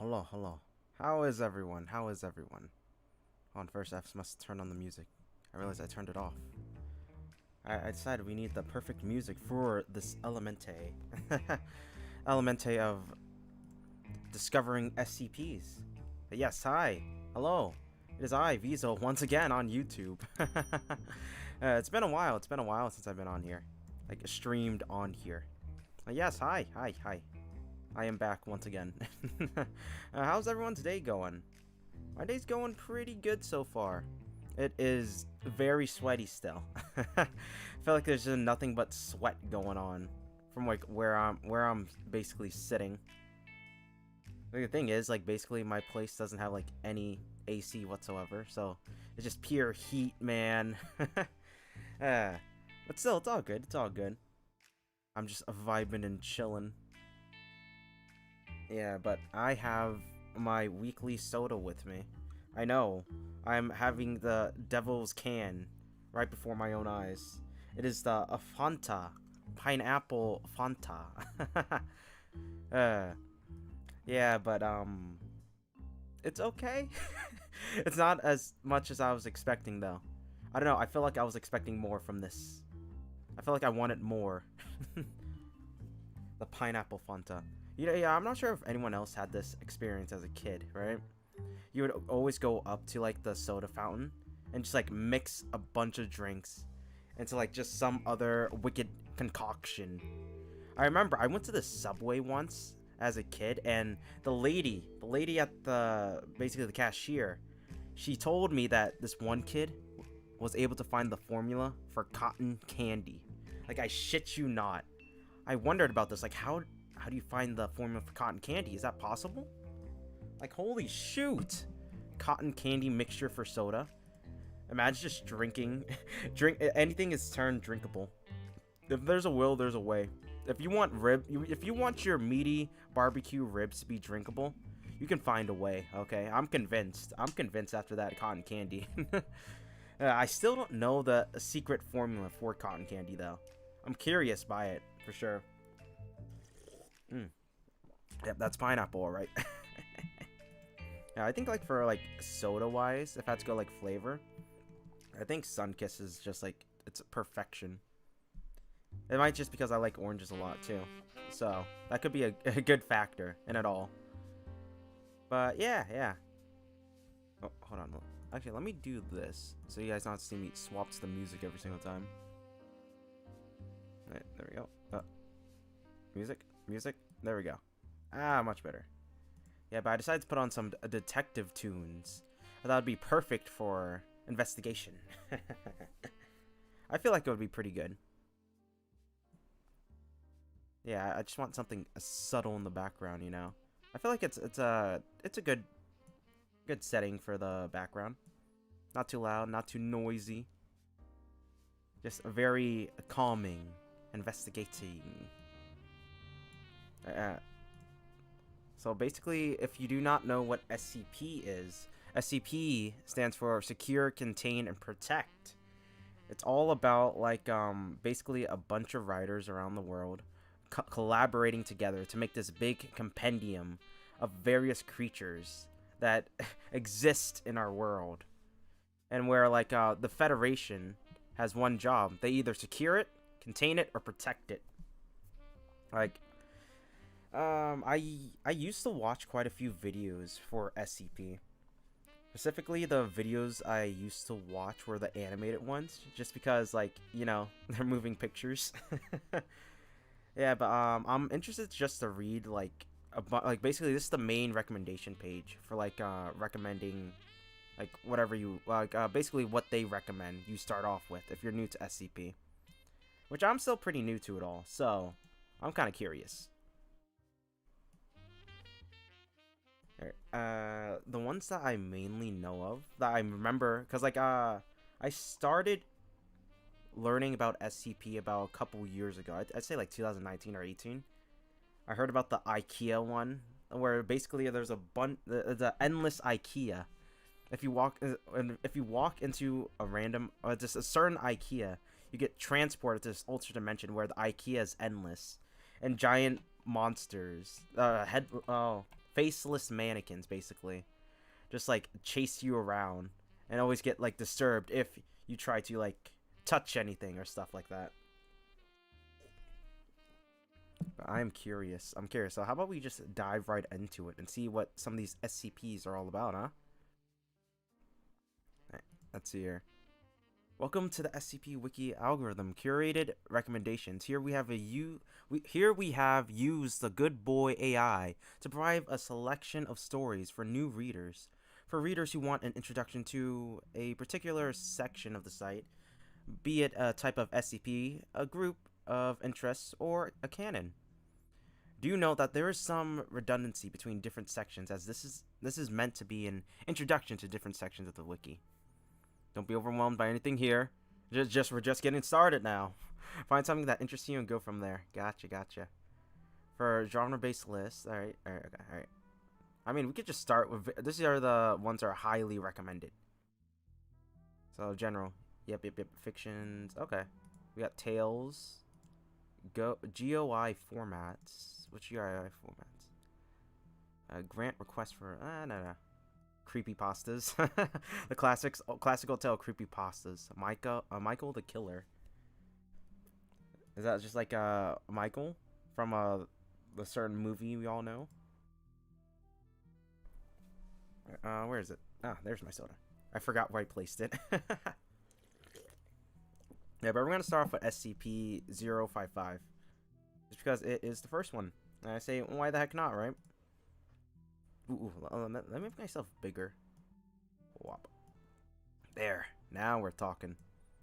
Hello. How is everyone? How is everyone? On first, I must turn on the music. I realized I turned it off. I decided we need the perfect music for this Elemente. Elemente of discovering SCPs. But yes, hi. Hello. It is I, Vizo, once again on YouTube. It's been a while. It's been a while since I've been on here. Like, streamed on here. Yes, hi. I am back once again. How's everyone's day going? My day's going pretty good so far. It is very sweaty still. I feel like there's just nothing but sweat going on from like where I'm basically sitting. Like, the thing is, like, basically my place doesn't have like any AC whatsoever, so it's just pure heat, man. But still, it's all good. It's all good. I'm just vibing and chilling. Yeah, but I have my weekly soda with me. I know. I'm having the Devil's Can right before my own eyes. It is the Fanta. Pineapple Fanta. Yeah, but, it's okay. It's not as much as I was expecting, though. I don't know, I feel like I was expecting more from this. I feel like I wanted more. The Pineapple Fanta. You know, yeah, I'm not sure if anyone else had this experience as a kid, right? You would always go up to, like, the soda fountain and just, like, mix a bunch of drinks into, like, just some other wicked concoction. I remember I went to the Subway once as a kid, and the lady at basically the cashier, she told me that this one kid was able to find the formula for cotton candy. Like, I shit you not. I wondered about this, like, how do you find the formula for cotton candy? Is that possible? Like, holy shoot! Cotton candy mixture for soda. Imagine just drinking. Anything is turned drinkable. If there's a will, there's a way. If you want your meaty barbecue ribs to be drinkable, you can find a way, okay? I'm convinced. I'm convinced after that cotton candy. I still don't know the secret formula for cotton candy, though. I'm curious by it, for sure. Yep, that's pineapple, alright. Yeah, I think, like, for, like, soda-wise, if I had to go, like, flavor, I think Sunkiss is just, like, it's perfection. It might just because I like oranges a lot, too. So, that could be a good factor in it all. But, yeah. Oh, hold on. Actually, let me do this, so you guys don't see me swap to the music every single time. Alright, there we go. Music. There we go. Ah, much better. Yeah, but I decided to put on some detective tunes. I thought it'd be perfect for investigation. I feel like it would be pretty good. Yeah, I just want something subtle in the background, you know. I feel like it's a good setting for the background. Not too loud, not too noisy. Just a very calming, investigating. So basically, if you do not know what SCP is, SCP stands for Secure, Contain, and Protect. It's all about, like, basically a bunch of writers around the world collaborating together to make this big compendium of various creatures that exist in our world. And where, like, the Federation has one job. They either secure it, contain it, or protect it. Like, I used to watch quite a few videos for SCP. Specifically, the videos I used to watch were the animated ones, just because, like, you know, they're moving pictures. Yeah, but I'm interested just to read, like, basically this is the main recommendation page for, like, recommending, like, whatever you like, basically what they recommend you start off with if you're new to SCP, which I'm still pretty new to it all, so I'm kind of curious. The ones that I mainly know of, that I remember, because, like, I started learning about SCP about a couple years ago. I'd say, like, 2019 or 18. I heard about the IKEA one, where basically there's the endless IKEA. If you walk into a random, just a certain IKEA, you get transported to this ultra dimension where the IKEA is endless, and giant monsters, faceless mannequins, basically. Just like chase you around and always get like disturbed if you try to like touch anything or stuff like that. But I'm curious. So how about we just dive right into it and see what some of these SCPs are all about, huh? Alright, let's see here. Welcome to the SCP Wiki algorithm curated recommendations. Here we have used the Good Boy AI to provide a selection of stories for new readers. For readers who want an introduction to a particular section of the site, be it a type of SCP, a group of interests, or a canon. Do note that there is some redundancy between different sections, as this is meant to be an introduction to different sections of the wiki. Don't be overwhelmed by anything here. We're just getting started now. Find something that interests you and go from there. Gotcha. For genre-based lists, all right. I mean, we could just start with these are the ones that are highly recommended. So general, yep. Fictions, okay. We got tales, GOI formats. Which GOI formats? Grant request for no. Creepypastas. The classical tale creepypastas. Michael the Killer. Is that just like Michael from the certain movie we all know? Where is it? Ah, there's my soda. I forgot where I placed it. Yeah, but we're gonna start off with SCP-055, just because it is the first one. And I say, why the heck not, right? Let me make myself bigger. Whop. There. Now we're talking.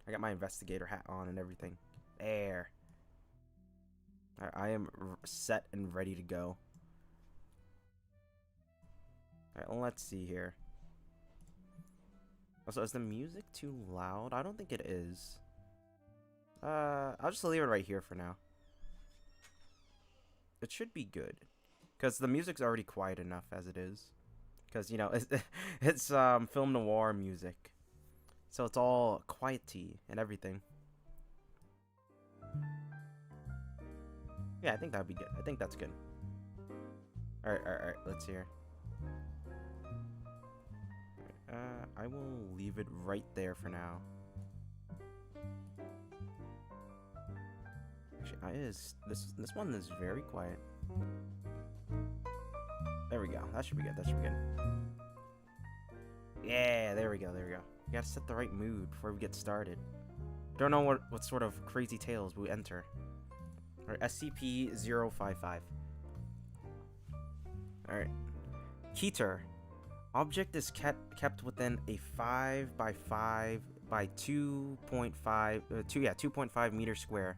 I got my investigator hat on and everything. There. Alright, I am set and ready to go. Alright, let's see here. Also, is the music too loud? I don't think it is. I'll just leave it right here for now. It should be good. Because the music's already quiet enough as it is. Because, you know, it's film noir music. So it's all quiety and everything. Yeah, I think that'd be good. I think that's good. Alright. Let's hear. I will leave it right there for now. Actually, this one is very quiet. There we go. That should be good. Yeah, there we go. You gotta set the right mood before we get started. Don't know what sort of crazy tales we enter. Alright, SCP-055. Alright. Keter. Object is kept within a 5 by 5 by 2.5 meter square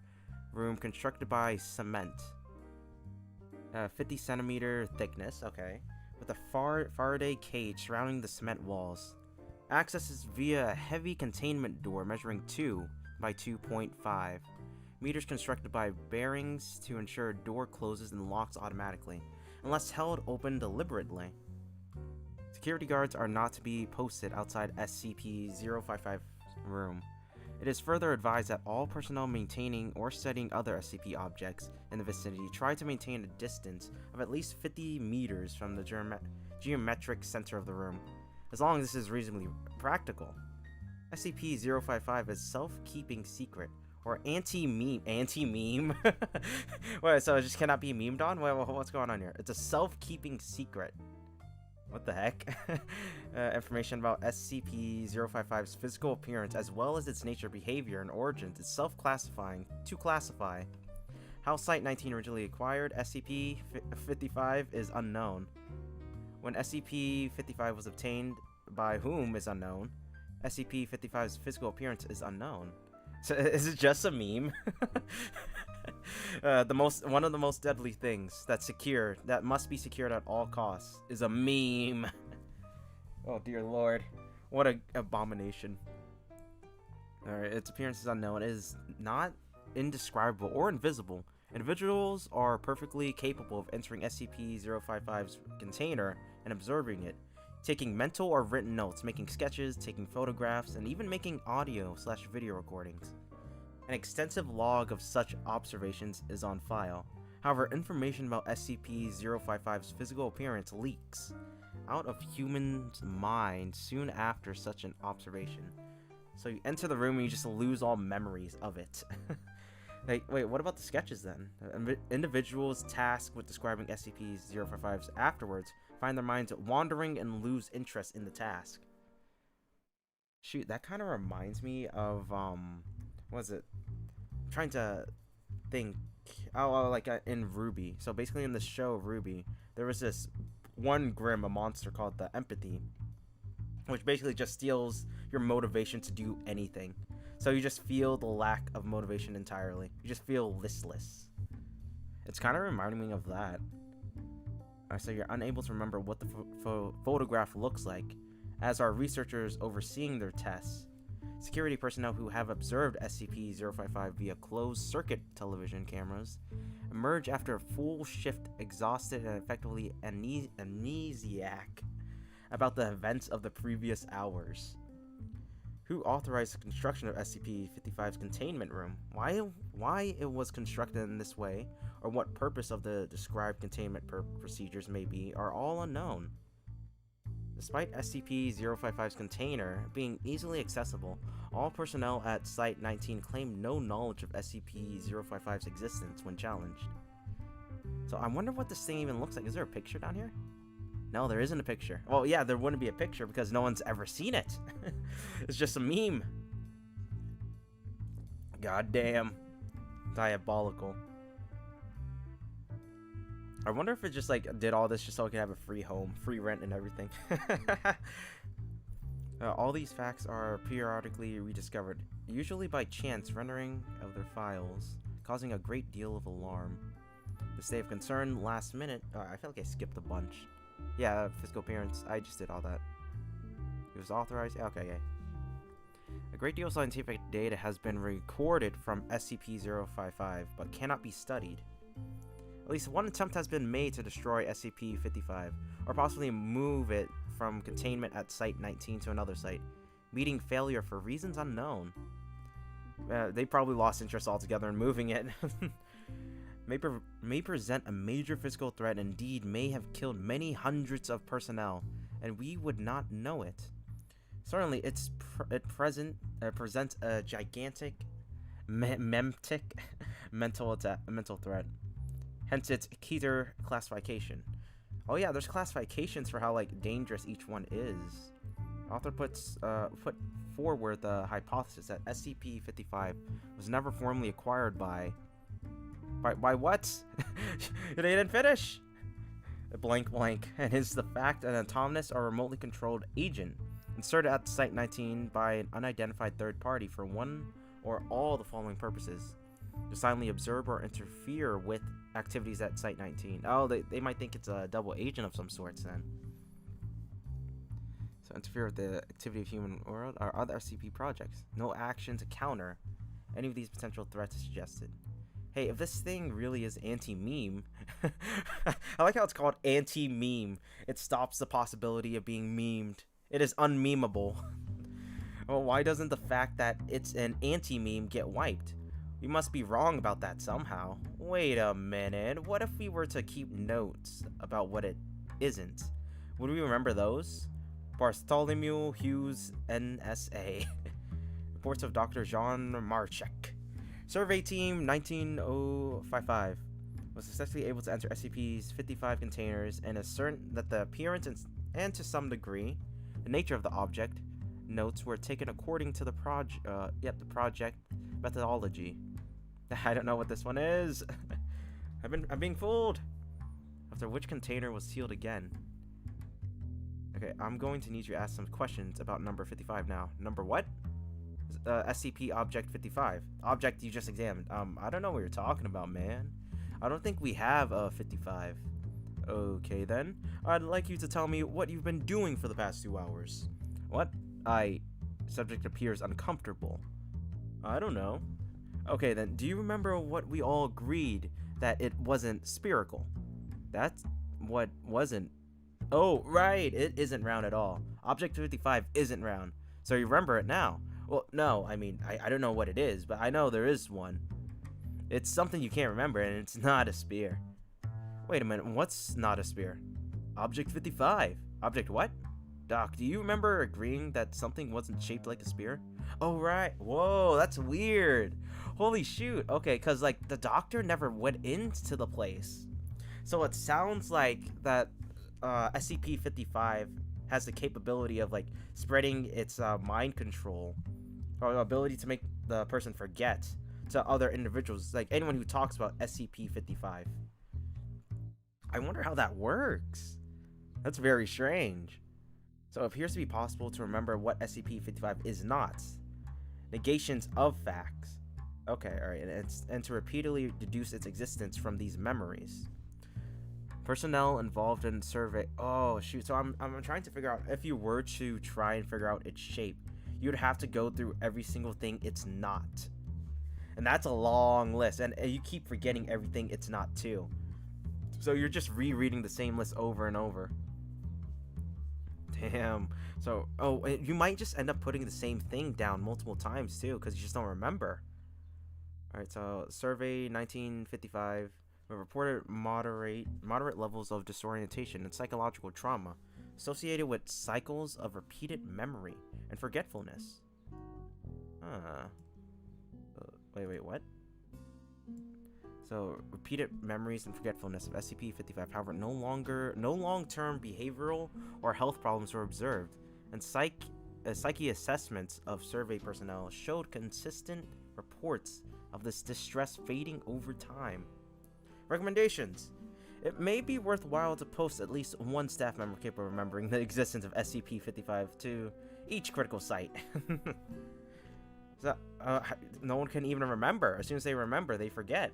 room constructed by cement. 50 centimeter thickness, okay, with a Faraday cage surrounding the cement walls. Access is via a heavy containment door measuring 2 by 2.5 meters constructed by bearings to ensure door closes and locks automatically, unless held open deliberately. Security guards are not to be posted outside SCP-055's room. It is further advised that all personnel maintaining or studying other SCP objects in the vicinity try to maintain a distance of at least 50 meters from the geometric center of the room, as long as this is reasonably practical. SCP-055 is self-keeping secret, or anti-meme. Wait, so it just cannot be memed on? Wait, what's going on here? It's a self-keeping secret. What the heck? Information about SCP-055's physical appearance, as well as its nature, behavior, and origins, is self-classifying to classify. How Site-19 originally acquired SCP-55 is unknown. When SCP-55 was obtained by whom is unknown. SCP-55's physical appearance is unknown. So is it just a meme? One of the most deadly things that must be secured at all costs is a meme. Oh dear lord, what an abomination. Alright, its appearance is unknown. It is not indescribable or invisible. Individuals are perfectly capable of entering SCP-055's container and observing it, taking mental or written notes, making sketches, taking photographs, and even making audio/video recordings. An extensive log of such observations is on file. However, information about SCP-055's physical appearance leaks out of humans' minds soon after such an observation. So you enter the room and you just lose all memories of it. Like, wait, what about the sketches then? Individuals tasked with describing SCP-055s afterwards find their minds wandering and lose interest in the task. Shoot, that kind of reminds me of, what is it? I'm trying to think. Oh, like in Ruby. So basically in the show Ruby, there was this one Grim, a monster called the Empathy, which basically just steals your motivation to do anything. So you just feel the lack of motivation entirely. You just feel listless. It's kind of reminding me of that. So you're unable to remember what the photograph looks like, as are researchers overseeing their tests. Security personnel who have observed SCP-055 via closed-circuit television cameras emerge after a full shift, exhausted and effectively amnesiac about the events of the previous hours. Who authorized the construction of SCP-55's containment room? Why it was constructed in this way, or what purpose of the described containment procedures may be, are all unknown. Despite SCP-055's container being easily accessible, all personnel at Site-19 claim no knowledge of SCP-055's existence when challenged. So I wonder what this thing even looks like. Is there a picture down here? No, there isn't a picture. Well, yeah, there wouldn't be a picture because no one's ever seen it. It's just a meme. Goddamn. Diabolical. I wonder if it just, like, did all this just so it could have a free home, free rent and everything. All these facts are periodically rediscovered, usually by chance rendering of their files, causing a great deal of alarm. The state of concern last minute. I feel like I skipped a bunch. Yeah, physical appearance. I just did all that. It was authorized. Okay, yeah. A great deal of scientific data has been recorded from SCP-055, but cannot be studied. At least one attempt has been made to destroy SCP-55, or possibly move it from containment at Site-19 to another site, meeting failure for reasons unknown. They probably lost interest altogether in moving it. May present a major physical threat, and indeed may have killed many hundreds of personnel, and we would not know it. Certainly, it presents a gigantic, memtic mental threat. Hence its Keter classification. Oh yeah, there's classifications for how, like, dangerous each one is. Author put forward the hypothesis that SCP-55 was never formally acquired by what? They didn't finish. Blank, and is the fact an autonomous or remotely controlled agent inserted at Site-19 by an unidentified third party for one or all the following purposes: to silently observe or interfere with activities at Site-19. Oh, they might think it's a double agent of some sorts then. So interfere with the activity of human world or other SCP projects. No action to counter any of these potential threats suggested. Hey, if this thing really is anti-meme, I like how it's called anti-meme. It stops the possibility of being memed. It is unmemeable. Well, why doesn't the fact that it's an anti-meme get wiped? We must be wrong about that somehow. Wait a minute, what if we were to keep notes about what it isn't? Would we remember those? Bartholomew Hughes, NSA. Reports of Dr. Jean Marchek. Survey Team 19055 was successfully able to enter SCP's 55 containers and assert that the appearance and to some degree the nature of the object notes were taken according to the project methodology. I don't know what this one is. I'm being fooled. After which container was sealed again. Okay, I'm going to need you to ask some questions about number 55 now. Number what? SCP Object 55. Object you just examined. I don't know what you're talking about, man. I don't think we have a 55. Okay then. I'd like you to tell me what you've been doing for the past 2 hours. What? Subject appears uncomfortable. I don't know. Okay then, do you remember what we all agreed that it wasn't spherical? That's what wasn't. Oh, right, it isn't round at all. Object 55 isn't round. So you remember it now. Well, no, I mean, I don't know what it is, but I know there is one. It's something you can't remember, and it's not a spear. Wait a minute, what's not a spear? Object 55. Object what? Doc, do you remember agreeing that something wasn't shaped like a spear? Oh, right. Whoa, that's weird. Holy shoot. Okay, because, like, the doctor never went into the place. So it sounds like that SCP-55 has the capability of, like, spreading its mind control, or the ability to make the person forget to other individuals, like anyone who talks about SCP-55. I wonder how that works. That's very strange. So it appears to be possible to remember what SCP-55 is not. Negations of facts. Okay, alright, and to repeatedly deduce its existence from these memories. Personnel involved in survey. Oh, shoot. So I'm trying to figure out, if you were to try and figure out its shape, you'd have to go through every single thing it's not. And that's a long list, and you keep forgetting everything it's not too. So you're just rereading the same list over and over. Damn. So, oh, you might just end up putting the same thing down multiple times too, because you just don't remember. Alright, so survey 1955 reported moderate levels of disorientation and psychological trauma associated with cycles of repeated memory and forgetfulness. Wait, what? So, repeated memories and forgetfulness of SCP-55. However, no long-term behavioral or health problems were observed, and psyche assessments of survey personnel showed consistent reports of this distress fading over time. Recommendations. It may be worthwhile to post at least one staff member capable of remembering the existence of SCP-55 to each critical site. So, no one can even remember. As soon as they remember, they forget.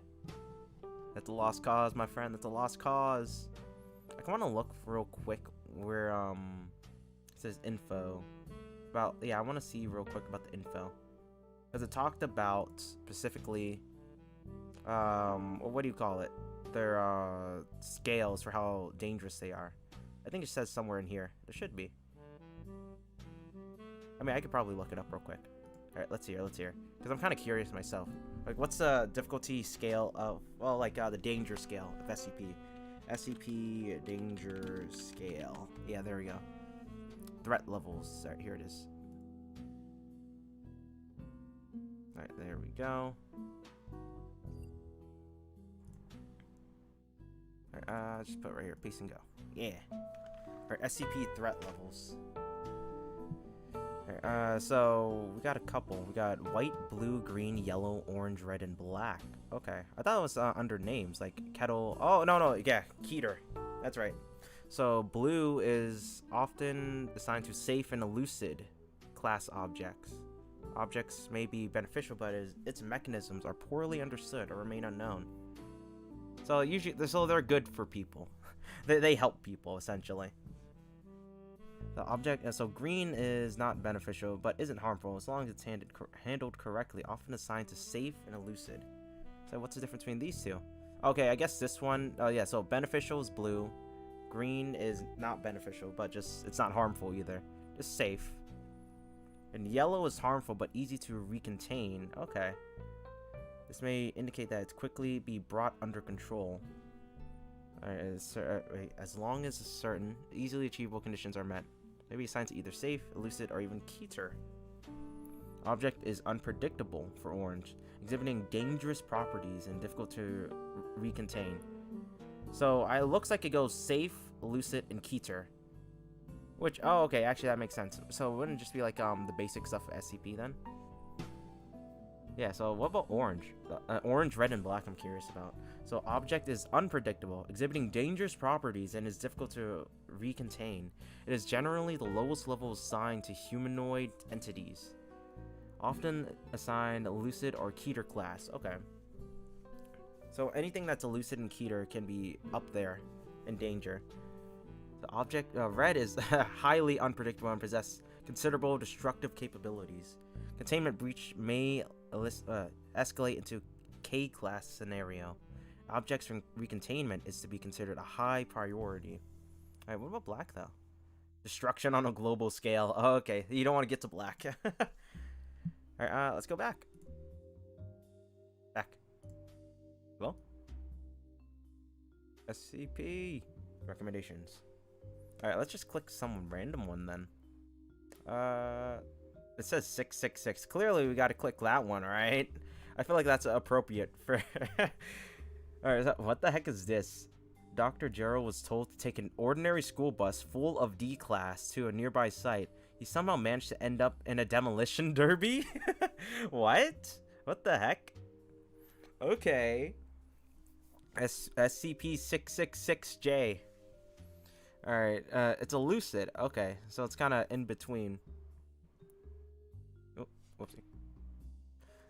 That's a lost cause, my friend. That's a lost cause. I want to look real quick where it says info about. Yeah, I want to see real quick about the info, because it talked about specifically what do you call it? Their scales for how dangerous they are. I think it says somewhere in here. There should be. I mean, I could probably look it up real quick. Alright, let's hear. Because I'm kind of curious myself. Like, what's the difficulty scale of, well, like, the danger scale of SCP? SCP danger scale. Yeah, there we go. Threat levels. Alright, here it is. Alright, there we go. Alright, just put it right here. Peace and go. Yeah. Alright, SCP threat levels. So we got a couple. We got white, blue, green, yellow, orange, red, and black. Okay, I thought it was under names like kettle. Oh no, yeah, Keter. That's right. So blue is often assigned to safe and elusive class objects. Objects may be beneficial, but its mechanisms are poorly understood or remain unknown. So they're good for people. they help people essentially. The object, so green is not beneficial, but isn't harmful as long as it's handled correctly, often assigned to safe and elusive. So what's the difference between these two? Okay, I guess this one, oh yeah, so beneficial is blue. Green is not beneficial, but it's not harmful either. Just safe. And yellow is harmful, but easy to recontain. Okay. This may indicate that it's quickly be brought under control. As long as certain, easily achievable conditions are met. Maybe assigned to either safe, elusive, or even Keter. Object is unpredictable for orange, exhibiting dangerous properties and difficult to recontain. So it looks like it goes safe, elusive, and Keter. Which, oh, okay, actually that makes sense. So it wouldn't just be like the basic stuff of SCP then? Yeah, so what about orange? Orange, red, and black I'm curious about. So object is unpredictable, exhibiting dangerous properties, and is difficult to recontain. It is generally the lowest level assigned to humanoid entities. Often assigned elusive or Keter class. Okay. So anything that's elusive and Keter can be up there in danger. The object, red is highly unpredictable and possess considerable destructive capabilities. Containment breach may escalate into K-class scenario. Objects from recontainment is to be considered a high priority. Alright, what about black though? Destruction on a global scale. Oh, okay, you don't want to get to black. Alright, let's go back. SCP recommendations. All right, let's just click some random one then. It says 666. Clearly, we got to click that one, right? I feel like that's appropriate for. All right, what the heck is this? Dr. Gerald was told to take an ordinary school bus full of D class to a nearby site. He somehow managed to end up in a demolition derby. What? What the heck? Okay. SCP-666J. Alright, it's a lucid. Okay, so it's kind of in between. Oh, whoopsie.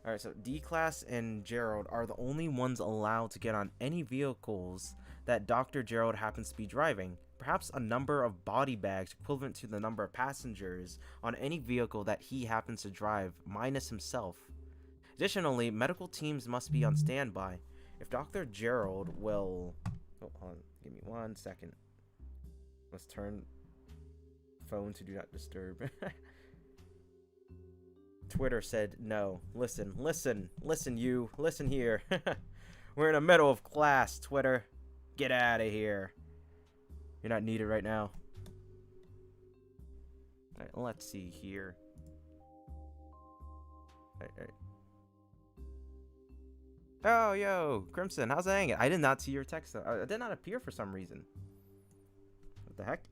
Alright, so D-Class and Gerald are the only ones allowed to get on any vehicles that Dr. Gerald happens to be driving. Perhaps a number of body bags equivalent to the number of passengers on any vehicle that he happens to drive, minus himself. Additionally, medical teams must be on standby. If Dr. Gerald will... Oh, hold on. Give me 1 second. Let's turn phone to do not disturb. Twitter said no. Listen you. Listen here. We're in the middle of class, Twitter. Get out of here. You're not needed right now. Alright, let's see here. Alright. Oh, yo, Crimson, how's it hanging? I did not see your text. It did not appear for some reason. What the heck?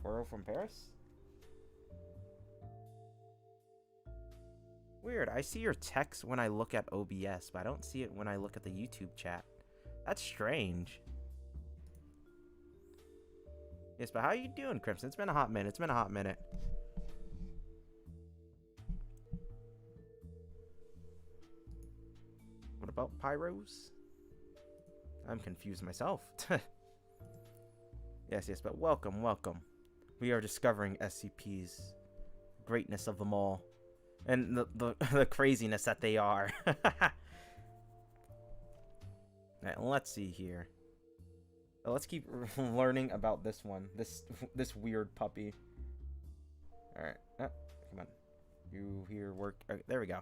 Portal from Paris? Weird, I see your text when I look at OBS, but I don't see it when I look at the YouTube chat. That's strange. Yes, but how you doing, Crimson? It's been a hot minute. What about Pyros? I'm confused myself. Yes, but welcome. We are discovering SCPs. Greatness of them all. And the craziness that they are. Alright, let's see here. Let's keep learning about this one. This weird puppy. Alright. Come on. You here work. Okay, there we go.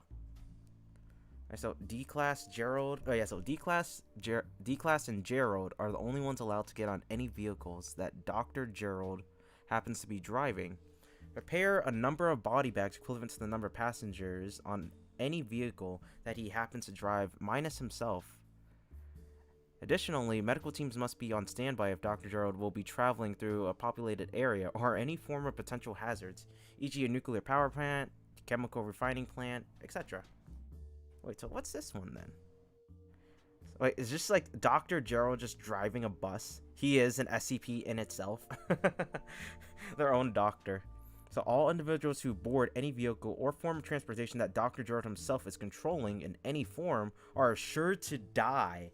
Alright, so D-Class, Gerald. Oh, yeah, so D-Class and Gerald are the only ones allowed to get on any vehicles that Dr. Gerald happens to be driving. Prepare a number of body bags equivalent to the number of passengers on any vehicle that he happens to drive, minus himself. Additionally, medical teams must be on standby if Dr. Gerald will be traveling through a populated area or any form of potential hazards, e.g. a nuclear power plant, chemical refining plant, etc. Wait, so what's this one then? Wait, is this like Dr. Gerald just driving a bus? He is an SCP in itself. Their own doctor. So all individuals who board any vehicle or form of transportation that Dr. Gerald himself is controlling in any form are assured to die.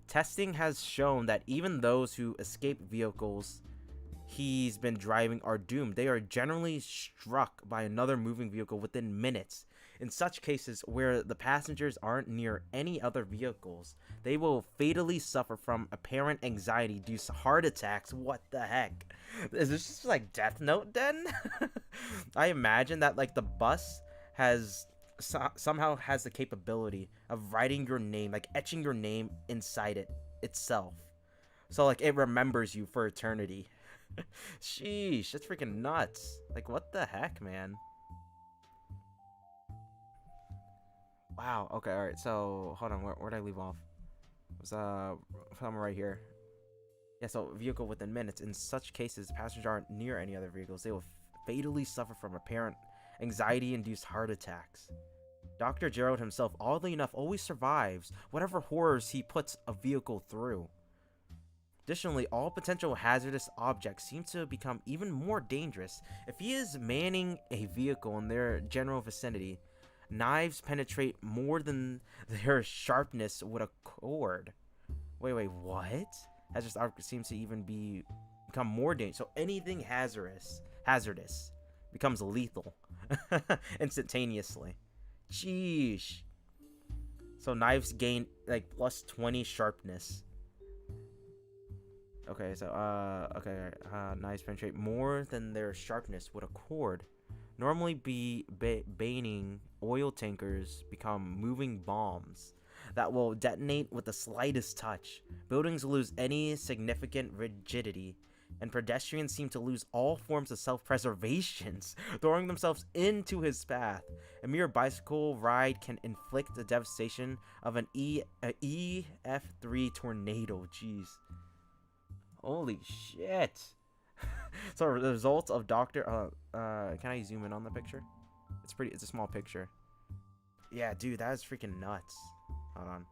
Testing has shown that even those who escape vehicles he's been driving are doomed. They are generally struck by another moving vehicle within minutes. In such cases where the passengers aren't near any other vehicles, they will fatally suffer from apparent anxiety-induced heart attacks. What the heck? Is this just like Death Note then? I imagine that like the bus has somehow has the capability of writing your name, like etching your name inside it itself. So like it remembers you for eternity. Sheesh, that's freaking nuts. Like what the heck, man? Wow, okay, alright, so hold on, where'd I leave off? It was somewhere right here. Yeah, so vehicle within minutes. In such cases, passengers aren't near any other vehicles. They will fatally suffer from apparent anxiety-induced heart attacks. Dr. Gerald himself, oddly enough, always survives whatever horrors he puts a vehicle through. Additionally, all potential hazardous objects seem to become even more dangerous. If he is manning a vehicle in their general vicinity, knives penetrate more than their sharpness would accord. Wait, what? Hazardous objects seems to even become more dangerous. So anything hazardous becomes lethal instantaneously. Jeez. So knives gain like plus 20 sharpness. Okay, so knives penetrate more than their sharpness would accord. Normally, baning oil tankers become moving bombs. that will detonate with the slightest touch. Buildings lose any significant rigidity, and pedestrians seem to lose all forms of self-preservation, throwing themselves into his path. A mere bicycle ride can inflict the devastation of an EF3 tornado. Jeez. Holy shit. So the results of Dr. Can I zoom in on the picture? It's a small picture. Yeah, dude, that is freaking nuts. Hold on.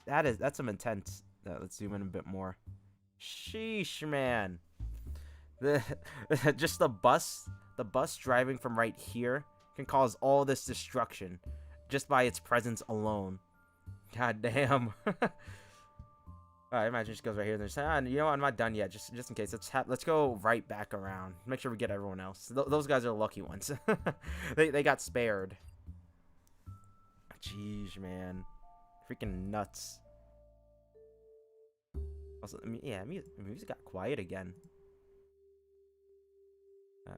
That's some intense. Let's zoom in a bit more. Sheesh, man. Just the bus driving from right here can cause all this destruction just by its presence alone. God damn. Alright, imagine it just goes right here and there's, you know what, I'm not done yet, just in case. Let's go right back around. Make sure we get everyone else. Those guys are the lucky ones. They got spared. Jeez, man. Freaking nuts. Also, yeah, music got quiet again.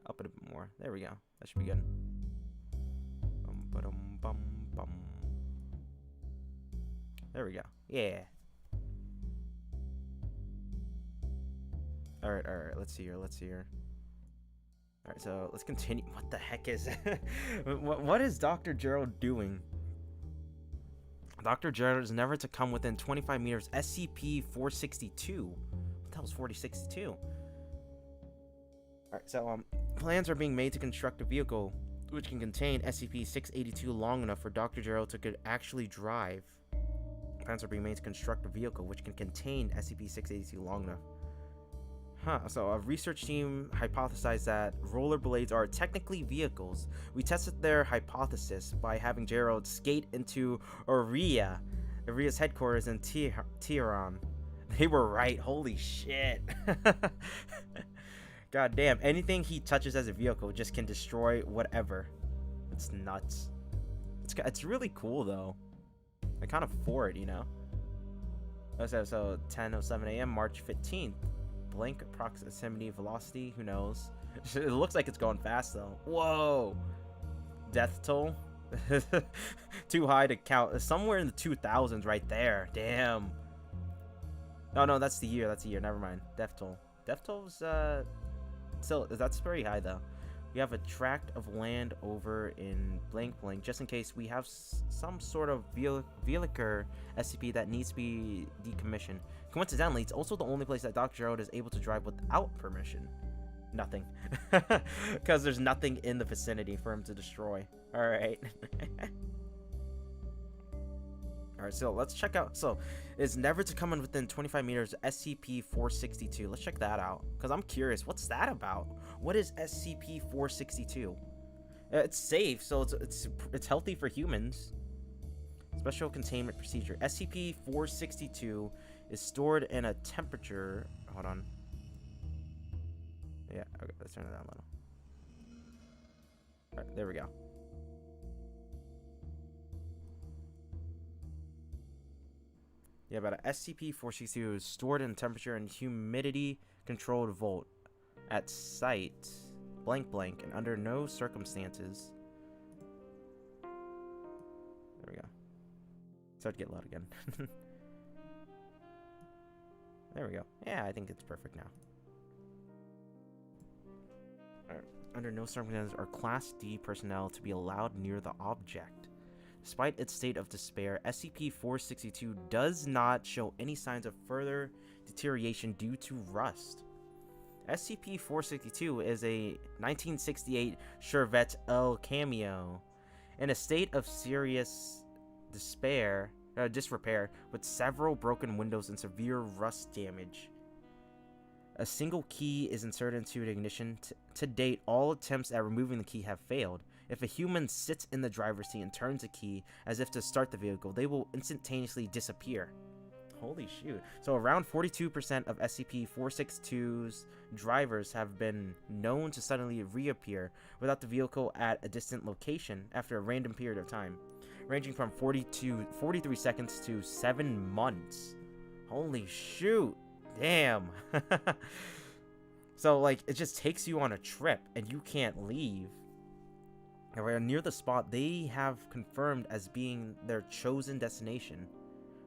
Up it a bit more. There we go. That should be good. There we go. Yeah. Alright, let's see here. Alright, so let's continue. What the heck is what is Dr. Gerald doing? Dr. Gerald is never to come within 25 meters. SCP-462. What the hell is 4062? Alright, so plans are being made to construct a vehicle which can contain SCP-682 long enough for Dr. Gerald to could actually drive. Plans are being made to construct a vehicle which can contain SCP-682 long enough. So a research team hypothesized that rollerblades are technically vehicles. We tested their hypothesis by having Gerald skate into Aria's headquarters in Tehran. They were right. Holy shit. God damn. Anything he touches as a vehicle just can destroy whatever. It's nuts. It's really cool, though. I'm kind of for it, you know? So 10:07 a.m., March 15th. Blank proximity velocity, who knows? It looks like it's going fast though. Whoa! Death toll? Too high to count. Somewhere in the 2000s right there. Damn. No, that's the year. Never mind. Death toll. Death toll's still, that's very high though. We have a tract of land over in blank, just in case we have some sort of vehicular SCP that needs to be decommissioned. Coincidentally, it's also the only place that Dr. Gerald is able to drive without permission. Nothing. Because there's nothing in the vicinity for him to destroy. Alright. Alright, so let's check out. So, it's never to come in within 25 meters SCP-462. Let's check that out. Because I'm curious. What's that about? What is SCP-462? It's safe, so it's healthy for humans. Special containment procedure. SCP-462 is stored in a temperature. Hold on. Yeah, okay, let's turn it down a little. Alright, there we go. Yeah, but SCP-462 is stored in temperature and humidity controlled vault at site blank and under no circumstances. There we go. Start to get loud again. There we go. Yeah, I think it's perfect now. Alright. Under no circumstances are Class D personnel to be allowed near the object. Despite its state of despair, SCP-462 does not show any signs of further deterioration due to rust. SCP-462 is a 1968 Chevrolet El Cameo in a state of serious disrepair with several broken windows and severe rust damage. A single key is inserted into the ignition. To date, all attempts at removing the key have failed. If a human sits in the driver's seat and turns a key as if to start the vehicle, they will instantaneously disappear. Holy shoot. So around 42% of SCP-462's drivers have been known to suddenly reappear without the vehicle at a distant location after a random period of time, ranging from 43 seconds to 7 months. Holy shoot. Damn. So, like, it just takes you on a trip and you can't leave. And near the spot they have confirmed as being their chosen destination.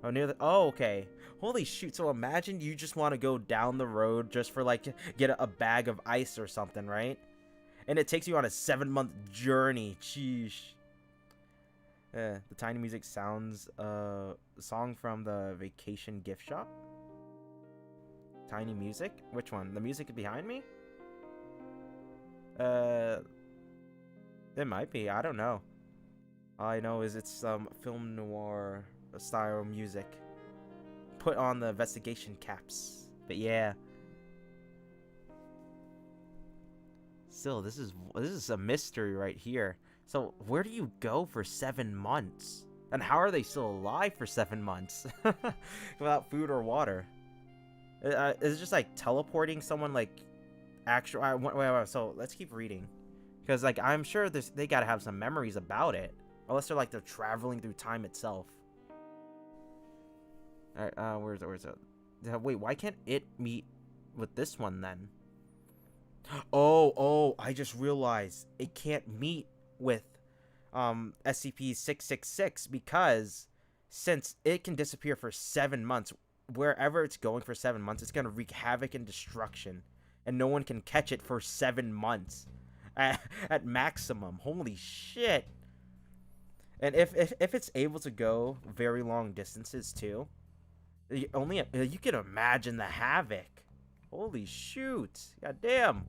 Oh, near the. Oh, okay. Holy shoot. So imagine you just want to go down the road just for like get a bag of ice or something, right? And it takes you on a 7-month journey. Sheesh. The tiny music sounds song from the vacation gift shop. Tiny music? Which one? The music behind me? It might be. I don't know. All I know is it's some film noir style music. Put on the investigation caps. But yeah. Still, this is a mystery right here. So where do you go for 7 months? And how are they still alive for 7 months without food or water? Is it just like teleporting someone like actual? Wait, so let's keep reading, because like I'm sure they gotta have some memories about it, unless they're traveling through time itself. All right, where's it? Wait, why can't it meet with this one then? Oh, I just realized it can't meet with SCP-666 because since it can disappear for 7 months, wherever it's going for 7 months, it's gonna wreak havoc and destruction, and no one can catch it for 7 months at maximum. Holy shit! And if it's able to go very long distances too, you can imagine the havoc. Holy shoot! God damn.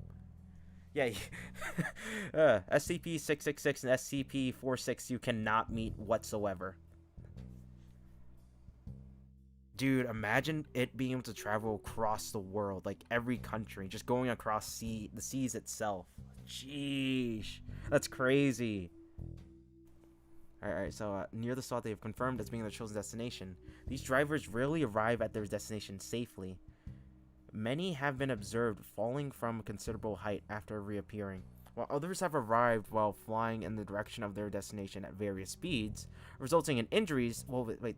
Yeah, SCP-666 and SCP-462 cannot meet whatsoever. Dude, imagine it being able to travel across the world, like every country, just going across the seas itself. Jeez, that's crazy. Alright, so near the spot they have confirmed as being their chosen destination. These drivers rarely arrive at their destination safely. Many have been observed falling from a considerable height after reappearing, while others have arrived while flying in the direction of their destination at various speeds, resulting in injuries. Well, wait,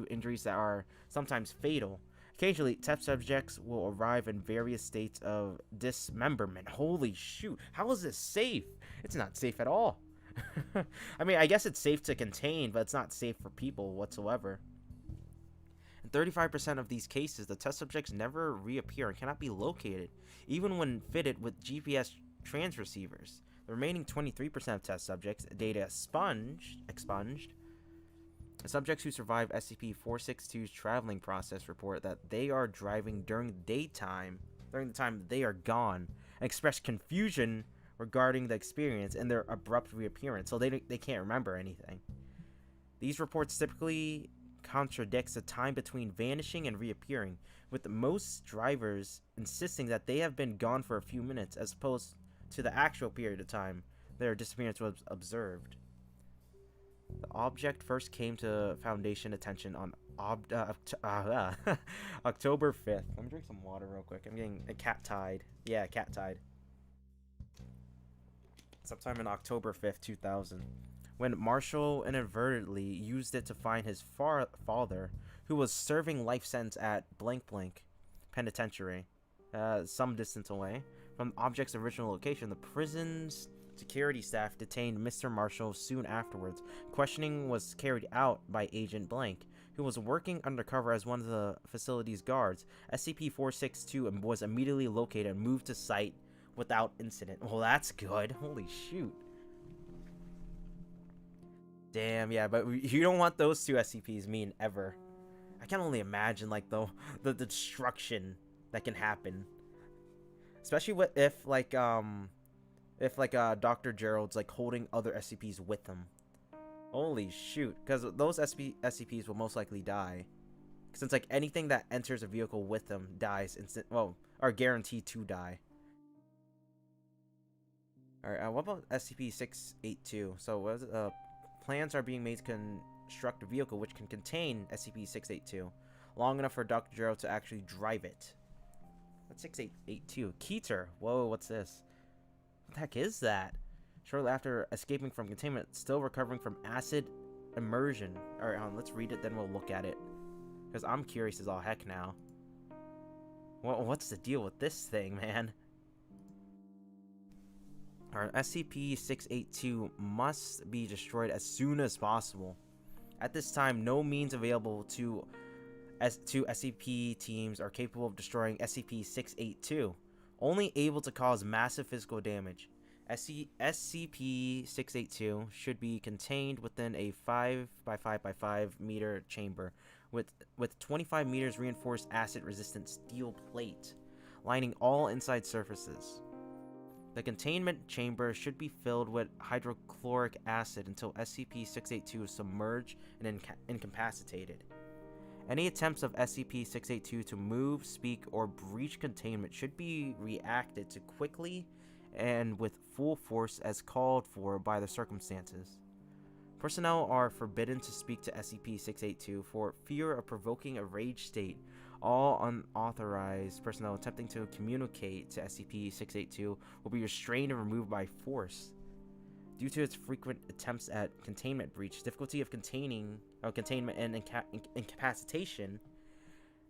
injuries that are sometimes fatal. Occasionally, test subjects will arrive in various states of dismemberment. Holy shoot, how is this safe? It's not safe at all. I mean, I guess it's safe to contain, but it's not safe for people whatsoever. In 35% of these cases, the test subjects never reappear and cannot be located, even when fitted with GPS transceivers. The remaining 23% of test subjects' data expunged. The subjects who survive SCP-462's traveling process report that they are driving during the time they are gone, and express confusion regarding the experience and their abrupt reappearance, so they can't remember anything. These reports typically contradicts the time between vanishing and reappearing, with most drivers insisting that they have been gone for a few minutes as opposed to the actual period of time their disappearance was observed. The object first came to Foundation attention on October 5th. Let me drink some water real quick. I'm getting a cat-tied. Yeah, cat-tied. Sometime in October 5th, 2000. When Marshall inadvertently used it to find his father, who was serving life sentence at blank penitentiary, some distance away from the object's original location. The prison's security staff detained Mr. Marshall soon afterwards. Questioning was carried out by Agent Blank, who was working undercover as one of the facility's guards. SCP-462 was immediately located and moved to site without incident. Well, that's good. Holy shoot. Damn, yeah, but you don't want those two SCPs meeting ever. I can only imagine, like, the destruction that can happen. Especially if Dr. Gerald's, like, holding other SCPs with him. Holy shoot. Because those SCPs will most likely die. Since, like, anything that enters a vehicle with them dies are guaranteed to die. Alright, what about SCP-682? So, what is it? Plans are being made to construct a vehicle which can contain SCP-682, long enough for Dr. Gerald to actually drive it. What's 682? Keter. Whoa, what's this? What the heck is that? Shortly after escaping from containment, still recovering from acid immersion. Alright, let's read it, then we'll look at it. Because I'm curious as all heck now. What's the deal with this thing, man? Our SCP-682 must be destroyed as soon as possible. At this time, no means available to SCP teams are capable of destroying SCP-682, only able to cause massive physical damage. SCP-682 should be contained within a 5 by 5 by 5 meter chamber with 25 meters reinforced acid-resistant steel plate lining all inside surfaces. The containment chamber should be filled with hydrochloric acid until SCP-682 is submerged and incapacitated. Any attempts of SCP-682 to move, speak, or breach containment should be reacted to quickly and with full force as called for by the circumstances. Personnel are forbidden to speak to SCP-682 for fear of provoking a rage state. All unauthorized personnel attempting to communicate to SCP-682 will be restrained and removed by force. Due to its frequent attempts at containment breach, difficulty of containment and incapacitation,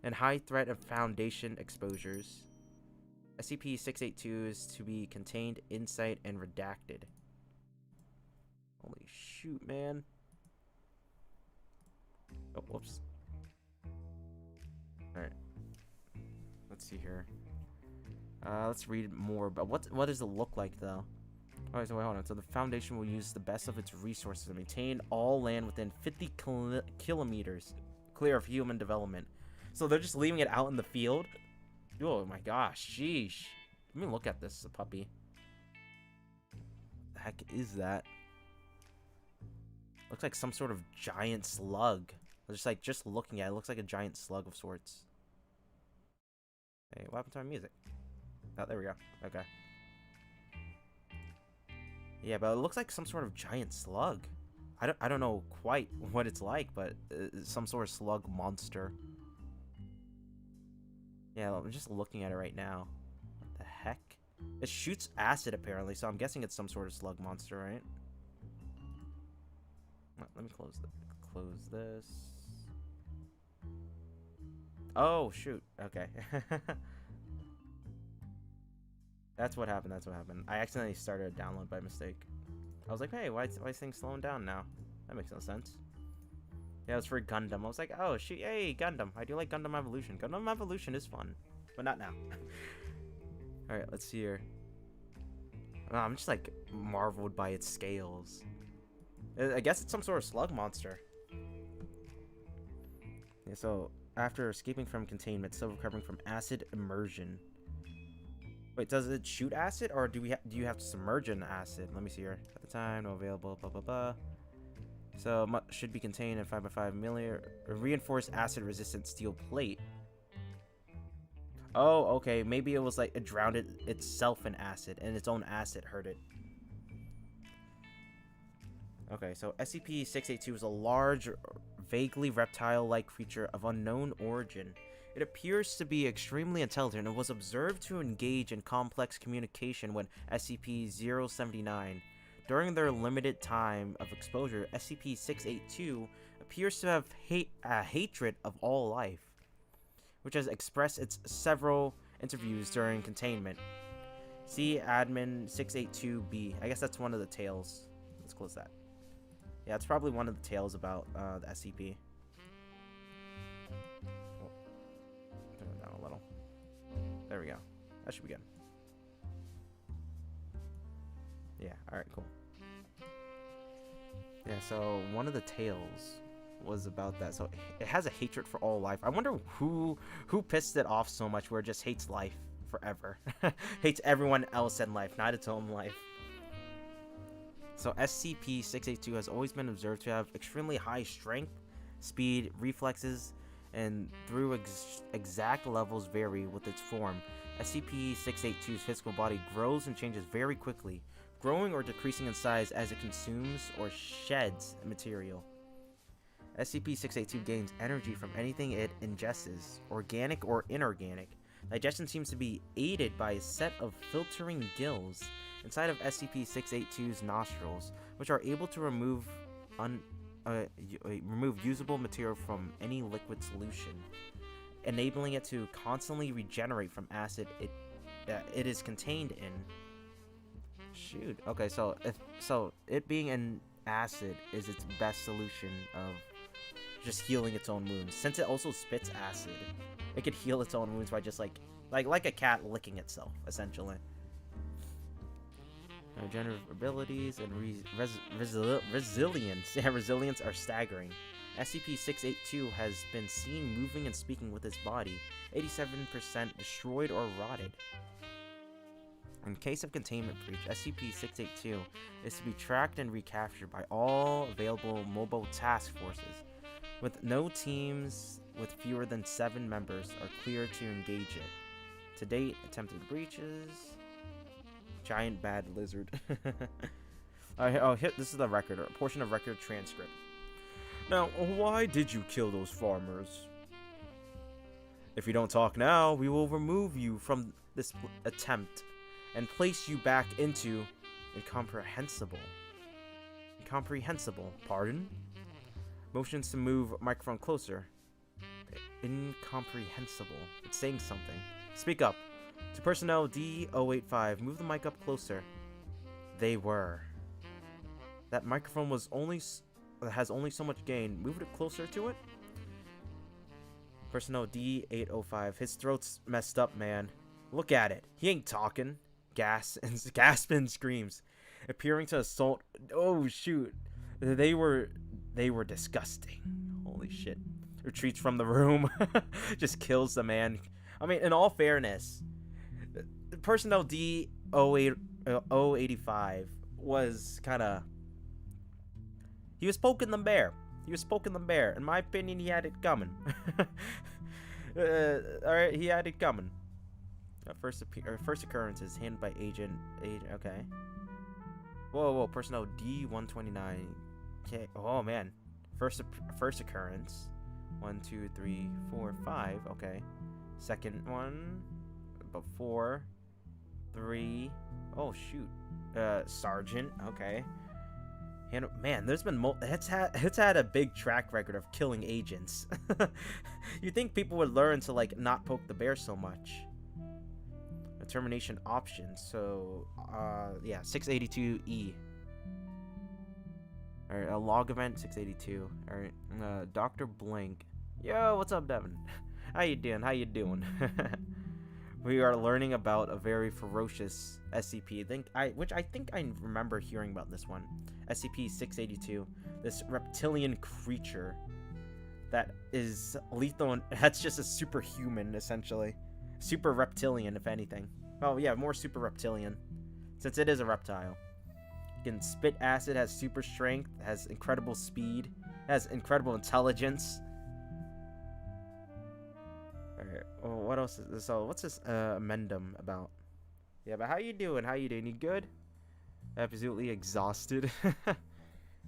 and high threat of Foundation exposures, SCP-682 is to be contained, insight, and redacted. Holy shoot, man. Oh, whoops. Alright. Let's see here. Let's read more about what does it look like, though? Alright, so wait, hold on. So the Foundation will use the best of its resources to maintain all land within 50 kilometers clear of human development. So they're just leaving it out in the field? Oh my gosh, sheesh. Let me look at this, puppy. The heck is that? Looks like some sort of giant slug. Just looking at it, looks like a giant slug of sorts. Hey, what happened to our music? Oh, there we go. Okay. Yeah, but it looks like some sort of giant slug. I don't know quite what it's like, but some sort of slug monster. Yeah, I'm just looking at it right now. What the heck? It shoots acid apparently, so I'm guessing it's some sort of slug monster, right? Let me close this. Oh shoot. Okay. That's what happened. I accidentally started a download by mistake. I was like, hey, why is things slowing down now? That makes no sense. Yeah, it was for Gundam. I was like, oh shoot, hey, Gundam. I do like Gundam Evolution. Gundam Evolution is fun, but not now. Alright, let's see here. Oh, I'm just like marveled by its scales. I guess it's some sort of slug monster. Yeah, so after escaping from containment, still recovering from acid immersion. Wait, does it shoot acid, or do you have to submerge in acid? Let me see here. At the time, no available, blah blah blah. So should be contained in 5 by 5 millimeter reinforced acid-resistant steel plate. Oh, okay. Maybe it was like it drowned itself in acid, and its own acid hurt it. Okay, so SCP-682 is a large, vaguely reptile-like creature of unknown origin. It appears to be extremely intelligent and was observed to engage in complex communication with SCP-079. During their limited time of exposure, SCP-682 appears to have hatred of all life, which has expressed its several interviews during containment. See Admin 682-B. I guess that's one of the tales. Let's close that. Yeah, it's probably one of the tales about the SCP. Turn it down a little. There we go. That should be good. Yeah, alright, cool. Yeah, so one of the tales was about that. So it has a hatred for all life. I wonder who pissed it off so much where it just hates life forever. Hates everyone else in life, not its own life. So SCP-682 has always been observed to have extremely high strength, speed, reflexes, and though exact levels vary with its form. SCP-682's physical body grows and changes very quickly, growing or decreasing in size as it consumes or sheds material. SCP-682 gains energy from anything it ingests, organic or inorganic. Digestion seems to be aided by a set of filtering gills inside of SCP-682's nostrils, which are able to remove usable material from any liquid solution, enabling it to constantly regenerate from acid it is contained in. Okay, so it being in acid is its best solution of just healing its own wounds. Since it also spits acid, it could heal its own wounds by just like a cat licking itself, essentially. Regenerative abilities and resilience. Yeah, resilience are staggering. SCP-682 has been seen moving and speaking with its body. 87% destroyed or rotted. In case of containment breach, SCP-682 is to be tracked and recaptured by all available mobile task forces. With no teams with fewer than 7 members are clear to engage it. To date, attempted breaches... Giant bad lizard. This is the record, or a portion of record transcript. Now, why did you kill those farmers? If you don't talk now, we will remove you from this attempt and place you back into incomprehensible. Incomprehensible, pardon? Motions to move microphone closer. Incomprehensible. It's saying something. Speak up. To personnel D085, move the mic up closer. They were. That microphone has only so much gain. Move it closer to it. Personnel D805. His throat's messed up, man. Look at it. He ain't talking. Gasping screams. Appearing to assault. Oh shoot. They were disgusting. Holy shit. Retreats from the room. Just kills the man. I mean, in all fairness, personnel D085 was kind of... He was poking the bear. In my opinion, he had it coming. Alright, he had it coming. First occurrences handled by agent. Okay. Whoa. Personnel D129. Okay. Oh man. First occurrence. 1, 2, 3, 4, 5. Okay. Second one. Before. 3. Oh shoot. Sergeant. Okay. And man, there's been it's had a big track record of killing agents. You think people would learn to like not poke the bear so much? A termination option. So yeah, 682E. All right, a log event 682. All right, Dr. Blink. Yo, what's up, Devin? How you doing? We are learning about a very ferocious SCP. Which I think I remember hearing about this one. SCP-682. This reptilian creature that is lethal. That's just a superhuman, essentially. Super reptilian, if anything. Oh yeah, more super reptilian, since it is a reptile. It can spit acid, has super strength, has incredible speed, has incredible intelligence. Alright, well, what else is this? So, what's this amendum about? Yeah, but how you doing? You good? Absolutely exhausted.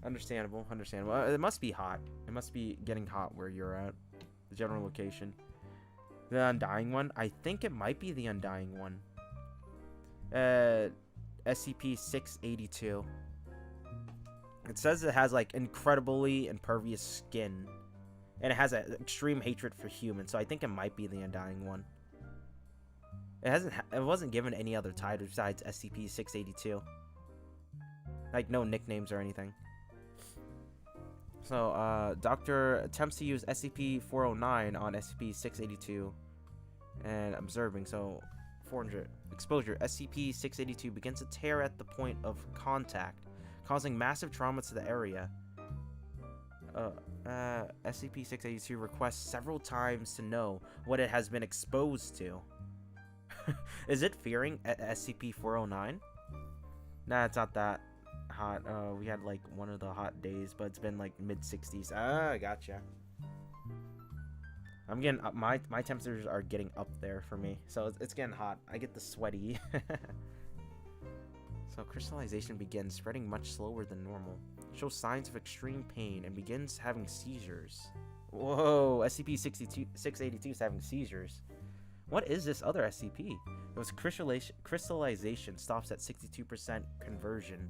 Understandable. It must be hot. It must be getting hot where you're at. The general location. The Undying one? I think it might be the Undying one. SCP-682. It says it has like incredibly impervious skin. And it has an extreme hatred for humans, so I think it might be the Undying one. It wasn't given any other title besides SCP-682. Like, no nicknames or anything. So, Doctor attempts to use SCP-409 on SCP-682 and observing. So, 400 exposure. SCP-682 begins to tear at the point of contact, causing massive trauma to the area. SCP-682 requests several times to know what it has been exposed to. Is it fearing SCP-409? Nah, it's not that hot. We had like one of the hot days, but it's been like mid-60s. Ah, gotcha. I'm getting up. My temperatures are getting up there for me, so it's getting hot. I get the sweaty. So crystallization begins, spreading much slower than normal. Shows signs of extreme pain and begins having seizures. Whoa, SCP-682 is having seizures. What is this other SCP? It was crystallization stops at 62% conversion.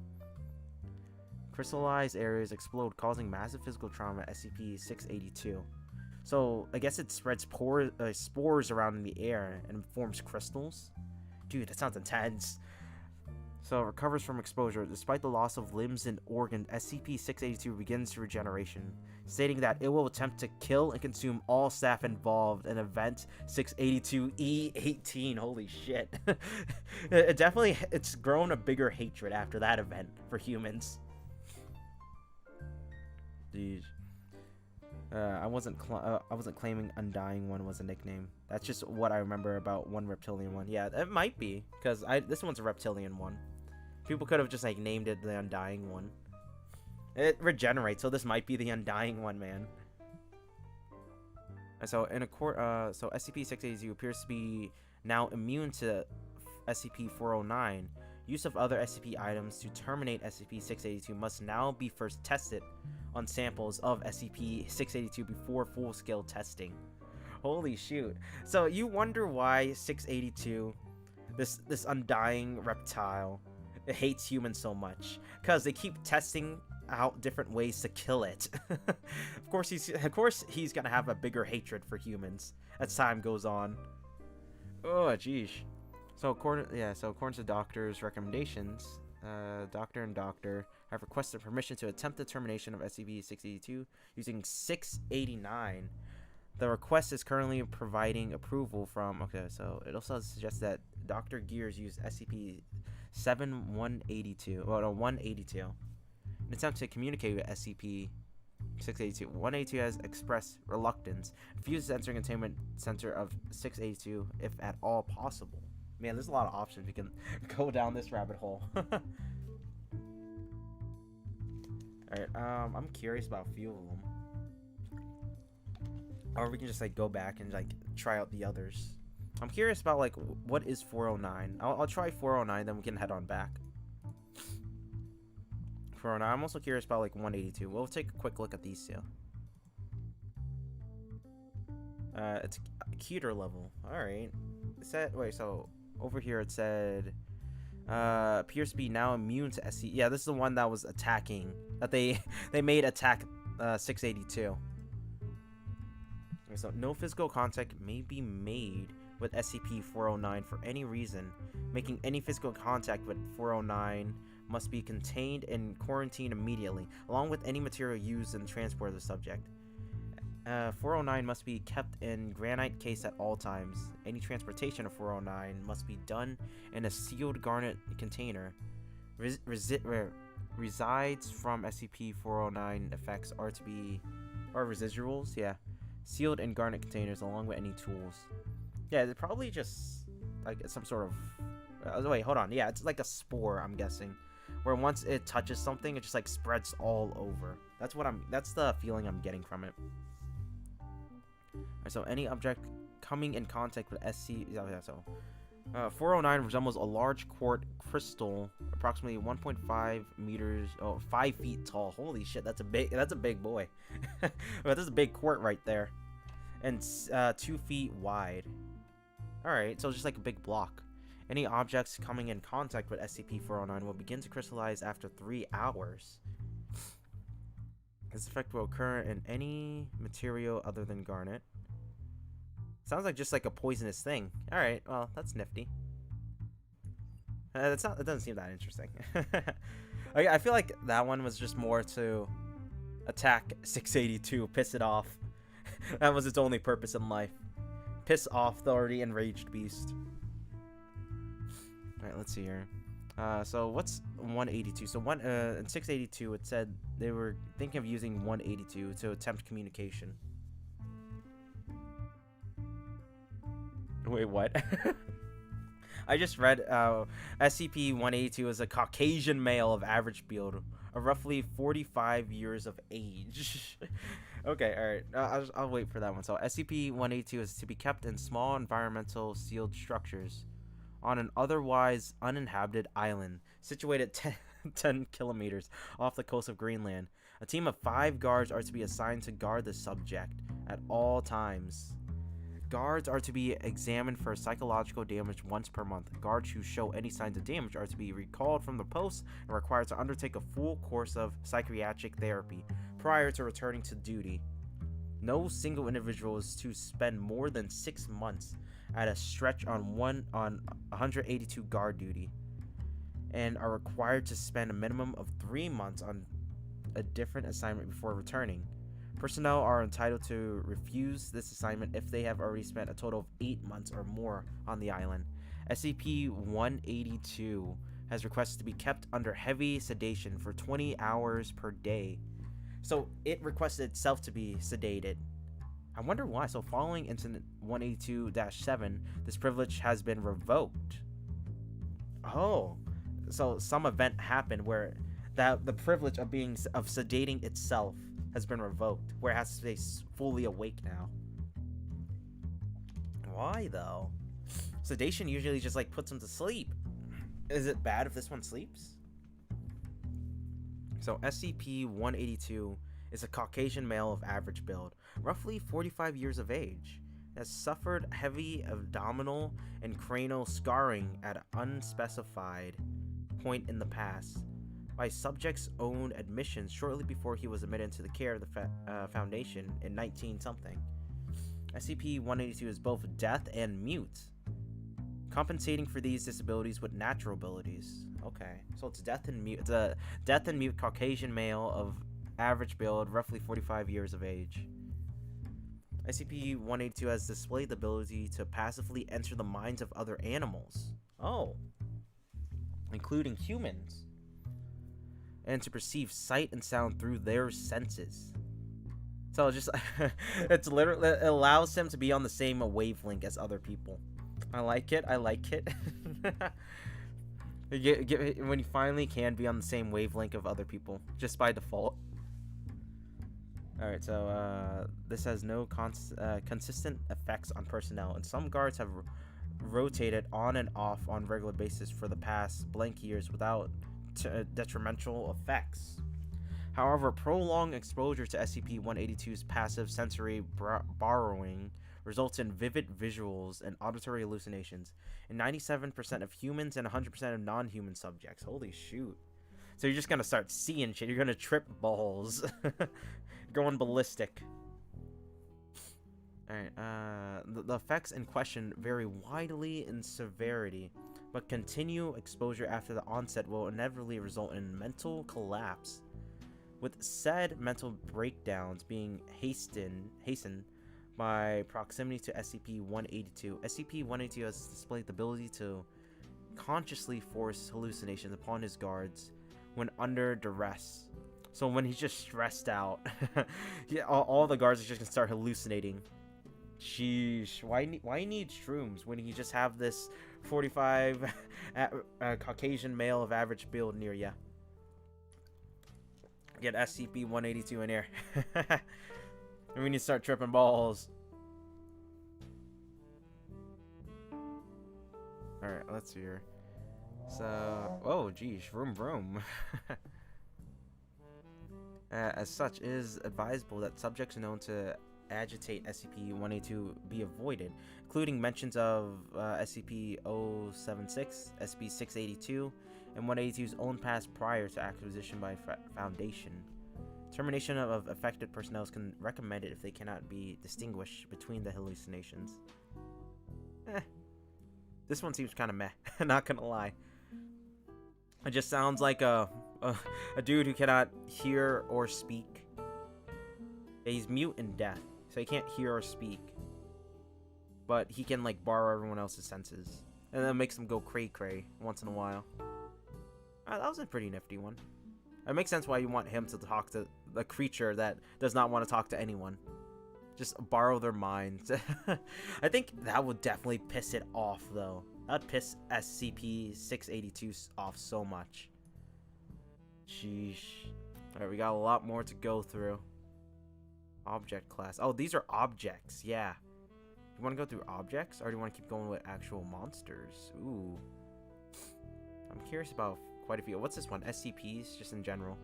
Crystallized areas explode, causing massive physical trauma. SCP-682. So I guess it spreads spores around in the air and forms crystals. Dude, that sounds intense. So it recovers from exposure. Despite the loss of limbs and organs, SCP-682 begins regeneration, stating that it will attempt to kill and consume all staff involved in Event 682E18. Holy shit. It's grown a bigger hatred after that event for humans. Jeez. I wasn't claiming Undying One was a nickname. That's just what I remember about one reptilian one. Yeah, it might be, because this one's a reptilian one. People could have just like named it the Undying One. It regenerates, so this might be the Undying One, man. And so in a court, so SCP-682 appears to be now immune to SCP-409. Use of other SCP items to terminate SCP-682 must now be first tested on samples of SCP-682 before full-scale testing. Holy shoot. So you wonder why 682, this undying reptile, it hates humans so much. Because they keep testing out different ways to kill it. Of course he's gonna have a bigger hatred for humans as time goes on. Oh, jeez. So according to doctor's recommendations, doctor and doctor have requested permission to attempt the termination of SCP-682 using 689. The request is currently providing approval from. Okay, so it also suggests that Dr. Gears used SCP-182 in attempt to communicate with SCP-682. 182 has expressed reluctance, refuses entering containment center of 682 if at all possible. Man, there's a lot of options. We can go down this rabbit hole. Alright, I'm curious about a few of them. Or we can just like go back and like try out the others. I'm curious about like what is 409. I'll try 409, then we can head on back. 409. I'm also curious about like 182. We'll take a quick look at these two. It's a cuter level. Alright. It said, wait, so over here it said appears to be now immune to SC. Yeah, this is the one that was attacking, that they made attack 682. So no physical contact may be made with SCP-409 for any reason. Making any physical contact with 409 must be contained and quarantined immediately, along with any material used in the transport of the subject. 409 must be kept in granite case at all times. Any transportation of 409 must be done in a sealed garnet container. Resides from SCP-409 effects are to be, or residuals, yeah, sealed in garnet containers along with any tools. Yeah, they're probably just like some sort of. Wait, hold on. Yeah, it's like a spore, I'm guessing, where once it touches something, it just like spreads all over. That's the feeling I'm getting from it. So any object coming in contact with 409 resembles a large quartz crystal, approximately 1.5 meters, 5 feet tall. Holy shit, that's a big boy. That's a big quartz right there, and 2 feet wide. All right, so it's just like a big block. Any objects coming in contact with SCP-409 will begin to crystallize after 3 hours. This effect will occur in any material other than garnet. Sounds like just like a poisonous thing. All right, well, that's nifty. It doesn't seem that interesting. I feel like that one was just more to attack 682, piss it off. That was its only purpose in life. Piss off the already enraged beast. All right, let's see here. So what's 182? So in 682, it said they were thinking of using 182 to attempt communication. Wait, what? I just read SCP-182 is a Caucasian male of average build, of roughly 45 years of age. Okay, alright. I'll wait for that one. So SCP-182 is to be kept in small environmental sealed structures on an otherwise uninhabited island situated 10 kilometers off the coast of Greenland. A team of 5 guards are to be assigned to guard the subject at all times. Guards are to be examined for psychological damage once per month. Guards who show any signs of damage are to be recalled from the post and required to undertake a full course of psychiatric therapy prior to returning to duty. No single individual is to spend more than 6 months at a stretch on 182 guard duty. and are required to spend a minimum of 3 months on a different assignment before returning. Personnel are entitled to refuse this assignment if they have already spent a total of 8 months or more on the island. SCP-182 has requested to be kept under heavy sedation for 20 hours per day. So it requested itself to be sedated. I wonder why. So following incident 182-7, this privilege has been revoked. Oh, so some event happened where the privilege of sedating itself has been revoked, where it has to stay fully awake now. Why though? Sedation usually just like puts them to sleep. Is it bad if this one sleeps? So SCP-182 is a Caucasian male of average build, roughly 45 years of age, has suffered heavy abdominal and cranial scarring at an unspecified point in the past by subject's own admissions shortly before he was admitted into the care of the Foundation in 19-something. SCP-182 is both deaf and mute, compensating for these disabilities with natural abilities. Okay, so it's deaf and mute. It's a deaf and mute Caucasian male of average build, roughly 45 years of age. SCP-182 has displayed the ability to passively enter the minds of other animals. Oh, including humans, and to perceive sight and sound through their senses. So it's just it's literally, it allows him to be on the same wavelength as other people. I like it. I like it. When you finally can be on the same wavelength of other people, just by default. Alright, so this has no consistent effects on personnel, and some guards have rotated on and off on a regular basis for the past blank years without detrimental effects. However, prolonged exposure to SCP-182's passive sensory borrowing results in vivid visuals and auditory hallucinations in 97% of humans and 100% of non-human subjects. Holy shoot. So you're just gonna start seeing shit. You're gonna trip balls. Going ballistic. Alright, the effects in question vary widely in severity, but continued exposure after the onset will inevitably result in mental collapse, with said mental breakdowns being hastened by proximity to SCP-182. SCP-182 has displayed the ability to consciously force hallucinations upon his guards when under duress. So when he's just stressed out, yeah, all the guards are just gonna start hallucinating. Sheesh, why need shrooms when you just have this 45 Caucasian male of average build near ya? Get SCP-182 in here. And we need to start tripping balls. Alright, let's see here. So, oh geez, vroom vroom. As such, it is advisable that subjects known to agitate SCP-182 be avoided, including mentions of SCP-076, SCP-682, and 182's own past prior to acquisition by Foundation. Termination of affected personnel is recommended if they cannot be distinguished between the hallucinations. This one seems kind of meh, not gonna lie. It just sounds like a dude who cannot hear or speak. He's mute and deaf, so he can't hear or speak. But he can like borrow everyone else's senses, and that makes him go cray cray once in a while. That was a pretty nifty one. It makes sense why you want him to talk to the creature that does not want to talk to anyone. Just borrow their minds. I think that would definitely piss it off, though. That'd piss SCP-682 off so much. Sheesh. Alright, we got a lot more to go through. Object class. Oh, these are objects. Yeah. You want to go through objects, or do you want to keep going with actual monsters? Ooh. I'm curious about quite a few. What's this one? SCPs, just in general.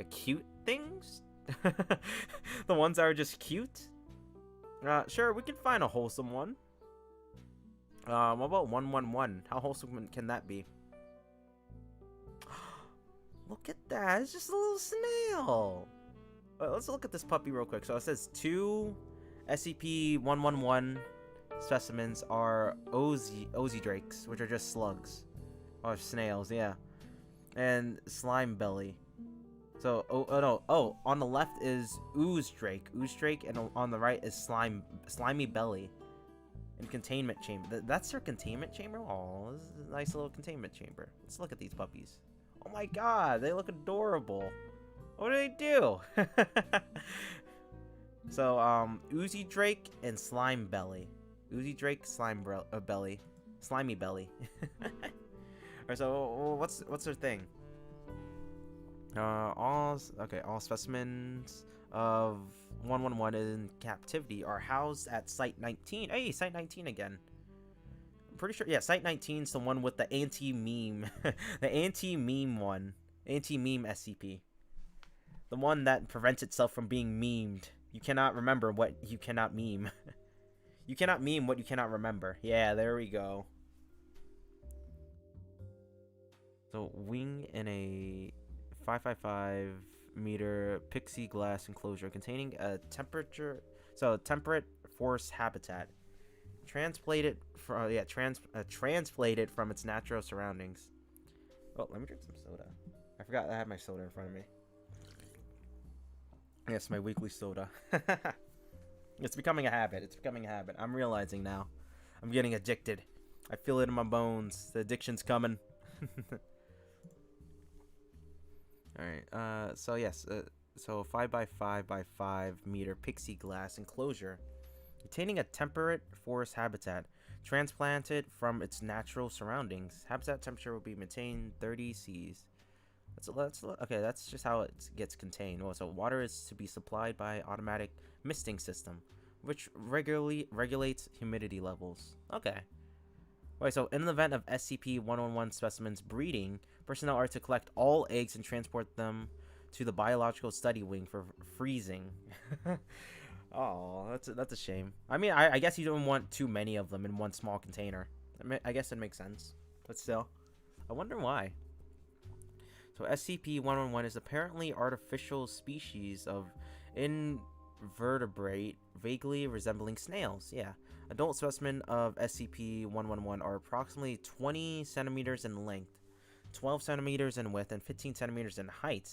Cute things? The ones that are just cute? Sure, we can find a wholesome one. What about 111? How wholesome can that be? Look at that. It's just a little snail. Let's look at this puppy real quick. So it says 2 SCP-111 specimens are Ozy drakes, which are just slugs. Or snails, yeah. And slime belly. So, oh no, oh, on the left is ooze drake, and on the right is slimy belly. And containment chamber. That's their containment chamber? Oh, this is a nice little containment chamber. Let's look at these puppies. Oh my god, they look adorable. What do they do? So, Oozy Drake and Slime Belly. Oozy Drake, Belly. Slimy Belly. Alright, so what's their thing? All specimens of 111 in captivity are housed at Site 19. Hey, Site 19 again. I'm pretty sure, yeah, Site 19 is the one with the anti-meme. The anti-meme one. Anti-meme SCP. The one that prevents itself from being memed. You cannot remember what you cannot meme. You cannot meme what you cannot remember. Yeah, there we go. So, wing in a 555 meter pixie glass enclosure containing a temperate forest habitat. Transplanted from its natural surroundings. Oh, let me drink some soda. I forgot I had my soda in front of me. Yes, my weekly soda. It's becoming a habit. I'm realizing now. I'm getting addicted. I feel it in my bones. The addiction's coming. Alright, so yes, so 5x5x5 meter pixie glass enclosure containing a temperate forest habitat transplanted from its natural surroundings. Habitat temperature will be maintained 30 Cs. Okay, that's just how it gets contained. So water is to be supplied by automatic misting system, which regularly regulates humidity levels. Okay. Wait, so in the event of SCP-111 specimens breeding, personnel are to collect all eggs and transport them to the biological study wing for freezing. Oh, that's a shame. I mean, I guess you don't want too many of them in one small container. I guess it makes sense, but still, I wonder why. So SCP-111 is apparently artificial species of invertebrate vaguely resembling snails. Yeah. Adult specimens of SCP-111 are approximately 20 centimeters in length, 12 centimeters in width, and 15 centimeters in height.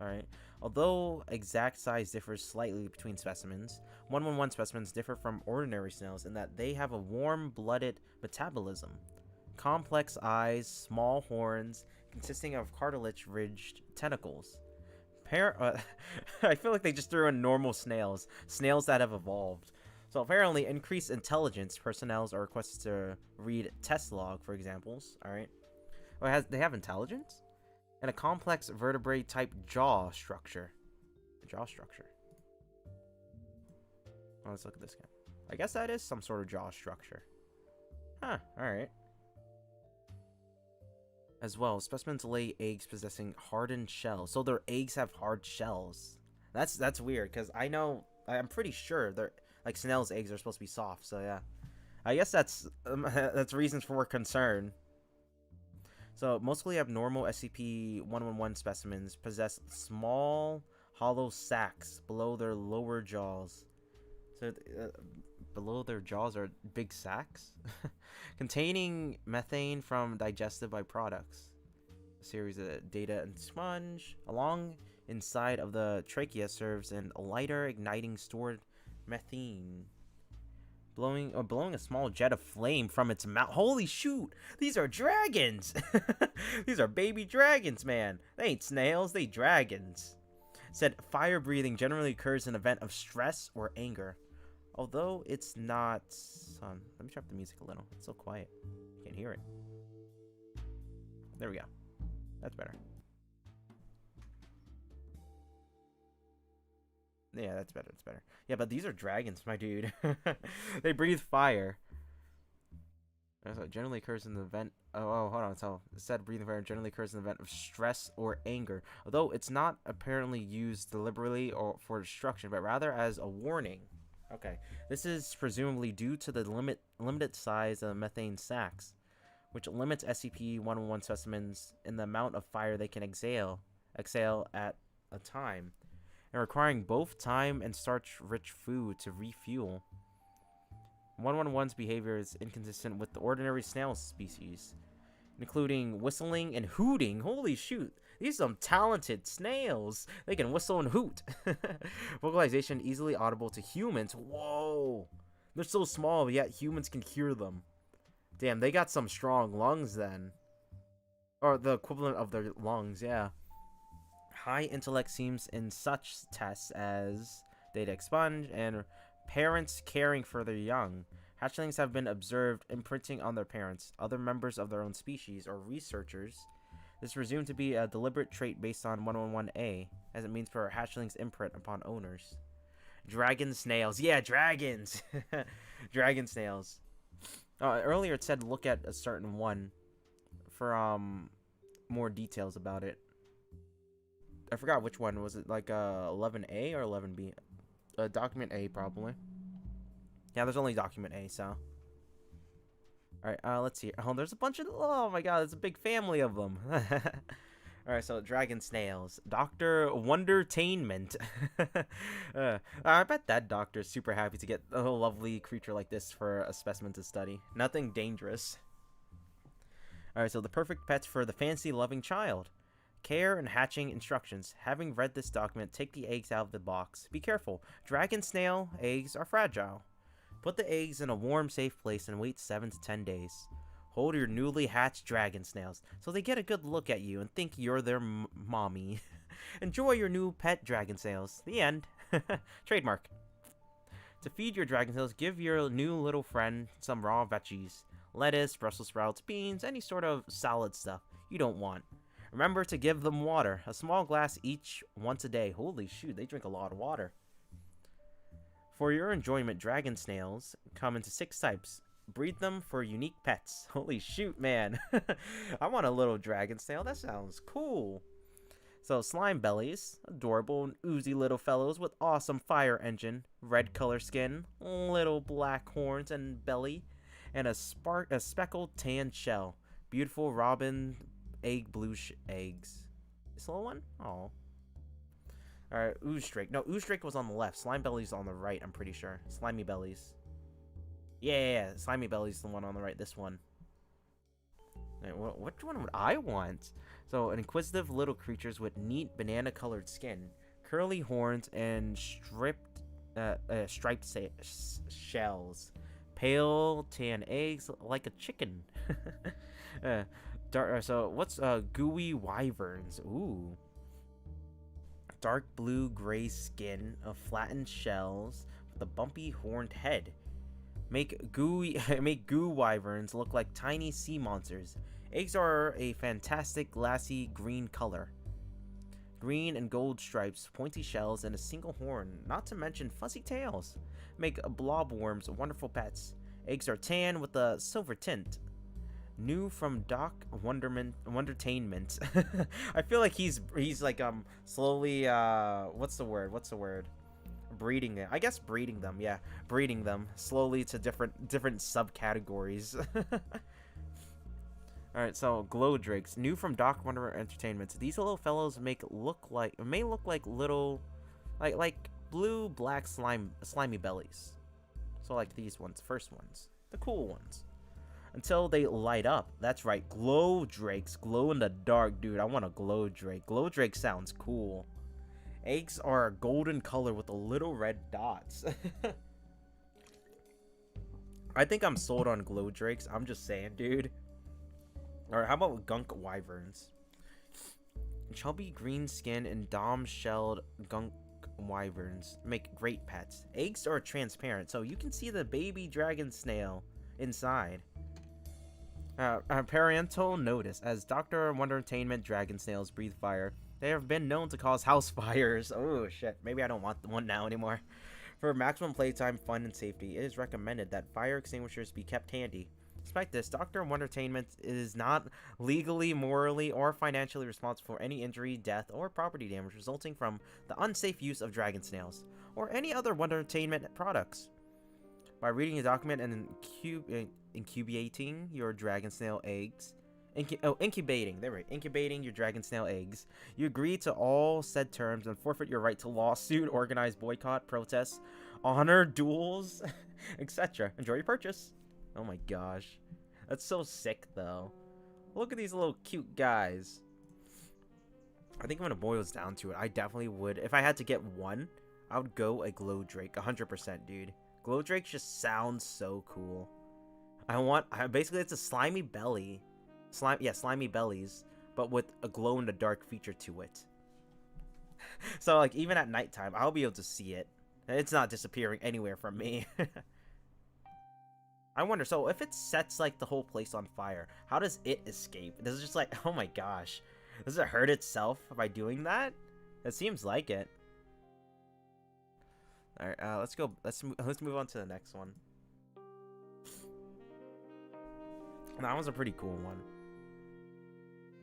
Alright. Although exact size differs slightly between specimens, 111 specimens differ from ordinary snails in that they have a warm-blooded metabolism, complex eyes, small horns, consisting of cartilage-ridged tentacles. I feel like they just threw in normal snails that have evolved. So apparently, increased intelligence personnel are requested to read test log for examples. All right, they have intelligence and a complex vertebrae type jaw structure. Oh, let's look at this guy. I guess that is some sort of jaw structure. Huh. All right. As well, specimens lay eggs possessing hardened shells. So their eggs have hard shells. That's weird because I'm pretty sure they're like snails' eggs are supposed to be soft. So yeah, I guess that's reasons for concern. So mostly abnormal SCP-111 specimens possess small hollow sacs below their lower jaws. So below their jaws are big sacs containing methane from digestive byproducts. A series of data and sponge along inside of the trachea serves as a lighter igniting stored methane, blowing a small jet of flame from its mouth. Holy shoot, these are dragons. These are baby dragons, man. They ain't snails, they dragons. Said fire breathing generally occurs in an event of stress or anger. Although it's not... let me drop the music a little. It's so quiet. You can't hear it. There we go. That's better. Yeah, that's better. It's better. Yeah, but these are dragons, my dude. They breathe fire. So it generally occurs in the event... Oh, hold on. So it said breathing fire generally occurs in the event of stress or anger. Although it's not apparently used deliberately or for destruction, but rather as a warning. Okay, this is presumably due to the limited size of methane sacs, which limits SCP-111 specimens in the amount of fire they can exhale at a time, and requiring both time and starch-rich food to refuel. 111's behavior is inconsistent with the ordinary snail species, including whistling and hooting. Holy shoot. These are some talented snails. They can whistle and hoot. Vocalization easily audible to humans. Whoa. They're so small, yet humans can hear them. Damn, they got some strong lungs then. Or the equivalent of their lungs, yeah. High intellect seems in such tests as data expunged and parents caring for their young. Hatchlings have been observed imprinting on their parents, other members of their own species, or researchers. This is presumed to be a deliberate trait based on 111A, as it means for hatchlings' imprint upon owners. Dragon snails. Yeah, dragons! Dragon snails. Earlier it said look at a certain one for more details about it. I forgot which one. Was it like 11A or 11B? Document A, probably. Yeah, there's only document A, so. Alright, let's see. Oh, there's a bunch of... Oh my god, there's a big family of them. Alright, so dragon snails. Dr. Wondertainment. I bet that doctor's super happy to get a lovely creature like this for a specimen to study. Nothing dangerous. Alright, so the perfect pets for the fancy-loving child. Care and hatching instructions. Having read this document, take the eggs out of the box. Be careful. Dragon snail eggs are fragile. Put the eggs in a warm, safe place and wait 7 to 10 days. Hold your newly hatched dragon snails so they get a good look at you and think you're their mommy. Enjoy your new pet dragon snails. The end. Trademark. To feed your dragon snails, give your new little friend some raw veggies. Lettuce, Brussels sprouts, beans, any sort of salad stuff you don't want. Remember to give them water. A small glass each once a day. Holy shoot, they drink a lot of water. For your enjoyment, dragon snails come into 6 types. Breed them for unique pets. Holy shoot, man. I want a little dragon snail. That sounds cool. So, slime bellies. Adorable and oozy little fellows with awesome fire engine. Red color skin. Little black horns and belly. And a speckled tan shell. Beautiful robin egg blue eggs. This little one? Oh. Alright, ooze drake. No, ooze drake was on the left. Slime belly's on the right, I'm pretty sure. Slimy bellies. Yeah. Slimy belly's the one on the right. This one. Right, which one would I want? So, inquisitive little creatures with neat banana-colored skin, curly horns, and striped shells. Pale tan eggs like a chicken. So, what's gooey wyverns? Ooh. Dark blue-gray skin of flattened shells with a bumpy horned head. Make goo wyverns look like tiny sea monsters. Eggs are a fantastic glassy green color. Green and gold stripes, pointy shells, and a single horn, not to mention fuzzy tails. Make blobworms wonderful pets. Eggs are tan with a silver tint. New from Doc Wondertainment. I feel like he's like slowly what's the word? Breeding it. I guess breeding them, yeah. Breeding them slowly to different subcategories. Alright, so glow drakes. New from Doc Wonder Entertainment. These little fellows may look like little like blue black slimy bellies. So like these ones, first ones. The cool ones. Until they light up. That's right, glow drakes. Glow in the dark, dude. I want a glow drake. Glow drake sounds cool. Eggs are a golden color with the little red dots. I think I'm sold on glow drakes. I'm just saying, dude. Alright, how about gunk wyverns? Chubby green skin and dom-shelled gunk wyverns make great pets. Eggs are transparent, so you can see the baby dragon snail inside. Parental notice. As Dr. Wondertainment dragon snails breathe fire, they have been known to cause house fires. Oh shit, maybe I don't want one now anymore. For maximum playtime, fun, and safety, it is recommended that fire extinguishers be kept handy. Despite this, Dr. Wondertainment is not legally, morally, or financially responsible for any injury, death, or property damage resulting from the unsafe use of dragon snails, or any other Wondertainment products. By reading a document and incubating your dragon snail eggs, incubating your dragon snail eggs, you agree to all said terms and forfeit your right to lawsuit, organize boycott, protests, honor duels, etc. Enjoy your purchase. Oh my gosh, that's so sick though. Look at these little cute guys. I think when it boils down to it, I definitely would. If I had to get one, I would go a glow drake, 100%, dude. Glow drake just sounds so cool. Basically it's a slimy belly, slimy bellies, but with a glow in the dark feature to it. So like even at nighttime, I'll be able to see it. It's not disappearing anywhere from me. I wonder, so if it sets like the whole place on fire, how does it escape? Does it just like, oh my gosh, does it hurt itself by doing that? It seems like it. All right, let's go. Let's move on to the next one. That was a pretty cool one.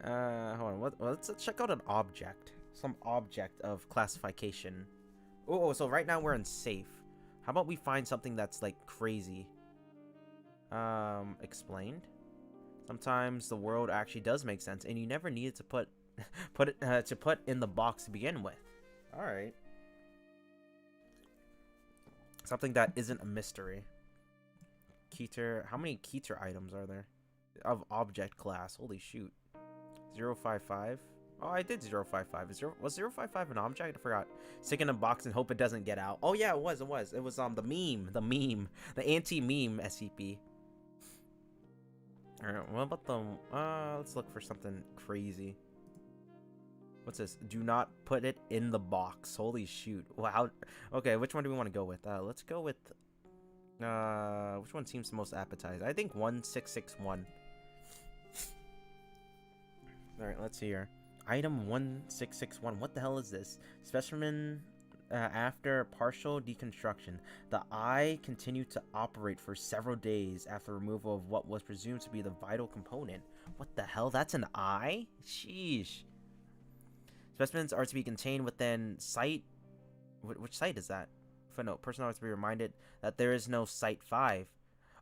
Hold on. Let's check out an object. Some object of classification. Oh, so right now we're in safe. How about we find something that's like crazy? Explained. Sometimes the world actually does make sense, and you never needed to put it in the box to begin with. All right. Something that isn't a mystery. Keter. How many Keter items are there? Of object class. Holy shoot. 055. Oh, I did 055. Was 055 an object? I forgot. Stick in a box and hope it doesn't get out. Oh yeah, it was. It was the anti-meme SCP. All right. What about the? Let's look for something crazy. What's this? Do not put it in the box. Holy shoot. Wow. Okay, which one do we want to go with? Let's go with. Which one seems the most appetizing? I think 1661. Alright, let's see here. Item 1661. What the hell is this? Specimen after partial deconstruction. The eye continued to operate for several days after removal of what was presumed to be the vital component. What the hell? That's an eye? Sheesh. Specimens are to be contained within site. Which site is that? Footnote. Personnel are to be reminded that there is no Site 5.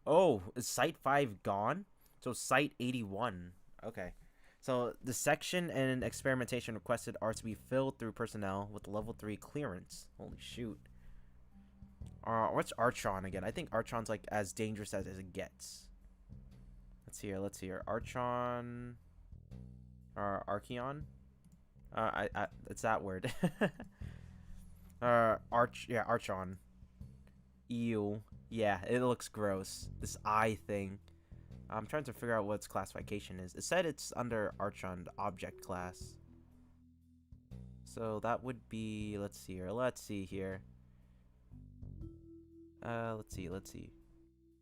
Oh, is Site 5 gone? So Site 81. Okay. So the section and experimentation requested are to be filled through personnel with level 3 clearance. Holy shoot. What's Archon again? I think Archon's like as dangerous as it gets. Let's see here. Archon. Archeon. It's that word. Archon. Ew. Yeah, it looks gross. This eye thing. I'm trying to figure out what its classification is. It said it's under Archon, the object class. So that would be, let's see here. Let's see.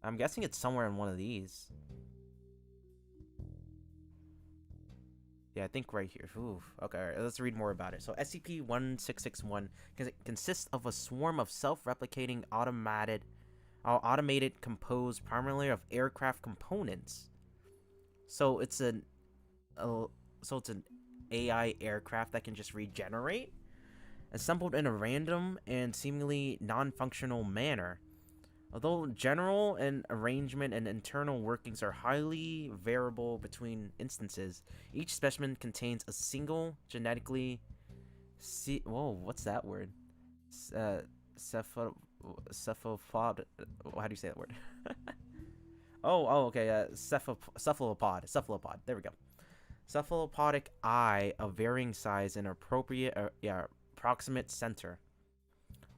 I'm guessing it's somewhere in one of these. Yeah, I think right here. Oof. Okay, all right, let's read more about it. So SCP-1661 consists of a swarm of self-replicating automated composed primarily of aircraft components. So it's an AI aircraft that can just regenerate, assembled in a random and seemingly non-functional manner. Although general and arrangement and internal workings are highly variable between instances, each specimen contains a single genetically what's that word? Cephalopod. How do you say that word? Okay. Cephalopod. There we go. Cephalopodic eye of varying size and approximate center.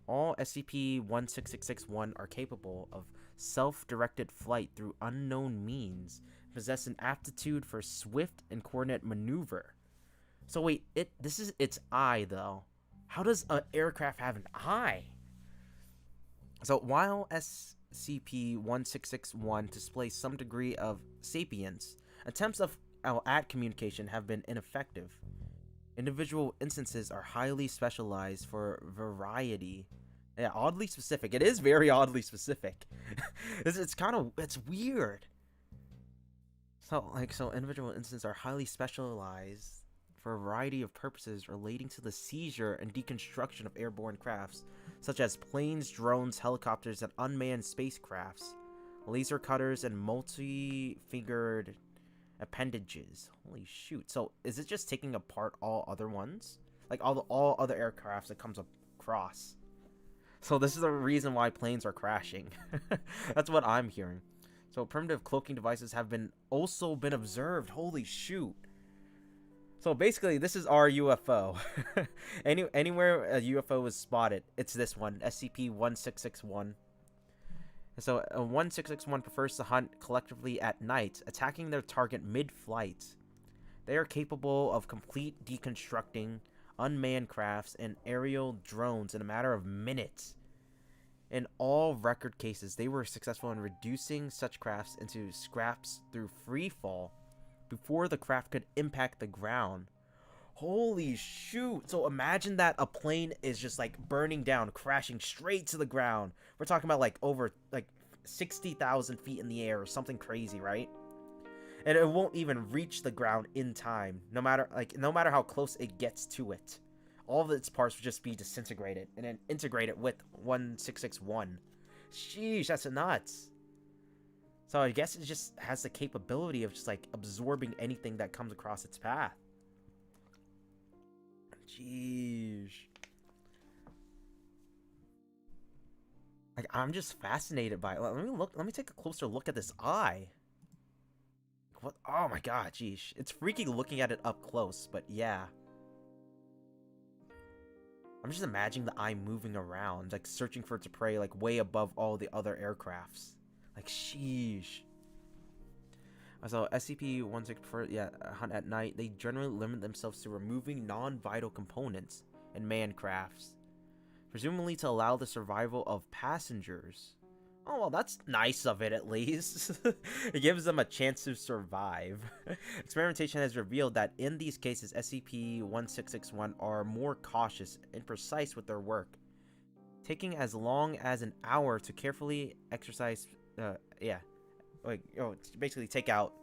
All SCP-16661 are capable of self-directed flight through unknown means, possess an aptitude for swift and coordinate maneuver. So wait, this is its eye though. How does an aircraft have an eye? So while SCP-1661 displays some degree of sapience, attempts at communication have been ineffective. Individual instances are highly specialized for variety. Yeah, oddly specific. It is very oddly specific. It's weird. So individual instances are highly specialized for a variety of purposes relating to the seizure and deconstruction of airborne crafts, such as planes, drones, helicopters, and unmanned spacecrafts, laser cutters, and multi-fingered appendages. Holy shoot. So is it just taking apart all other ones? Like all other aircrafts it comes across. So this is the reason why planes are crashing. That's what I'm hearing. So primitive cloaking devices have also been observed. Holy shoot. So basically, this is our UFO. Anywhere a UFO is spotted, it's this one, SCP-1661. So 1661 prefers to hunt collectively at night, attacking their target mid-flight. They are capable of complete deconstructing unmanned crafts and aerial drones in a matter of minutes. In all record cases, they were successful in reducing such crafts into scraps through free fall before the craft could impact the ground. Holy shoot. So imagine that a plane is just like burning down, crashing straight to the ground. We're talking about like over like 60,000 feet in the air or something crazy, right? And it won't even reach the ground in time, no matter how close it gets to it. All of its parts would just be disintegrated and then integrated with 1661. Sheesh, that's nuts. So I guess it just has the capability of just like absorbing anything that comes across its path. Jeez. Like, I'm just fascinated by it. Let me take a closer look at this eye. What? Oh my god, jeez. It's freaky looking at it up close, but yeah. I'm just imagining the eye moving around, like searching for its prey, like way above all the other aircrafts. Like, sheesh. So SCP-16 hunt at night. They generally limit themselves to removing non-vital components in manned crafts, presumably to allow the survival of passengers. Oh, well, that's nice of it, at least. It gives them a chance to survive. Experimentation has revealed that in these cases, SCP-1661 are more cautious and precise with their work, taking as long as an hour to carefully exercise, basically take out,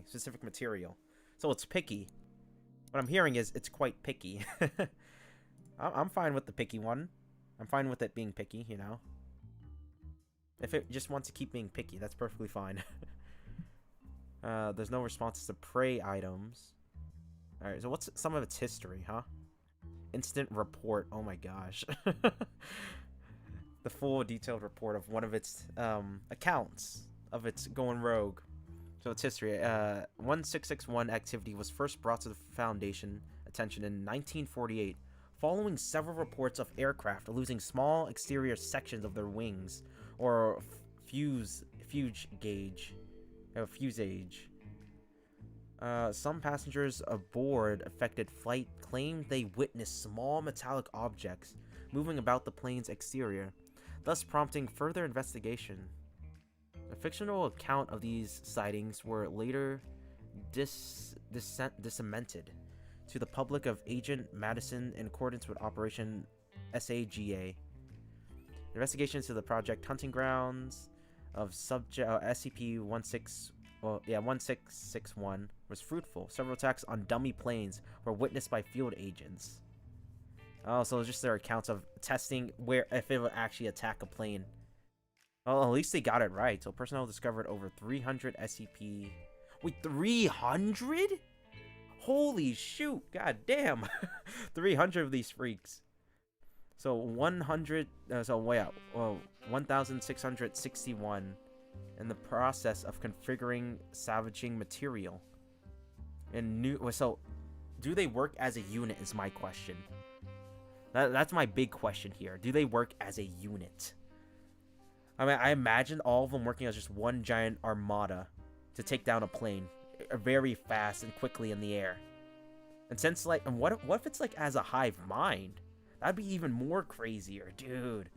specific material. So it's picky. What I'm hearing is it's quite picky. I'm fine with the picky one. I'm fine with it being picky, you know. If it just wants to keep being picky, that's perfectly fine. There's no responses to prey items. Alright, so what's some of its history, huh? Instant report. Oh my gosh. The full detailed report of one of its accounts of its going rogue. So its history. 1661 activity was first brought to the Foundation attention in 1948, following several reports of aircraft losing small exterior sections of their wings or fuselage. Some passengers aboard affected flight claimed they witnessed small metallic objects moving about the plane's exterior, thus prompting further investigation. A fictional account of these sightings were later disseminated to the public of Agent Madison in accordance with Operation SAGA. Investigation into the project hunting grounds of SCP-1661 was fruitful. Several attacks on dummy planes were witnessed by field agents. Oh, so it's just their accounts of testing if it would actually attack a plane. Well, at least they got it right. So personnel discovered over 300 SCP. Wait, 300? Holy shoot! God damn! 300 of these freaks. So 1,661 in the process of configuring salvaging material. So, do they work as a unit is my question. That's my big question here. Do they work as a unit? I mean, I imagine all of them working as just one giant armada to take down a plane very fast and quickly in the air. And since, like, and what if it's like as a hive mind? That'd be even more crazier, dude.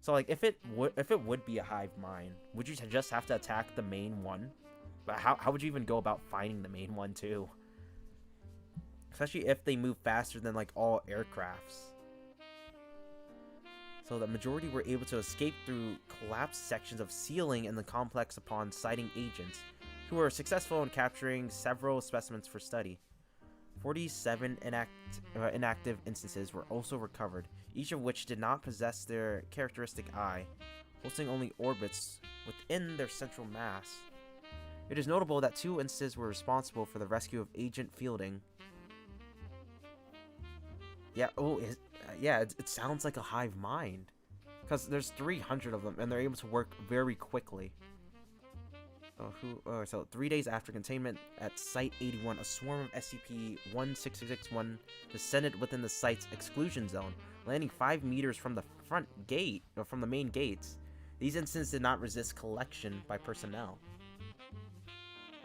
So, like, if it would be a hive mind, would you just have to attack the main one? But how would you even go about finding the main one, too? Especially if they move faster than, like, all aircrafts. So the majority were able to escape through collapsed sections of ceiling in the complex upon sighting agents, who were successful in capturing several specimens for study. 47 inactive instances were also recovered, each of which did not possess their characteristic eye, hosting only orbits within their central mass. It is notable that 2 instances were responsible for the rescue of Agent Fielding. Yeah, it sounds like a hive mind. Because there's 300 of them, and they're able to work very quickly. So 3 days after containment at Site 81, a swarm of SCP-16661 descended within the site's exclusion zone, landing 5 meters from the front gate, or from the main gates. These incidents did not resist collection by personnel.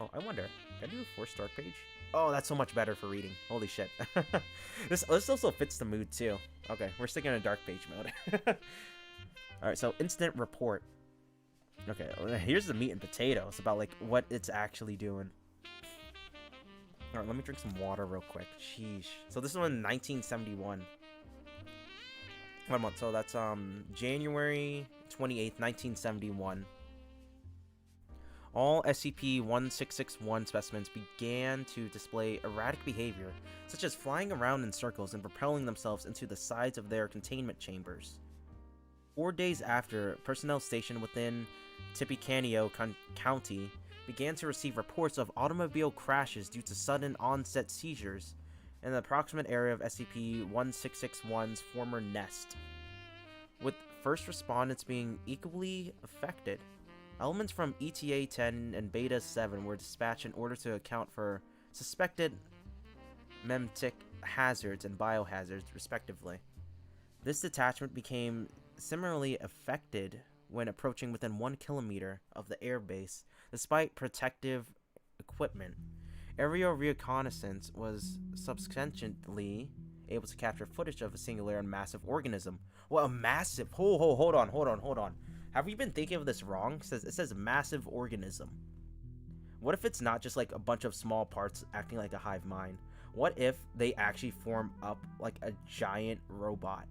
Oh, I wonder, can I do a 4-star page? Oh, that's so much better for reading. Holy shit. This also fits the mood, too. Okay, we're sticking in a dark page mode. Alright, so incident report. Okay, here's the meat and potatoes about, like, what it's actually doing. Alright, let me drink some water real quick. Sheesh. So this is in 1971. 1 month. So that's, January 28th, 1971. All SCP-1661 specimens began to display erratic behavior, such as flying around in circles and propelling themselves into the sides of their containment chambers. 4 days after, personnel stationed within Tippecanoe County began to receive reports of automobile crashes due to sudden onset seizures in the approximate area of SCP-1661's former nest, with first responders being equally affected. Elements from ETA-10 and Beta-7 were dispatched in order to account for suspected memtic hazards and biohazards, respectively. This detachment became similarly affected when approaching within 1 kilometer of the airbase, despite protective equipment. Aerial reconnaissance was subsequently able to capture footage of a singular and massive organism. Well, a massive... Hold on. Have we been thinking of this wrong? It says massive organism. What if it's not just like a bunch of small parts acting like a hive mind? What if they actually form up like a giant robot?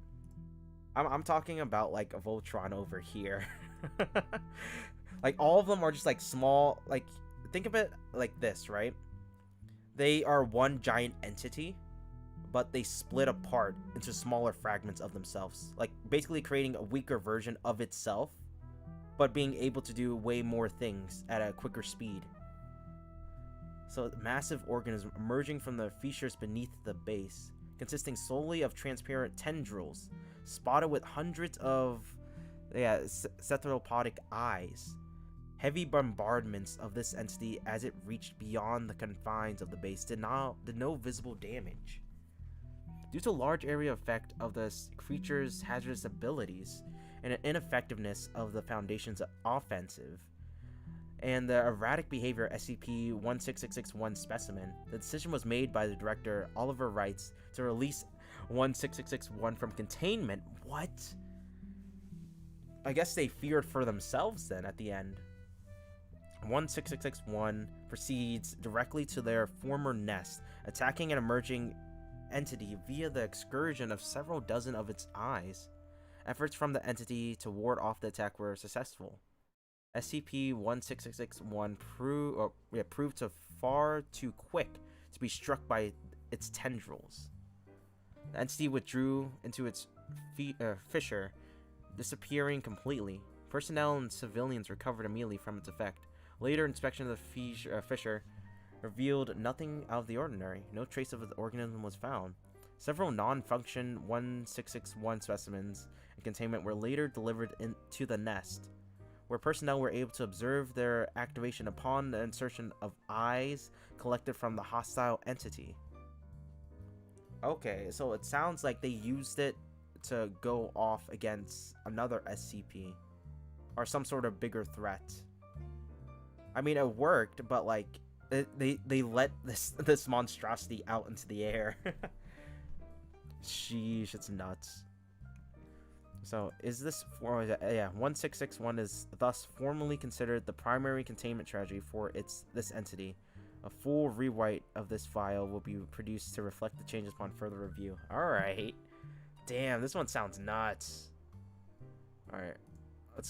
I'm talking about like a Voltron over here. Like all of them are just like small, like think of it like this, right? They are one giant entity, but they split apart into smaller fragments of themselves, like basically creating a weaker version of itself, but being able to do way more things at a quicker speed. So massive organism emerging from the fissures beneath the base, consisting solely of transparent tendrils, spotted with hundreds of cephalopodic eyes. Heavy bombardments of this entity as it reached beyond the confines of the base did no visible damage. Due to large area effect of the creature's hazardous abilities and an ineffectiveness of the Foundation's offensive, and the erratic behavior SCP-16661 specimen, the decision was made by the director, Oliver Wrights, to release 16661 from containment. What? I guess they feared for themselves then at the end. 16661 proceeds directly to their former nest, attacking an emerging entity via the excursion of several dozen of its eyes. Efforts from the entity to ward off the attack were successful. SCP-16661 proved to far too quick to be struck by its tendrils. The entity withdrew into its fissure, disappearing completely. Personnel and civilians recovered immediately from its effect. Later inspection of the fissure revealed nothing out of the ordinary. No trace of the organism was found. Several non-function 1661 specimens in containment were later delivered to the nest, where personnel were able to observe their activation upon the insertion of eyes collected from the hostile entity. Okay, so it sounds like they used it to go off against another SCP, or some sort of bigger threat. I mean, it worked, but like, they let this monstrosity out into the air. Sheesh, it's nuts. So, is this... 1661 is thus formally considered the primary containment strategy for this entity. A full rewrite of this file will be produced to reflect the changes upon further review. Alright. Damn, this one sounds nuts. Alright.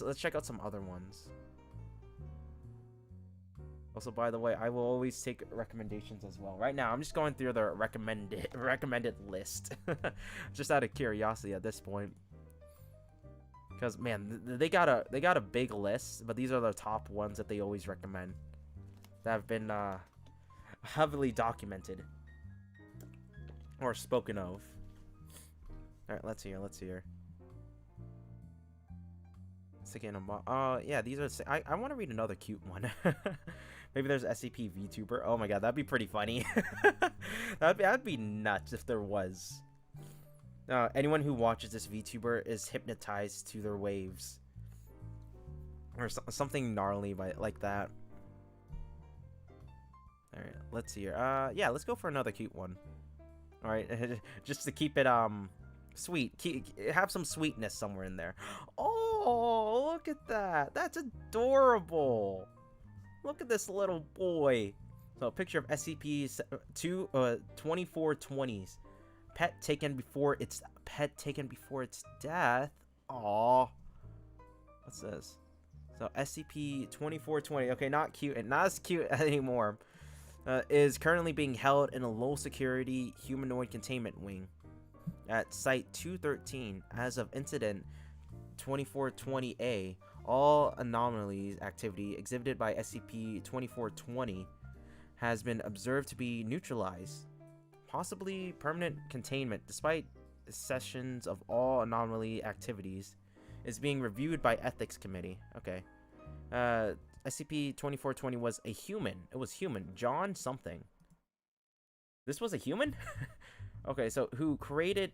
Let's check out some other ones. Also, by the way, I will always take recommendations as well. Right now, I'm just going through the recommended list. Just out of curiosity at this point. Because, man, they got a big list, but these are the top ones that they always recommend. That have been heavily documented. Or spoken of. Alright, let's hear. Sticking in yeah, these are. I want to read another cute one. Maybe there's SCP VTuber. Oh my god, that'd be pretty funny. That'd be nuts if there was. Anyone who watches this VTuber is hypnotized to their waves, or something gnarly like that. All right, let's see here. Yeah, let's go for another cute one. All right, just to keep it sweet. Have some sweetness somewhere in there. Oh, look at that. That's adorable. Look at this little boy. So a picture of SCP's 2420s. Pet taken before its death. Aw. What's this? So SCP 2420. Okay, not cute and not as cute anymore. Is currently being held in a low security humanoid containment wing at Site 213 as of Incident 2420A. All anomalies activity exhibited by SCP-2420 has been observed to be neutralized. Possibly permanent containment, despite sessions of all anomaly activities, is being reviewed by Ethics Committee. Okay. SCP-2420 was a human. It was human. John something. This was a human? Okay, so who created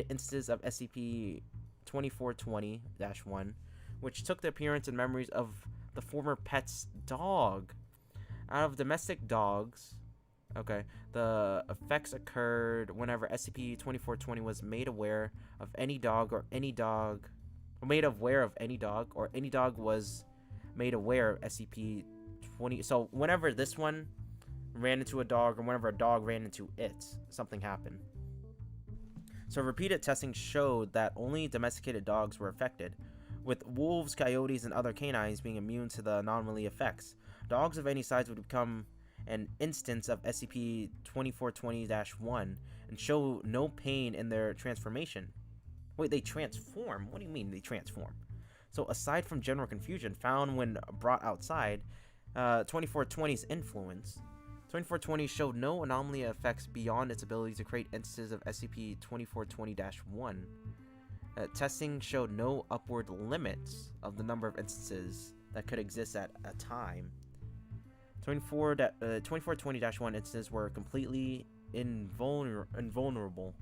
instances of SCP-2420-1, which took the appearance and memories of the former pet's dog. Out of domestic dogs, okay, the effects occurred whenever SCP-2420 was made aware of any dog, or any dog was made aware of SCP-20. So whenever this one ran into a dog, or whenever a dog ran into it, something happened. So repeated testing showed that only domesticated dogs were affected, with wolves, coyotes, and other canines being immune to the anomaly effects. Dogs of any size would become an instance of SCP-2420-1 and show no pain in their transformation. Wait, they transform? What do you mean they transform? So aside from general confusion found when brought outside, 2420's influence, 2420 showed no anomaly effects beyond its ability to create instances of SCP-2420-1. Testing showed no upward limits of the number of instances that could exist at a time. 2420-1 instances were completely invulnerable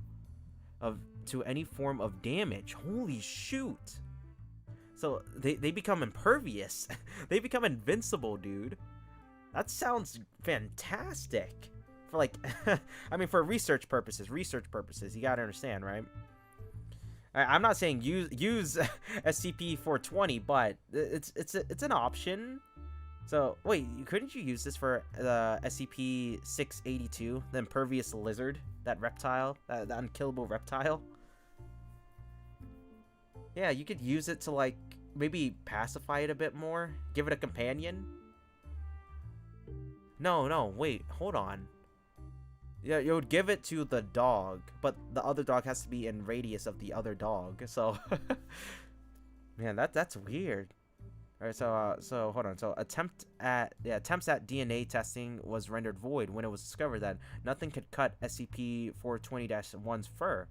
to any form of damage. Holy shoot! So they become impervious. They become invincible, dude. That sounds fantastic. For like, I mean, for research purposes, you gotta understand, right? I'm not saying use SCP-420, but it's an option. So wait, couldn't you use this for the SCP-682, the impervious lizard, that reptile, that unkillable reptile? Yeah, you could use it to like maybe pacify it a bit more, give it a companion. No, wait, hold on. Yeah, you would give it to the dog, but the other dog has to be in radius of the other dog. So, man, that's weird. All right, so hold on. So attempts at DNA testing was rendered void when it was discovered that nothing could cut SCP-420-1's fur.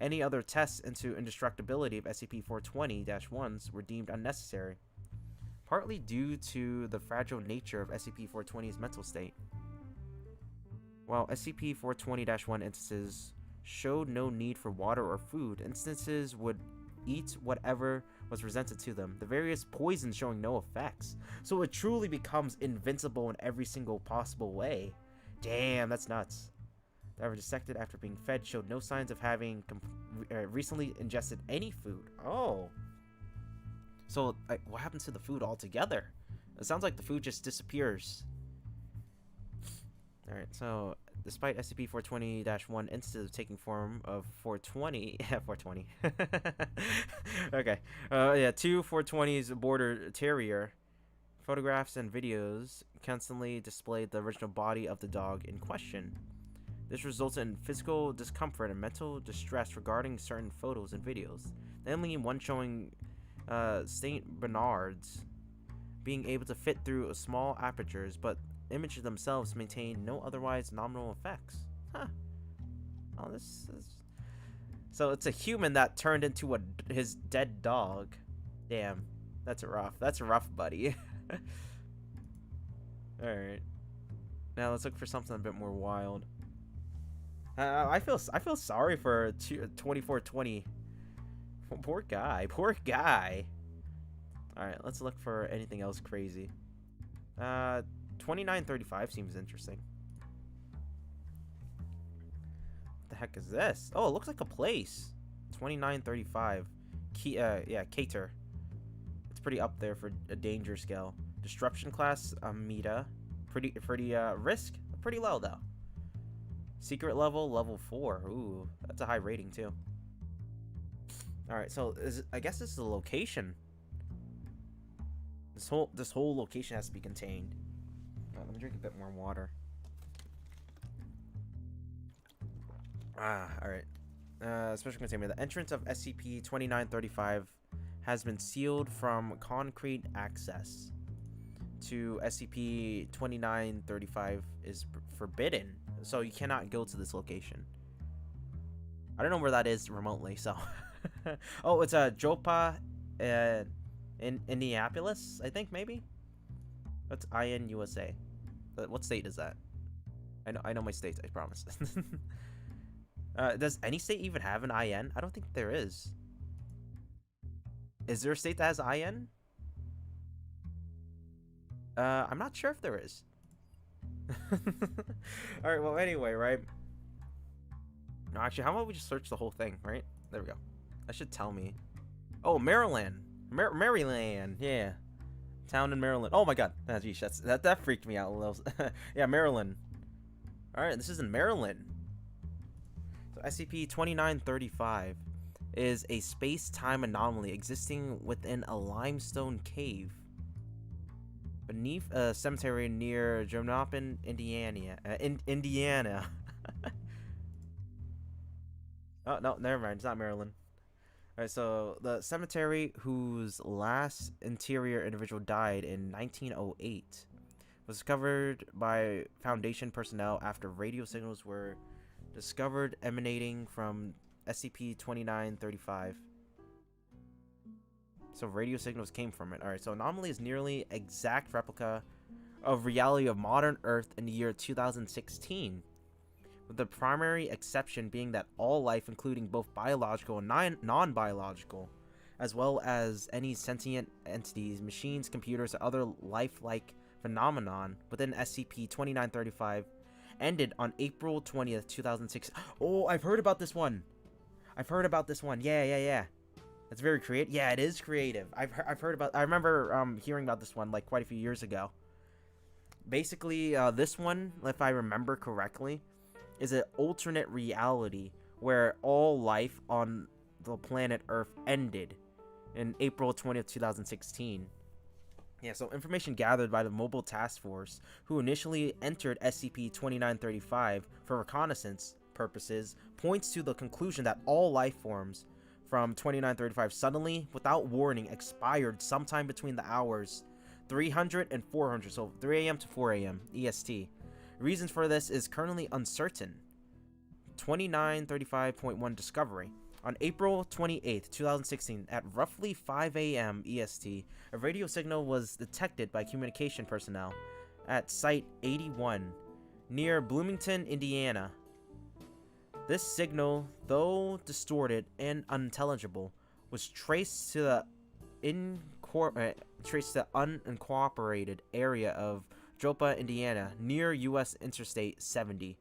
Any other tests into indestructibility of SCP-420-1s were deemed unnecessary, partly due to the fragile nature of SCP-420's mental state. While SCP-420-1 instances showed no need for water or food, instances would eat whatever was presented to them, the various poisons showing no effects. So it truly becomes invincible in every single possible way. Damn, that's nuts. That were dissected after being fed showed no signs of having recently ingested any food. Oh. So, what happens to the food altogether? It sounds like the food just disappears. Alright, so despite SCP-420-1 instances taking form of 420, 420. Okay. Yeah, two 420s border terrier. Photographs and videos constantly displayed the original body of the dog in question. This resulted in physical discomfort and mental distress regarding certain photos and videos, namely one showing Saint Bernards being able to fit through small apertures, but images themselves maintain no otherwise nominal effects. Huh. Oh, this is... So it's a human that turned into his dead dog. Damn. That's rough. That's rough, buddy. Alright. Now let's look for something a bit more wild. I feel sorry for 2420. Poor guy. Poor guy. Alright, let's look for anything else crazy. 2935 seems interesting. What the heck is this? Oh, it looks like a place. 2935. Yeah, Cater. It's pretty up there for a danger scale. Disruption class, Amida. Pretty risk, pretty low though. Secret level 4. Ooh, that's a high rating too. All right, so I guess this is the location. This whole location has to be contained. Let me drink a bit more water. All right. Special containment. The entrance of SCP-2935 has been sealed from concrete access to SCP-2935 is forbidden, so you cannot go to this location. I don't know where that is remotely, so. Oh, it's a Jopa in Indianapolis, I think, maybe. That's IN USA. What state is that? I know my states, I promise. Does any state even have an IN? I don't think there is. Is there a state that has IN? I'm not sure if there is. Alright, well, anyway, right? No, actually, how about we just search the whole thing, right? There we go. That should tell me. Oh, Maryland. Maryland, yeah. Town in Maryland. Oh my god. Oh, geez, that freaked me out a little. Yeah, Maryland. Alright, this is in Maryland. So SCP-2935 is a space-time anomaly existing within a limestone cave beneath a cemetery near Joplin, Indiana. Indiana. Oh, no, never mind. It's not Maryland. Alright, so the cemetery whose last interior individual died in 1908 was discovered by Foundation personnel after radio signals were discovered emanating from SCP-2935. So radio signals came from it. Alright, so anomaly is nearly exact replica of reality of modern Earth in the year 2016. With the primary exception being that all life, including both biological and non-biological, as well as any sentient entities, machines, computers, or other lifelike phenomenon within SCP-2935, ended on April 20th, 2006. Oh, I've heard about this one. Yeah. It's very creative. Yeah, it is creative. I've heard about. I remember hearing about this one like quite a few years ago. Basically, this one, if I remember correctly, is an alternate reality where all life on the planet Earth ended in April 20th, 2016. Yeah, so information gathered by the Mobile Task Force, who initially entered SCP-2935 for reconnaissance purposes, points to the conclusion that all life forms from 2935 suddenly, without warning, expired sometime between the hours 300 and 400, so 3 a.m. to 4 a.m. EST. Reasons for this is currently uncertain. 2935.1 Discovery. On April 28, 2016, at roughly 5 a.m. EST, a radio signal was detected by communication personnel at Site 81 near Bloomington, Indiana. This signal, though distorted and unintelligible, was traced to the unincorporated area of Jopa, Indiana, near U.S. Interstate 70.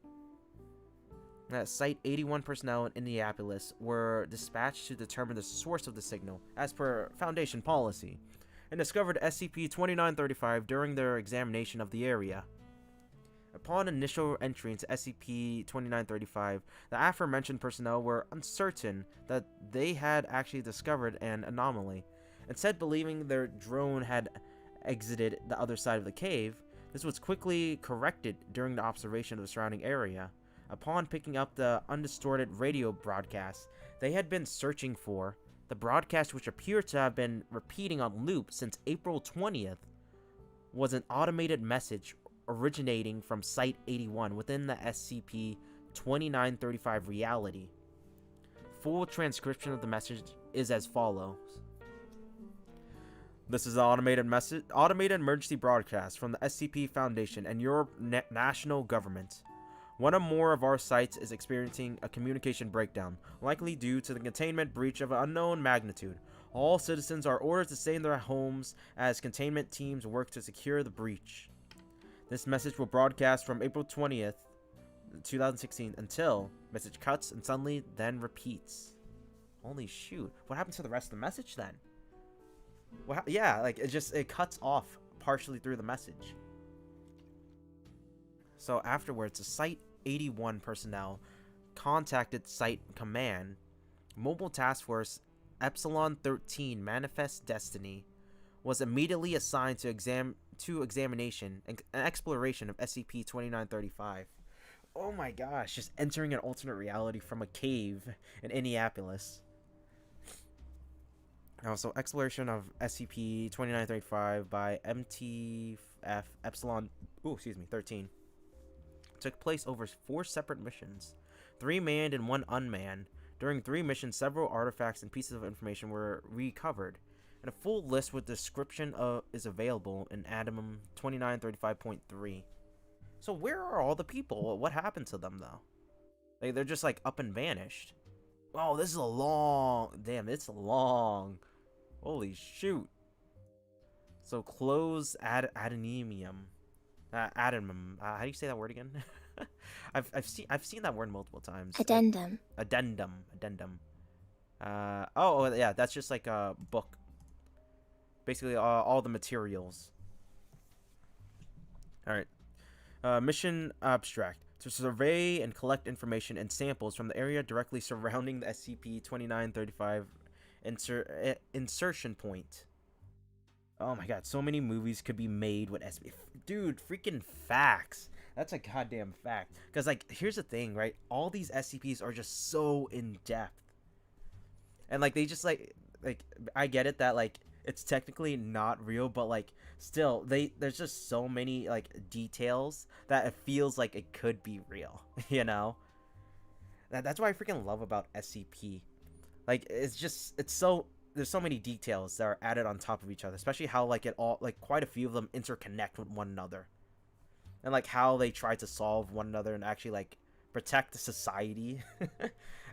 At Site 81 personnel in Indianapolis were dispatched to determine the source of the signal, as per Foundation policy, and discovered SCP-2935 during their examination of the area. Upon initial entry into SCP-2935, the aforementioned personnel were uncertain that they had actually discovered an anomaly. Instead, believing their drone had exited the other side of the cave, this was quickly corrected during the observation of the surrounding area. Upon picking up the undistorted radio broadcast they had been searching for, the broadcast, which appeared to have been repeating on loop since April 20th, was an automated message originating from Site 81 within the SCP-2935 reality. Full transcription of the message is as follows. This is an automated emergency broadcast from the SCP Foundation and your national government. One or more of our sites is experiencing a communication breakdown, likely due to the containment breach of an unknown magnitude. All citizens are ordered to stay in their homes as containment teams work to secure the breach. This message will broadcast from April 20th, 2016 until message cuts and suddenly then repeats. Holy shoot. What happened to the rest of the message then? Well, yeah, like it cuts off partially through the message. So afterwards, the Site 81 personnel contacted Site Command. Mobile Task Force Epsilon 13 Manifest Destiny was immediately assigned to examination and exploration of SCP-2935. Oh my gosh, just entering an alternate reality from a cave in Indianapolis. Also, exploration of SCP-2935 by MTF Epsilon 13 took place over 4 separate missions, 3 manned and 1 unmanned. During 3 missions, several artifacts and pieces of information were recovered, and a full list with description is available in Addendum 2935.3. So where are all the people? What happened to them, though? They're just, like, up and vanished. Oh, this is a long... Damn, it's long. Holy shoot. So, close addendum. Addendum. How do you say that word again? I've seen that word multiple times. Addendum. Addendum. Oh, yeah, that's just like a book. Basically, all the materials. Alright. Mission abstract. To survey and collect information and samples from the area directly surrounding the SCP-2935 insertion point. Oh my god, so many movies could be made with SCP. Dude, freaking facts. That's a goddamn fact. Because, like, here's the thing, right? All these SCPs are just so in-depth. And, like, they just, like, I get it that, like, it's technically not real, but, like, still, there's just so many, like, details that it feels like it could be real, you know? That's what I freaking love about SCP. Like, it's so... There's so many details that are added on top of each other, especially how, like, quite a few of them interconnect with one another. And, like, how they try to solve one another and actually, like, protect the society.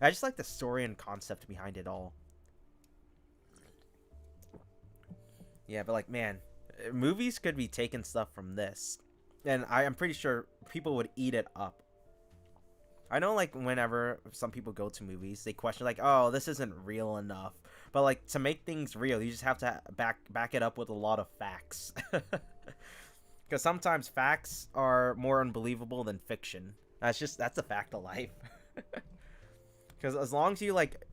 I just like the story and concept behind it all. Yeah, but, like, man, movies could be taking stuff from this. And I'm pretty sure people would eat it up. I know, like, whenever some people go to movies, they question, like, oh, this isn't real enough. But, like, to make things real, you just have to back it up with a lot of facts. Because sometimes facts are more unbelievable than fiction. That's a fact of life. Because as long as you, like,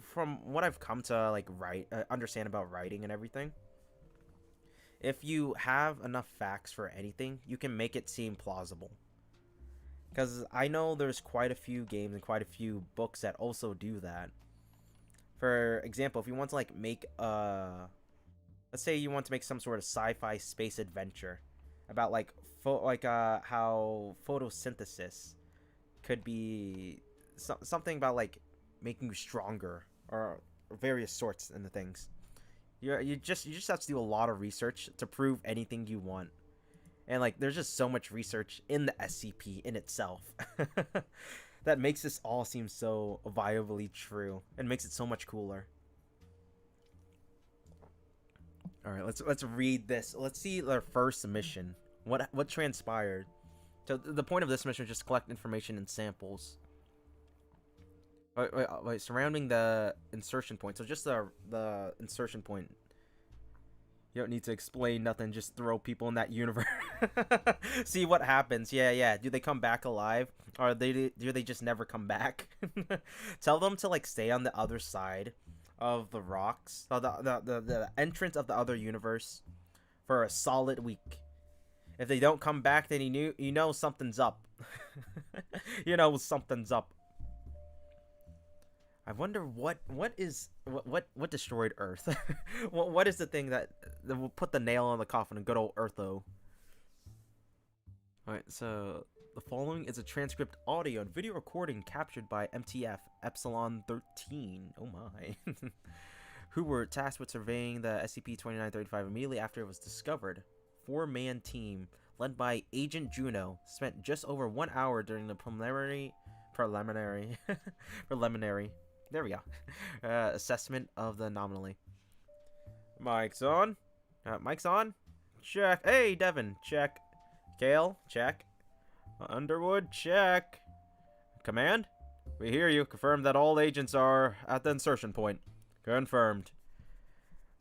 from what I've come to, like, understand about writing and everything, if you have enough facts for anything, you can make it seem plausible. Because I know there's quite a few games and quite a few books that also do that. For example, if you want to, like, make let's say you want to make some sort of sci-fi space adventure about, like, how photosynthesis could be something about, like, making you stronger or various sorts and the things. You just have to do a lot of research to prove anything you want. And, like, there's just so much research in the SCP in itself that makes this all seem so viably true and makes it so much cooler. All right, let's read this. Let's see their first mission. What transpired? So the point of this mission is just collect information and samples. Wait, surrounding the insertion point. So just the insertion point. You don't need to explain nothing, just throw people in that universe. See what happens. Yeah. Do they come back alive? Or do they just never come back? Tell them to, like, stay on the other side of the rocks. The entrance of the other universe for a solid week. If they don't come back, then you know something's up. You know something's up. I wonder what destroyed Earth. What is the thing that will put the nail on the coffin in good old Eartho? Alright, so the following is a transcript audio and video recording captured by MTF Epsilon 13. Oh my. who were tasked with surveying the SCP-2935 immediately after it was discovered. 4-man team, led by Agent Juno, spent just over 1 hour during the preliminary, there we go, assessment of the anomaly. Mic's on. Mic's on. Check. Hey, Devin. Check. Kale. Check. Underwood. Check. Command? We hear you. Confirm that all agents are at the insertion point. Confirmed.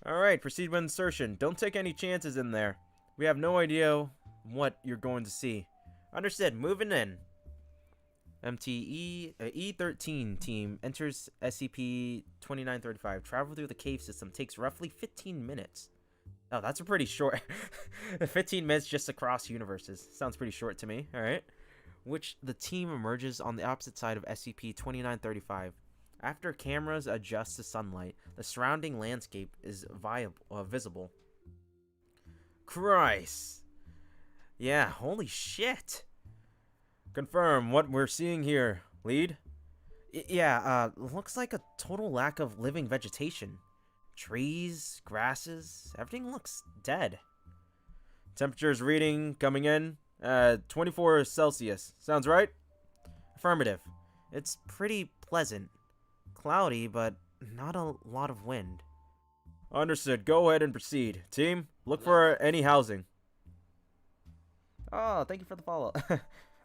Alright, proceed with insertion. Don't take any chances in there. We have no idea what you're going to see. Understood. Moving in. E13 team enters SCP-2935. Travel through the cave system. Takes roughly 15 minutes. Oh, that's a pretty short... 15 minutes just across universes. Sounds pretty short to me. Alright. Which the team emerges on the opposite side of SCP-2935. After cameras adjust to sunlight, the surrounding landscape is visible. Christ. Yeah, holy shit. Confirm what we're seeing here, lead. Looks like a total lack of living vegetation. Trees, grasses, everything looks dead. Temperature's reading coming in 24 Celsius. Sounds right? Affirmative. It's pretty pleasant. Cloudy, but not a lot of wind. Understood. Go ahead and proceed. Team, look for any housing. Oh, thank you for the follow.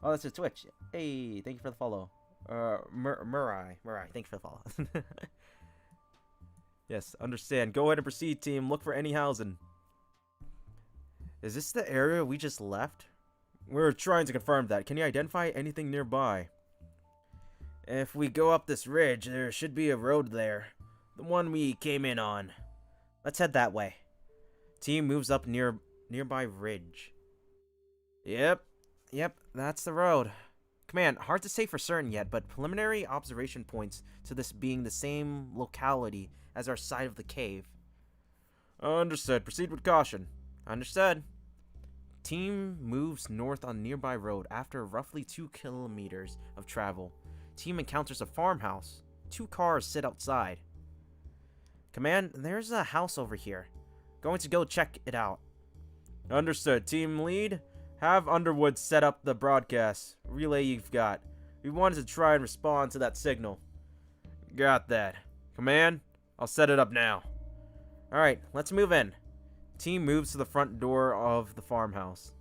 Oh, that's a Twitch. Hey, thank you for the follow. Murai, thank you for the follow. Yes, understand. Go ahead and proceed, team. Look for any housing. Is this the area we just left? We're trying to confirm that. Can you identify anything nearby? If we go up this ridge, there should be a road there. The one we came in on. Let's head that way. Team moves up nearby ridge. Yep, that's the road. Command, hard to say for certain yet, but preliminary observation points to this being the same locality as our side of the cave. Understood. Proceed with caution. Understood. Team moves north on nearby road after roughly 2 kilometers of travel. Team encounters a farmhouse. 2 cars sit outside. Command, there's a house over here. Going to go check it out. Understood. Team lead, have Underwood set up the broadcast relay you've got. We wanted to try and respond to that signal. Got that. Command, I'll set it up now. Alright, let's move in. Team moves to the front door of the farmhouse.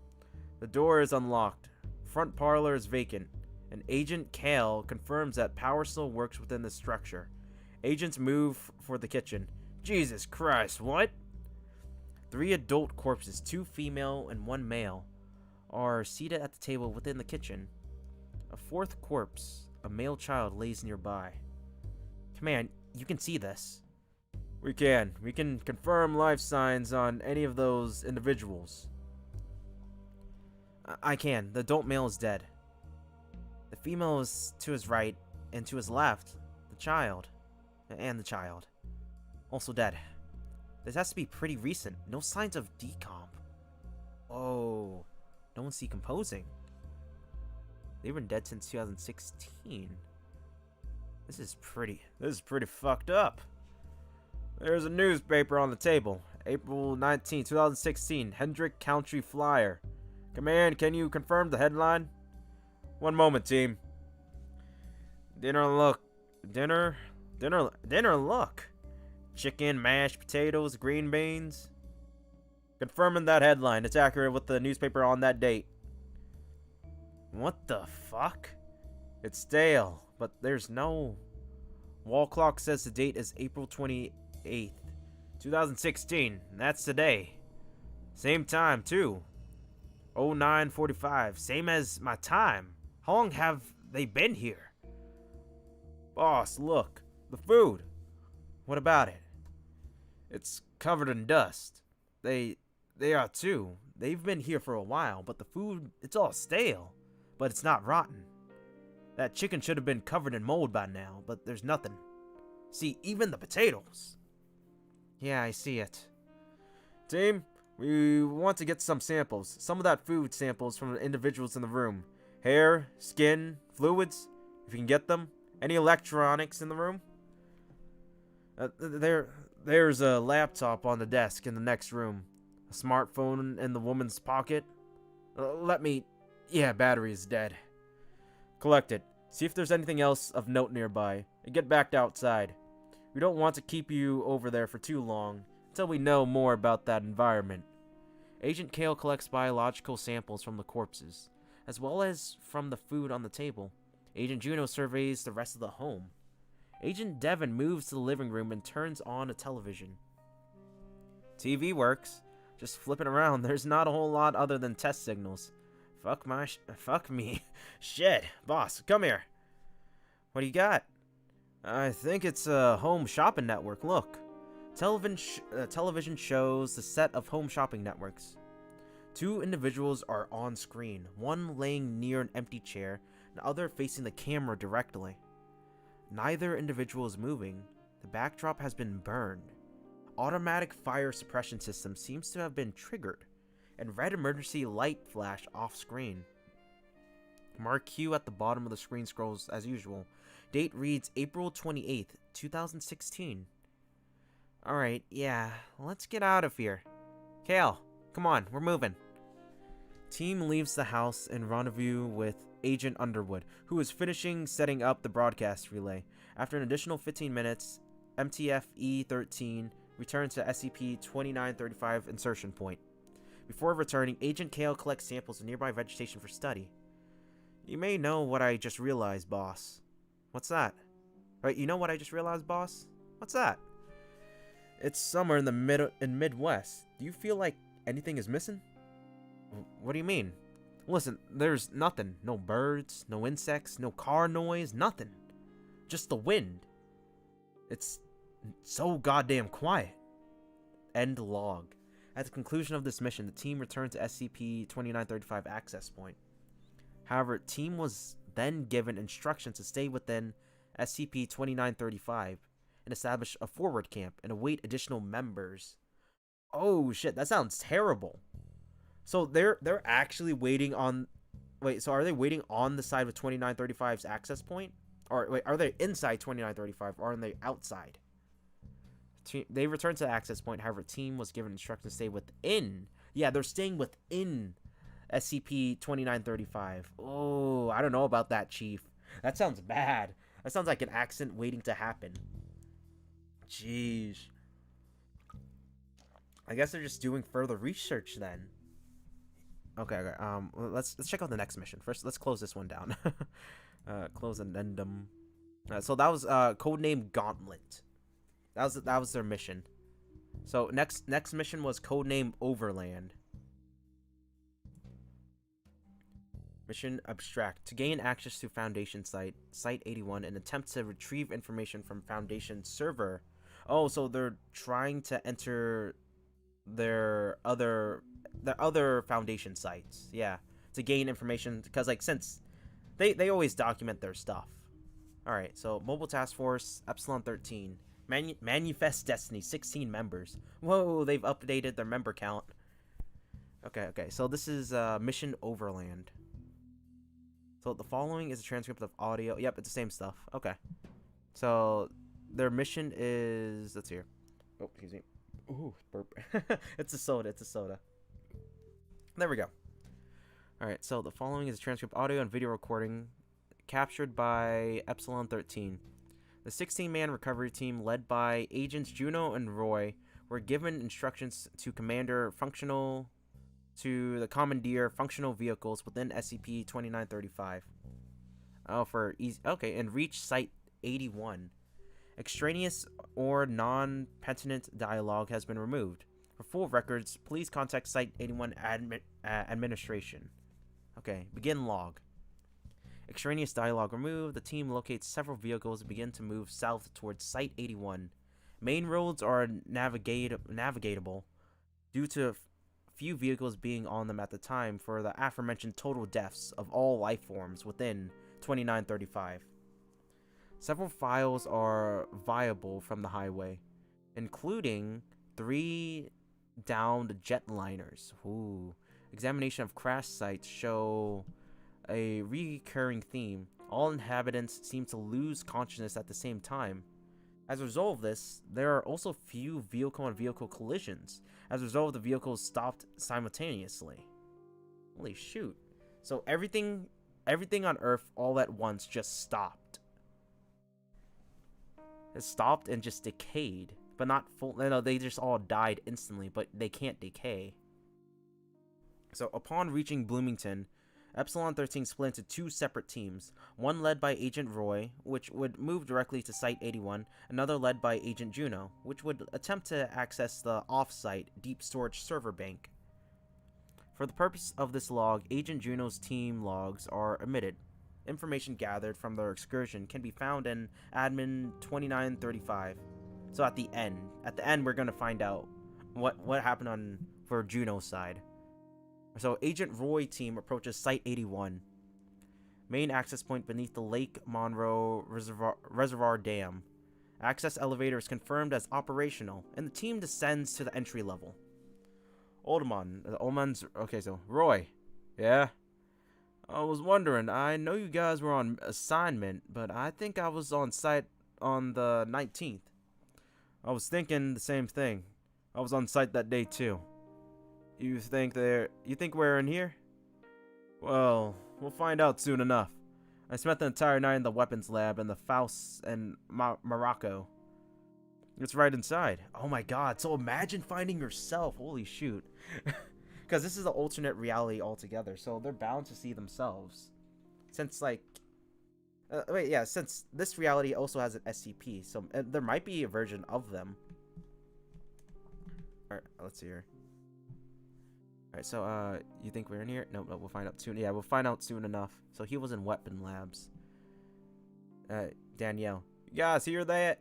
The door is unlocked. Front parlor is vacant. And Agent Kale confirms that power still works within the structure. Agents move for the kitchen. Jesus Christ, what? 3 adult corpses, 2 female and 1 male, are seated at the table within the kitchen. A 4th corpse, a male child, lays nearby. Command, you can see this. We can. We can confirm life signs on any of those individuals. I can. The adult male is dead. The female is to his right, and to his left, the child. And the child. Also dead. This has to be pretty recent. No signs of decomp. Oh, no one's decomposing. They've been dead since 2016. This is pretty fucked up. There's a newspaper on the table. April 19, 2016. Hendrick Country Flyer. Command, can you confirm the headline? One moment, team. Dinner look. Chicken, mashed potatoes, green beans. Confirming that headline. It's accurate with the newspaper on that date. What the fuck? It's stale, but there's no... Wall clock says the date is April 28th, 2016. That's today. Same time, too. 09:45. Same as my time. How long have they been here? Boss, look. The food. What about it? It's covered in dust. They are too. They've been here for a while, but the food, it's all stale. But it's not rotten. That chicken should have been covered in mold by now, but there's nothing. See, even the potatoes. Yeah, I see it. Team, we want to get some samples. Some of that food samples from the individuals in the room. Hair, skin, fluids, if you can get them. Any electronics in the room? There's a laptop on the desk in the next room. A smartphone in the woman's pocket. Let me... Yeah, battery is dead. Collect it. See if there's anything else of note nearby. And get back outside. We don't want to keep you over there for too long, until we know more about that environment. Agent Kale collects biological samples from the corpses, as well as from the food on the table. Agent Juno surveys the rest of the home. Agent Devon moves to the living room and turns on a television. TV works. Just flipping around, there's not a whole lot other than test signals. Fuck me. Shit. Boss, come here. What do you got? I think it's a home shopping network. Look. Television shows the set of home shopping networks. Two individuals are on screen, one laying near an empty chair, and the other facing the camera directly. Neither individual is moving. The backdrop has been burned. Automatic fire suppression system seems to have been triggered, and red emergency light flash off screen. Mark Q at the bottom of the screen scrolls as usual. Date reads April 28th, 2016. Alright, yeah, let's get out of here. Kale, come on, we're moving. Team leaves the house and rendezvous with Agent Underwood, who is finishing setting up the broadcast relay. After an additional 15 minutes, MTF E13 returns to SCP-2935 insertion point. Before returning, Agent Kale collects samples of nearby vegetation for study. You may know what I just realized, boss. What's that? Right, you know what I just realized, boss? What's that? It's somewhere in the Midwest. Do you feel like anything is missing? What do you mean? Listen, there's nothing. No birds, no insects, no car noise, nothing. Just the wind. It's so goddamn quiet. End log. At the conclusion of this mission, the team returned to SCP-2935 access point. However, team was then given instructions to stay within SCP-2935 and establish a forward camp and await additional members. Oh shit, that sounds terrible. So they're actually waiting on... Wait, so are they waiting on the side of 2935's access point? Or wait, are they inside 2935 or are they outside? They returned to the access point, however, team was given instructions to stay within. Yeah, they're staying within SCP-2935. Oh, I don't know about that, Chief. That sounds bad. That sounds like an accident waiting to happen. Jeez. I guess they're just doing further research then. Okay. Let's check out the next mission. First, let's close this one down. Close addendum. So that was codename Gauntlet. That was their mission. So next mission was codename Overland. Mission abstract: to gain access to Foundation Site 81 and attempt to retrieve information from Foundation server. Oh, so they're trying to enter their other Foundation sites. Yeah, to gain information, because like since they always document their stuff. All right, so Mobile Task Force Epsilon 13. Manifest Destiny, 16 members. Whoa, they've updated their member count. Okay, so this is Mission Overland. So the following is a transcript of audio. Yep, it's the same stuff. Okay. So their mission is... Let's hear. Oh, excuse me. Ooh, burp. It's a soda. There we go. Alright, so the following is a transcript audio and video recording captured by Epsilon 13. The 16-man recovery team, led by Agents Juno and Roy, were given instructions to commandeer functional vehicles within SCP-2935. Oh, for easy. Okay, and reach Site 81. Extraneous or non-pertinent dialogue has been removed. For full records, please contact Site 81 administration. Okay, begin log. Extraneous dialogue removed. The team locates several vehicles and begin to move south towards Site 81. Main roads are navigatable due to few vehicles being on them at the time for the aforementioned total deaths of all life forms within 2935. Several files are viable from the highway, including 3 downed jetliners. Ooh. Examination of crash sites show a recurring theme. All inhabitants seem to lose consciousness at the same time. As a result of this, there are also few vehicle-on-vehicle collisions. As a result, the vehicles stopped simultaneously. Holy shoot. So everything on Earth all at once just stopped. It stopped and just decayed. But not full. No, they just all died instantly, but they can't decay. So upon reaching Bloomington, Epsilon 13 split into two separate teams, one led by Agent Roy, which would move directly to Site 81, another led by Agent Juno, which would attempt to access the off-site deep storage server bank. For the purpose of this log, Agent Juno's team logs are omitted. Information gathered from their excursion can be found in Admin 2935. So at the end we're going to find out what happened for Juno's side. So, Agent Roy team approaches Site 81, main access point beneath the Lake Monroe Reservoir Dam. Access elevator is confirmed as operational, and the team descends to the entry level. Okay, so, Roy. Yeah? I was wondering, I know you guys were on assignment, but I think I was on site on the 19th. I was thinking the same thing. I was on site that day, too. You think we're in here? Well, we'll find out soon enough. I spent the entire night in the weapons lab in the Faust and Morocco. It's right inside. Oh my god, so imagine finding yourself. Holy shoot. Because this is an alternate reality altogether, so they're bound to see themselves. Since, like... since this reality also has an SCP, so there might be a version of them. Alright, let's see here. Alright, so, you think we're in here? No, we'll find out soon. Yeah, we'll find out soon enough. So, he was in weapon labs. Danielle. You guys hear that?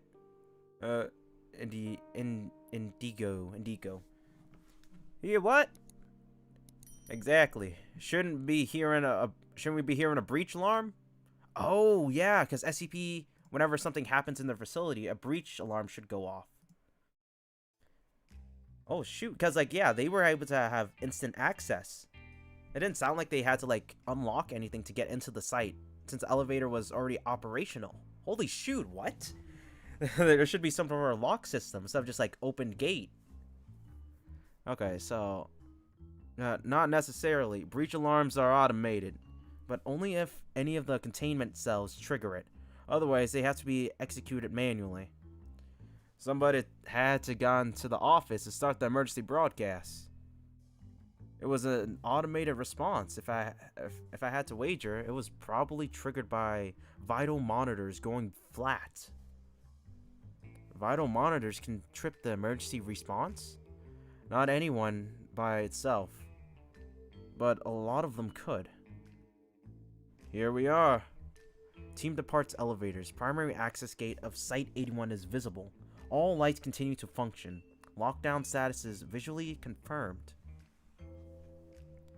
Indigo. Hear what? Exactly. Shouldn't we be hearing a breach alarm? Oh, yeah, because SCP, whenever something happens in their facility, a breach alarm should go off. Oh, shoot. Because, like, yeah, they were able to have instant access. It didn't sound like they had to, like, unlock anything to get into the site, since the elevator was already operational. Holy shoot, what? There should be some sort of lock system instead of just, like, open gate. Okay, so... not necessarily. Breach alarms are automated, but only if any of the containment cells trigger it. Otherwise, they have to be executed manually. Somebody had to go into the office to start the emergency broadcast. It was an automated response. If I had to wager, it was probably triggered by vital monitors going flat. Vital monitors can trip the emergency response? Not anyone by itself, but a lot of them could. Here we are. Team departs elevators. Primary access gate of Site 81 is visible. All lights continue to function. Lockdown status is visually confirmed.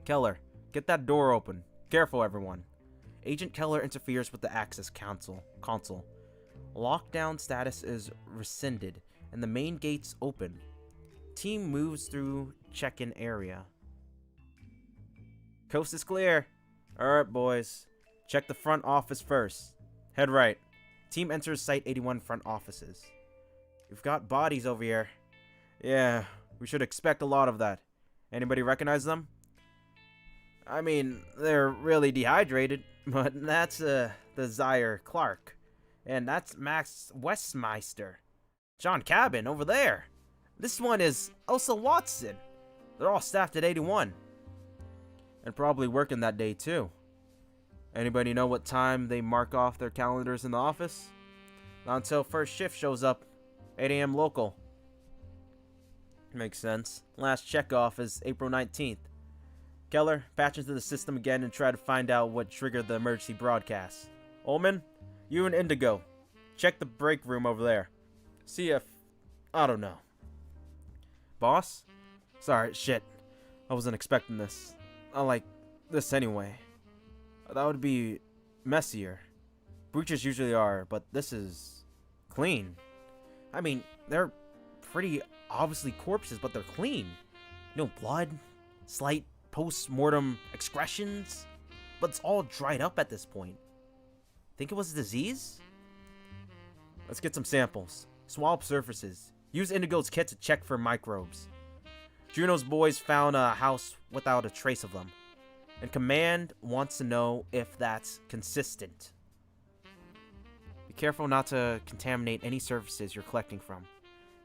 Keller, get that door open. Careful, everyone. Agent Keller interferes with the access console. Lockdown status is rescinded, and the main gates open. Team moves through check-in area. Coast is clear. Alright, boys. Check the front office first. Head right. Team enters Site 81 front offices. We've got bodies over here. Yeah, we should expect a lot of that. Anybody recognize them? I mean, they're really dehydrated, but that's Desire Clark. And that's Max Westmeister. John Cabin over there. This one is Elsa Watson. They're all staffed at 81. And probably working that day too. Anybody know what time they mark off their calendars in the office? Not until first shift shows up. 8 a.m. local. Makes sense. Last checkoff is April 19th. Keller, patch into the system again and try to find out what triggered the emergency broadcast. Ullman, you and Indigo, check the break room over there. See if... I don't know. Boss? Sorry, shit. I wasn't expecting this. I like this anyway. That would be messier. Breaches usually are, but this is clean. I mean, they're pretty obviously corpses, but they're clean. No blood, slight post-mortem excretions, but it's all dried up at this point. Think it was a disease? Let's get some samples. Swap surfaces. Use Indigo's kit to check for microbes. Juno's boys found a house without a trace of them. And Command wants to know if that's consistent. Be careful not to contaminate any surfaces you're collecting from.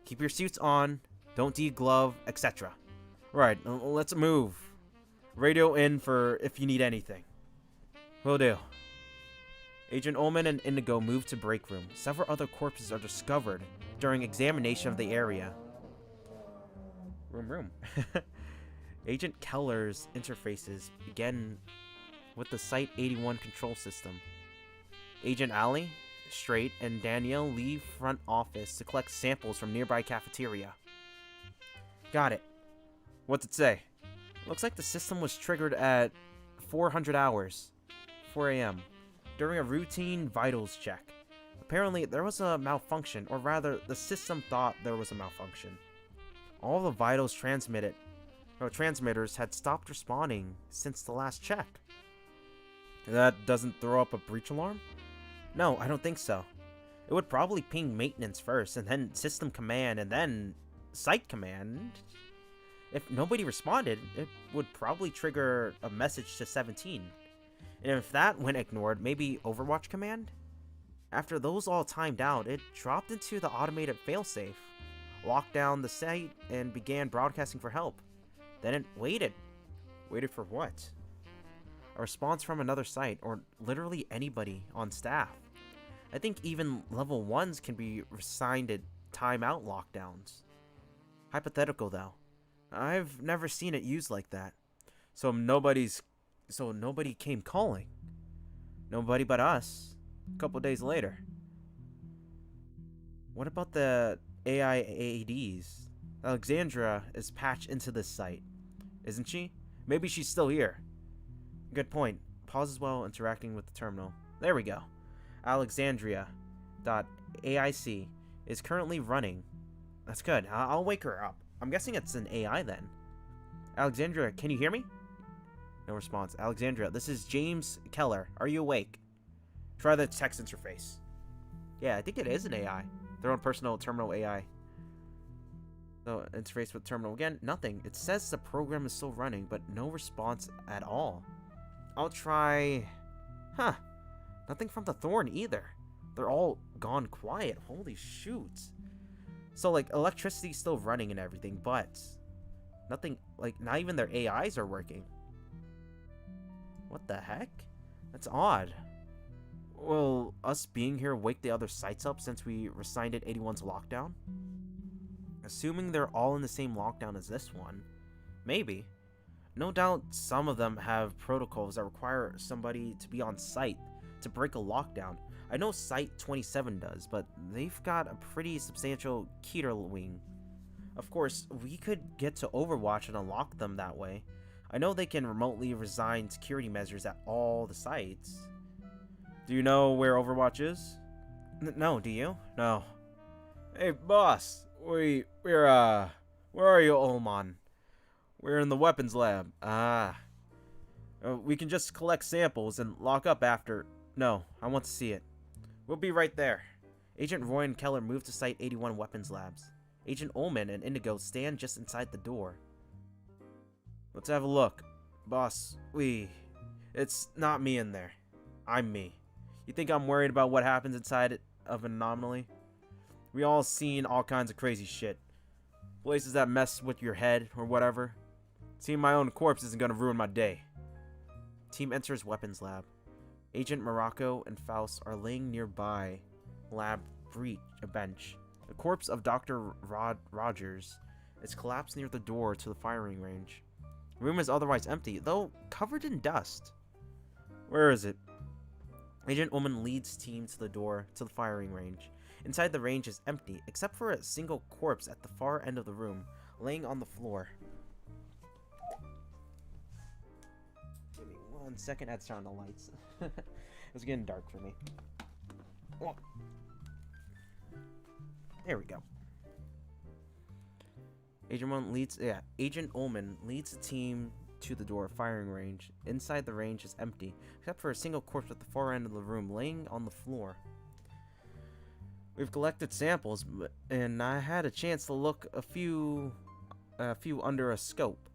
Keep your suits on, don't deglove, etc. Right, let's move. Radio in for if you need anything. Will do. Agent Ullman and Indigo move to break room. Several other corpses are discovered during examination of the area. Room. Agent Keller's interfaces begin with the Site-81 control system. Agent Ali, Straight, and Danielle leave front office to collect samples from nearby cafeteria. Got it. What's it say? Looks like the system was triggered at 400 hours, 4 a.m., during a routine vitals check. Apparently, there was a malfunction, or rather, the system thought there was a malfunction. All the vitals transmitters had stopped responding since the last check. That doesn't throw up a breach alarm? No, I don't think so. It would probably ping maintenance first, and then system command, and then site command. If nobody responded, it would probably trigger a message to 17. And if that went ignored, maybe Overwatch command? After those all timed out, it dropped into the automated failsafe, locked down the site, and began broadcasting for help. Then it waited. Waited for what? A response from another site, or literally anybody on staff. I think even level 1s can be assigned to timeout lockdowns. Hypothetical though. I've never seen it used like that. So nobody came calling. Nobody but us. A couple days later. What about the AI AEDs? Alexandra is patched into this site, isn't she? Maybe she's still here. Good point. Pauses while interacting with the terminal. There we go. Alexandria.aic is currently running. That's good. I'll wake her up. I'm guessing it's an AI then. Alexandria, can you hear me? No response. Alexandria, this is James Keller. Are you awake? Try the text interface. Yeah, I think it is an AI. Their own personal terminal AI. So, interface with terminal again. Nothing. It says the program is still running, but no response at all. I'll try... Huh. Nothing from the Thorn either. They're all gone quiet. Holy shoot. So, like, electricity's still running and everything, but... Nothing, like, not even their AIs are working. What the heck? That's odd. Will us being here wake the other sites up since we resigned it 81's lockdown? Assuming they're all in the same lockdown as this one. Maybe. No doubt some of them have protocols that require somebody to be on site to break a lockdown. I know Site 27 does, but they've got a pretty substantial Keter wing. Of course, we could get to Overwatch and unlock them that way. I know they can remotely resign security measures at all the sites. Do you know where Overwatch is? No, do you? No. Hey, boss. Where are you, Ullman? We're in the weapons lab. We can just collect samples and lock up after. No, I want to see it. We'll be right there. Agent Roy and Keller move to Site 81 weapons labs. Agent Ullman and Indigo stand just inside the door. Let's have a look. Boss, it's not me in there. I'm me. You think I'm worried about what happens inside of an anomaly? We all seen all kinds of crazy shit. Places that mess with your head or whatever. Seeing my own corpse isn't gonna ruin my day. Team enters weapons lab. Agent Morocco and Faust are laying nearby lab bench. The corpse of Dr. Rogers is collapsed near the door to the firing range. The room is otherwise empty, though covered in dust. Where is it? Agent Ullman leads team to the door to the firing range. Inside the range is empty, except for a single corpse at the far end of the room, laying on the floor. Give me 1 second, I had to turn on the lights. It was getting dark for me. Oh. There we go. Agent Ullman leads the team to the door firing range. Inside the range is empty, except for a single corpse at the far end of the room, laying on the floor. We've collected samples, and I had a chance to look a few under a scope.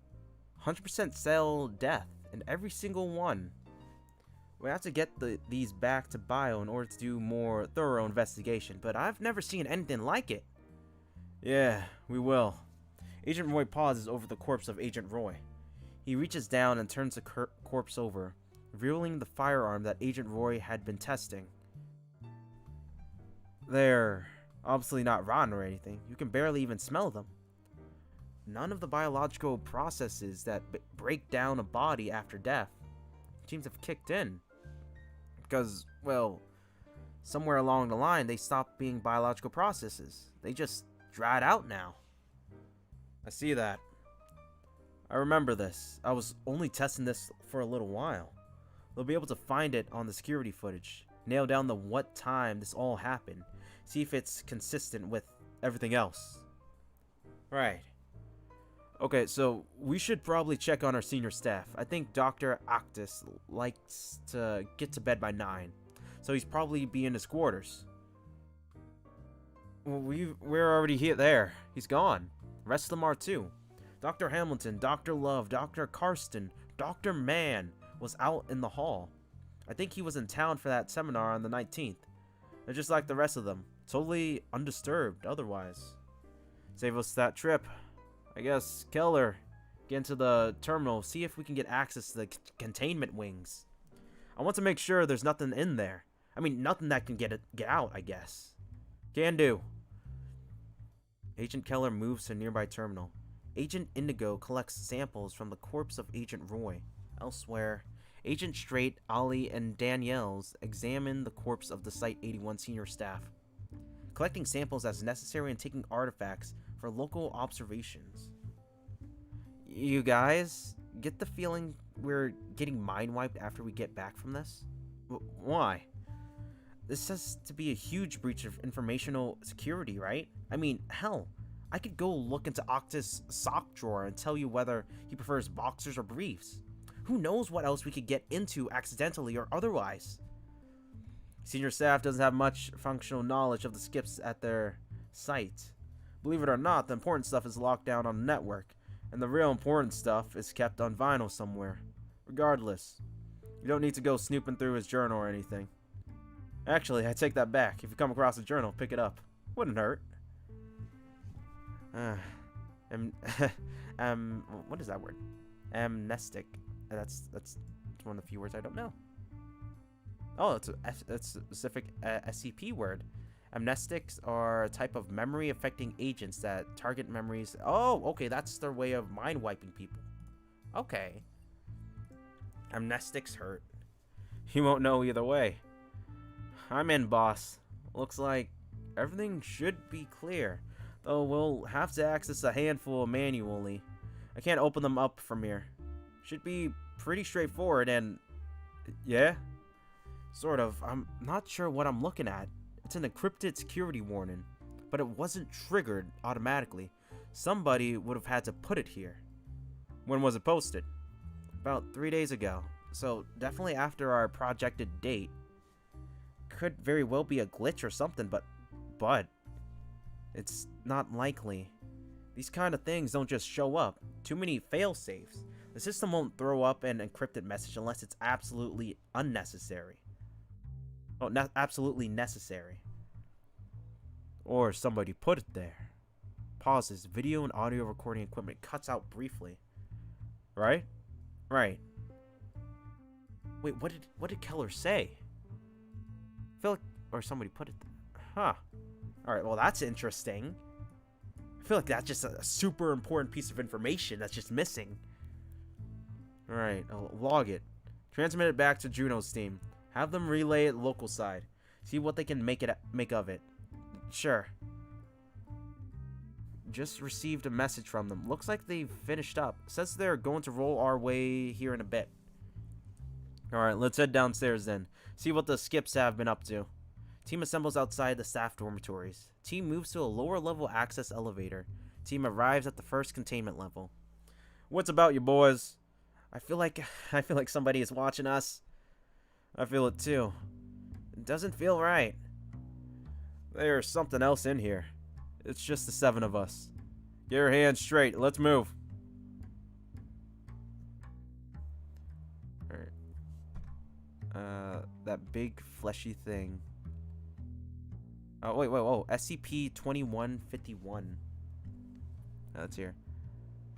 100% cell death in every single one. We have to get these back to Bio in order to do more thorough investigation, but I've never seen anything like it. Yeah, we will. Agent Roy pauses over the corpse of Agent Roy. He reaches down and turns the corpse over, revealing the firearm that Agent Roy had been testing. They're obviously not rotten or anything. You can barely even smell them. None of the biological processes that break down a body after death seems to have kicked in. Because, well, somewhere along the line, they stopped being biological processes. They just dried out now. I see that. I remember this. I was only testing this for a little while. They'll be able to find it on the security footage, nail down the what time this all happened, see if it's consistent with everything else. Right. Okay, so we should probably check on our senior staff. I think Dr. Octus likes to get to bed by 9, so he's probably be in his quarters. Well, we're already there. He's gone. The rest of them are too. Dr. Hamilton, Dr. Love, Dr. Karsten, Dr. Mann was out in the hall. I think he was in town for that seminar on the 19th. They're just like the rest of them, totally undisturbed otherwise. Save us that trip. I guess, Keller, get into the terminal, see if we can get access to the containment wings. I want to make sure there's nothing in there. I mean, nothing that can get out, I guess. Can do. Agent Keller moves to a nearby terminal. Agent Indigo collects samples from the corpse of Agent Roy. Elsewhere, Agent Straight, Ali, and Daniels examine the corpse of the Site-81 senior staff, collecting samples as necessary and taking artifacts for local observations. You guys get the feeling we're getting mind wiped after we get back from this? Why? This has to be a huge breach of informational security, right? I mean, hell, I could go look into Octus' sock drawer and tell you whether he prefers boxers or briefs. Who knows what else we could get into accidentally or otherwise? Senior staff doesn't have much functional knowledge of the skips at their site. Believe it or not, the important stuff is locked down on the network, and the real important stuff is kept on vinyl somewhere. Regardless, you don't need to go snooping through his journal or anything. Actually, I take that back. If you come across a journal, pick it up. Wouldn't hurt. What is that word? Amnestic. That's one of the few words I don't know. Oh, it's a specific SCP word. Amnestics are a type of memory-affecting agents that target memories. Oh, okay, that's their way of mind-wiping people. Okay. Amnestics hurt. You won't know either way. I'm in, boss. Looks like everything should be clear, though we'll have to access a handful manually. I can't open them up from here. Should be pretty straightforward and... Yeah? Sort of. I'm not sure what I'm looking at. It's an encrypted security warning, but it wasn't triggered automatically. Somebody would have had to put it here. When was it posted? About 3 days ago, so definitely after our projected date. Could very well be a glitch or something, but it's not likely. These kind of things don't just show up. Too many fail-safes. The system won't throw up an encrypted message unless it's absolutely unnecessary. Oh, absolutely necessary. Or somebody put it there. Pauses. Video and audio recording equipment cuts out briefly. Right? Right. Wait, what did Keller say? I feel like, or somebody put it there. Huh. Alright, well that's interesting. I feel like that's just a super important piece of information that's just missing. Alright, I'll log it. Transmit it back to Juno's team. Have them relay it local side. See what they can make of it. Sure. Just received a message from them. Looks like they've finished up. Says they're going to roll our way here in a bit. Alright, let's head downstairs then. See what the skips have been up to. Team assembles outside the staff dormitories. Team moves to a lower level access elevator. Team arrives at the first containment level. What's about you boys? I feel like somebody is watching us. I feel it too. It doesn't feel right. There's something else in here. It's just the 7 of us. Get your hands straight. Let's move. Alright. That big fleshy thing. Oh, wait, whoa. SCP-2151. That's here.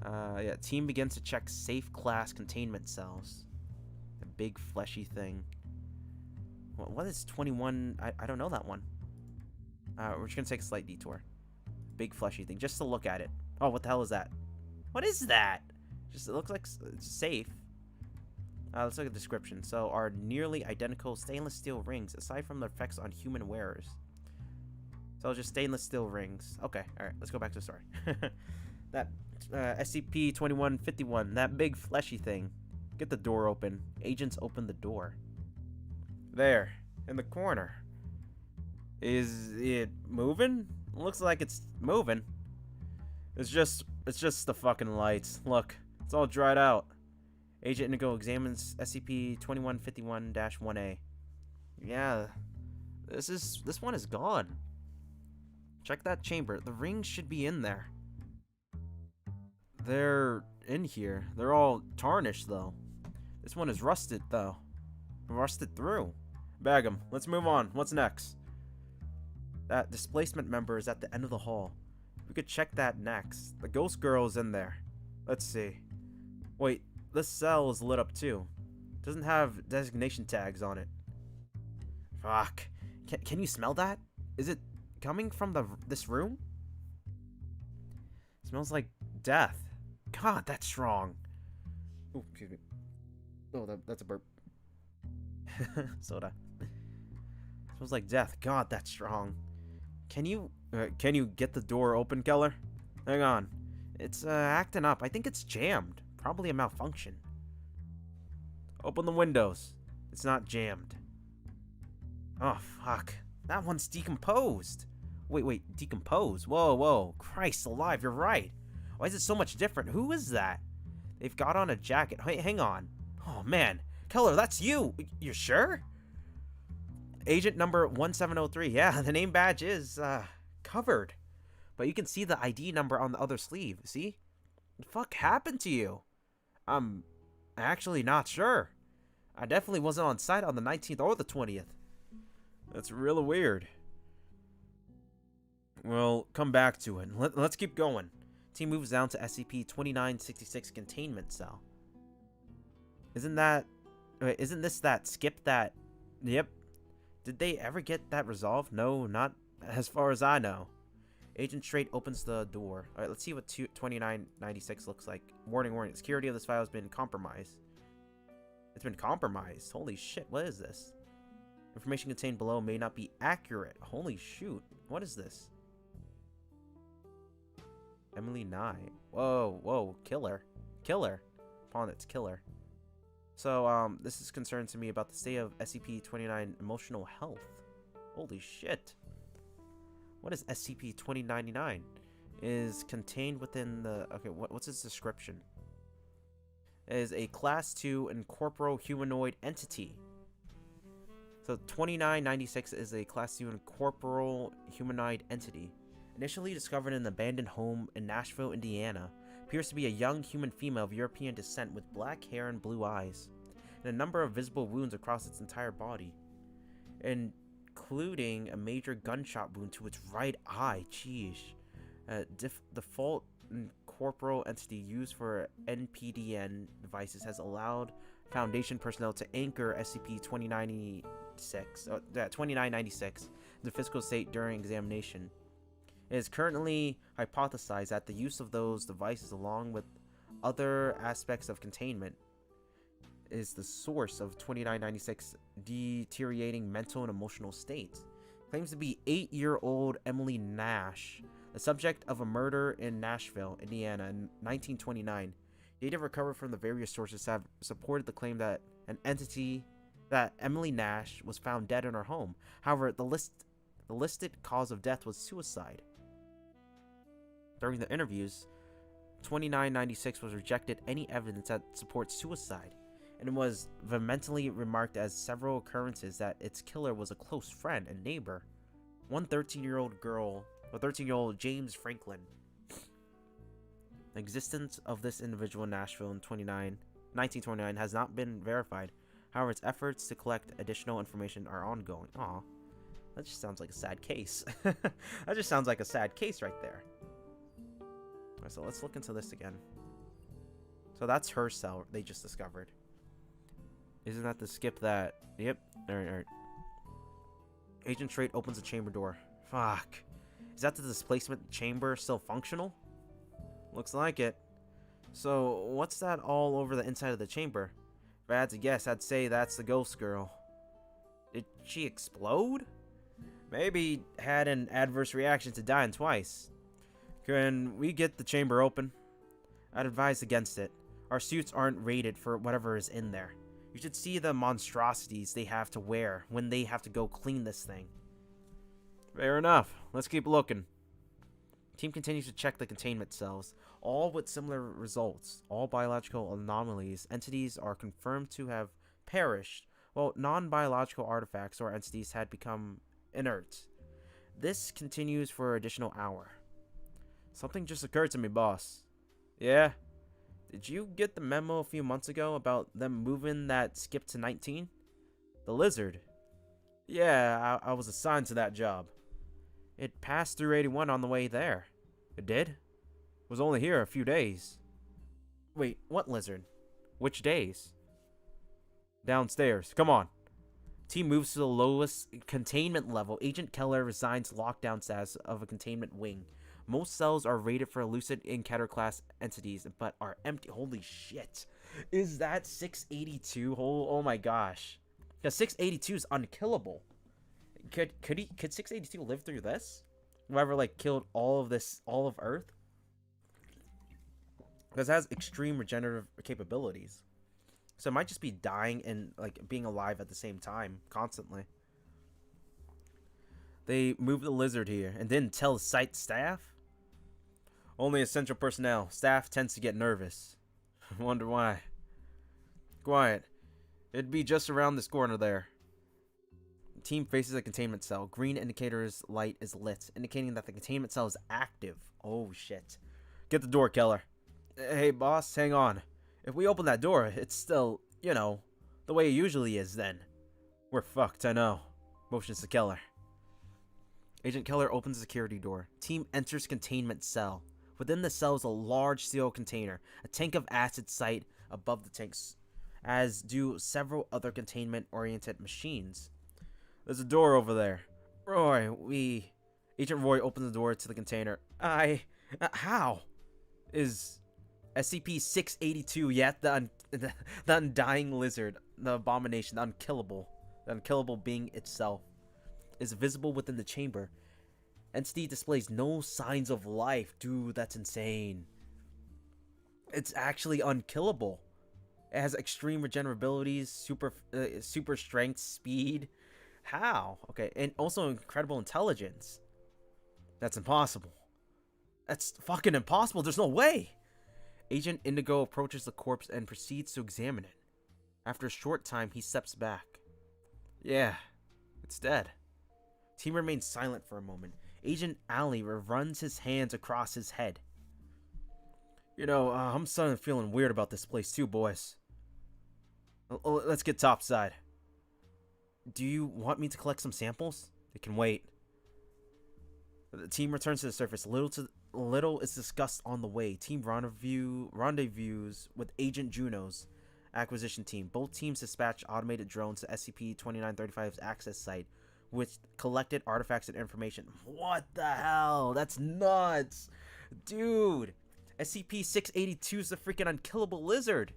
Yeah, team begins to check safe class containment cells. A big fleshy thing. What is 21? I don't know that one. We're just gonna take a slight detour. Big fleshy thing, just to look at it. Oh, what the hell is that? What is that? Just, it looks like it's safe. Let's look at the description. So, are nearly identical stainless steel rings, aside from the effects on human wearers. So, just stainless steel rings. Okay, alright, let's go back to the story. That SCP-2151, that big fleshy thing. Get the door open. Agents open the door. There, in the corner. Is it moving? Looks like it's moving. It's just the fucking lights. Look, it's all dried out. Agent Indigo examines SCP-2151-1A. Yeah, this one is gone. Check that chamber. The rings should be in there. They're in here. They're all tarnished though. This one is rusted though. Rusted through. Bag 'em. Let's move on. What's next? That displacement member is at the end of the hall. We could check that next. The ghost girl is in there. Let's see. Wait, this cell is lit up too. Doesn't have designation tags on it. Fuck. Can you smell that? Is it coming from this room? It smells like death. God, that's strong. Oh, excuse me. Oh, that's a burp. Soda. Smells like death. God, that's strong. Can you get the door open, Keller? Hang on. It's acting up. I think it's jammed. Probably a malfunction. Open the windows. It's not jammed. Oh, fuck. That one's decomposed. Wait, decomposed? Whoa. Christ alive, you're right. Why is it so much different? Who is that? They've got on a jacket. Hey, hang on. Oh, man. Keller, that's you. You're sure? Agent number 1703. Yeah, the name badge is, covered. But you can see the ID number on the other sleeve. See? What the fuck happened to you? I'm actually not sure. I definitely wasn't on site on the 19th or the 20th. That's really weird. Well, come back to it. Let's keep going. Team moves down to SCP-2966 containment cell. Isn't this that skip that... Yep. Did they ever get that resolved? No, not as far as I know. Agent Straight opens the door. Alright, let's see what 2996 looks like. Warning. The security of this file has been compromised. It's been compromised? Holy shit, what is this? Information contained below may not be accurate. Holy shoot. What is this? Emily Nye. Whoa. Killer. Upon its killer. So, this is concerned to me about the state of SCP-29 emotional health. Holy shit. What is SCP-2099? Is contained within the... Okay, what's its description? It is a Class 2 incorporeal humanoid entity. So, 2996 is a Class 2 incorporeal humanoid entity. Initially discovered in an abandoned home in Nashville, Indiana, appears to be a young human female of European descent with black hair and blue eyes, and a number of visible wounds across its entire body, including a major gunshot wound to its right eye. Jeez. Default incorporeal entity used for NPDN devices has allowed Foundation personnel to anchor SCP-2996 in the physical state during examination. It is currently hypothesized that the use of those devices, along with other aspects of containment, is the source of 2996 deteriorating mental and emotional state. Claims to be 8-year-old Emily Nash, the subject of a murder in Nashville, Indiana in 1929. Data recovered from the various sources have supported the claim that Emily Nash was found dead in her home. However, the listed cause of death was suicide. During the interviews, 2996 was rejected any evidence that supports suicide, and was vehemently remarked as several occurrences that its killer was a close friend and neighbor. One 13-year-old girl, or 13-year-old James Franklin. The existence of this individual in Nashville in 1929 has not been verified. However, its efforts to collect additional information are ongoing. Aw, that just sounds like a sad case. That just sounds like a sad case right there. Alright, so let's look into this again. So that's her cell they just discovered. Isn't that the skip that... Yep. Alright. Agent Strait opens the chamber door. Fuck. Is that the displacement chamber still functional? Looks like it. So, what's that all over the inside of the chamber? If I had to guess, I'd say that's the ghost girl. Did she explode? Maybe had an adverse reaction to dying twice. Can we get the chamber open? I'd advise against it. Our suits aren't rated for whatever is in there. You should see the monstrosities they have to wear when they have to go clean this thing. Fair enough. Let's keep looking. Team continues to check the containment cells, all with similar results. All biological anomalies entities are confirmed to have perished, while non-biological artifacts or entities had become inert. This continues for an additional hour. Something just occurred to me, boss. Yeah? Did you get the memo a few months ago about them moving that skip to 19? The lizard. Yeah, I was assigned to that job. It passed through 81 on the way there. It did? Was only here a few days. Wait, what lizard? Which days? Downstairs. Come on. Team moves to the lowest containment level. Agent Keller resigns lockdown status of a containment wing. Most cells are rated for lucid encounter class entities, but are empty. Holy shit. Is that 682? Oh my gosh. Because 682 is unkillable. Could 682 live through this? Whoever like killed all of Earth? Because it has extreme regenerative capabilities. So it might just be dying and like being alive at the same time, constantly. They moved the lizard here and didn't tell the site staff? Only essential personnel. Staff tends to get nervous. Wonder why. Quiet. It'd be just around this corner there. Team faces a containment cell. Green indicator's light is lit, indicating that the containment cell is active. Oh shit. Get the door, Keller. Hey boss, hang on. If we open that door, it's still, you know, the way it usually is then. We're fucked, I know. Motions to Keller. Agent Keller opens the security door. Team enters containment cell. Within the cell is a large sealed container. A tank of acid site above the tanks, as do several other containment-oriented machines. There's a door over there. Agent Roy opens the door to the container. How? Is SCP-682 yet the undying lizard, the abomination, the unkillable being itself, is visible within the chamber. Entity displays no signs of life. Dude, that's insane. It's actually unkillable. It has extreme regenerabilities, super strength, speed. How? Okay, and also incredible intelligence. That's impossible. That's fucking impossible. There's no way. Agent Indigo approaches the corpse and proceeds to examine it. After a short time, he steps back. Yeah, it's dead. Team remains silent for a moment. Agent Alley runs his hands across his head. You know, I'm starting to feeling weird about this place too, boys. Let's get topside. Do you want me to collect some samples? It can wait. The team returns to the surface. Little is discussed on the way. Team rendezvous with Agent Juno's acquisition team. Both teams dispatch automated drones to SCP-2935's access site with collected artifacts and information. What the hell? That's nuts. Dude, SCP-682 is the freaking unkillable lizard.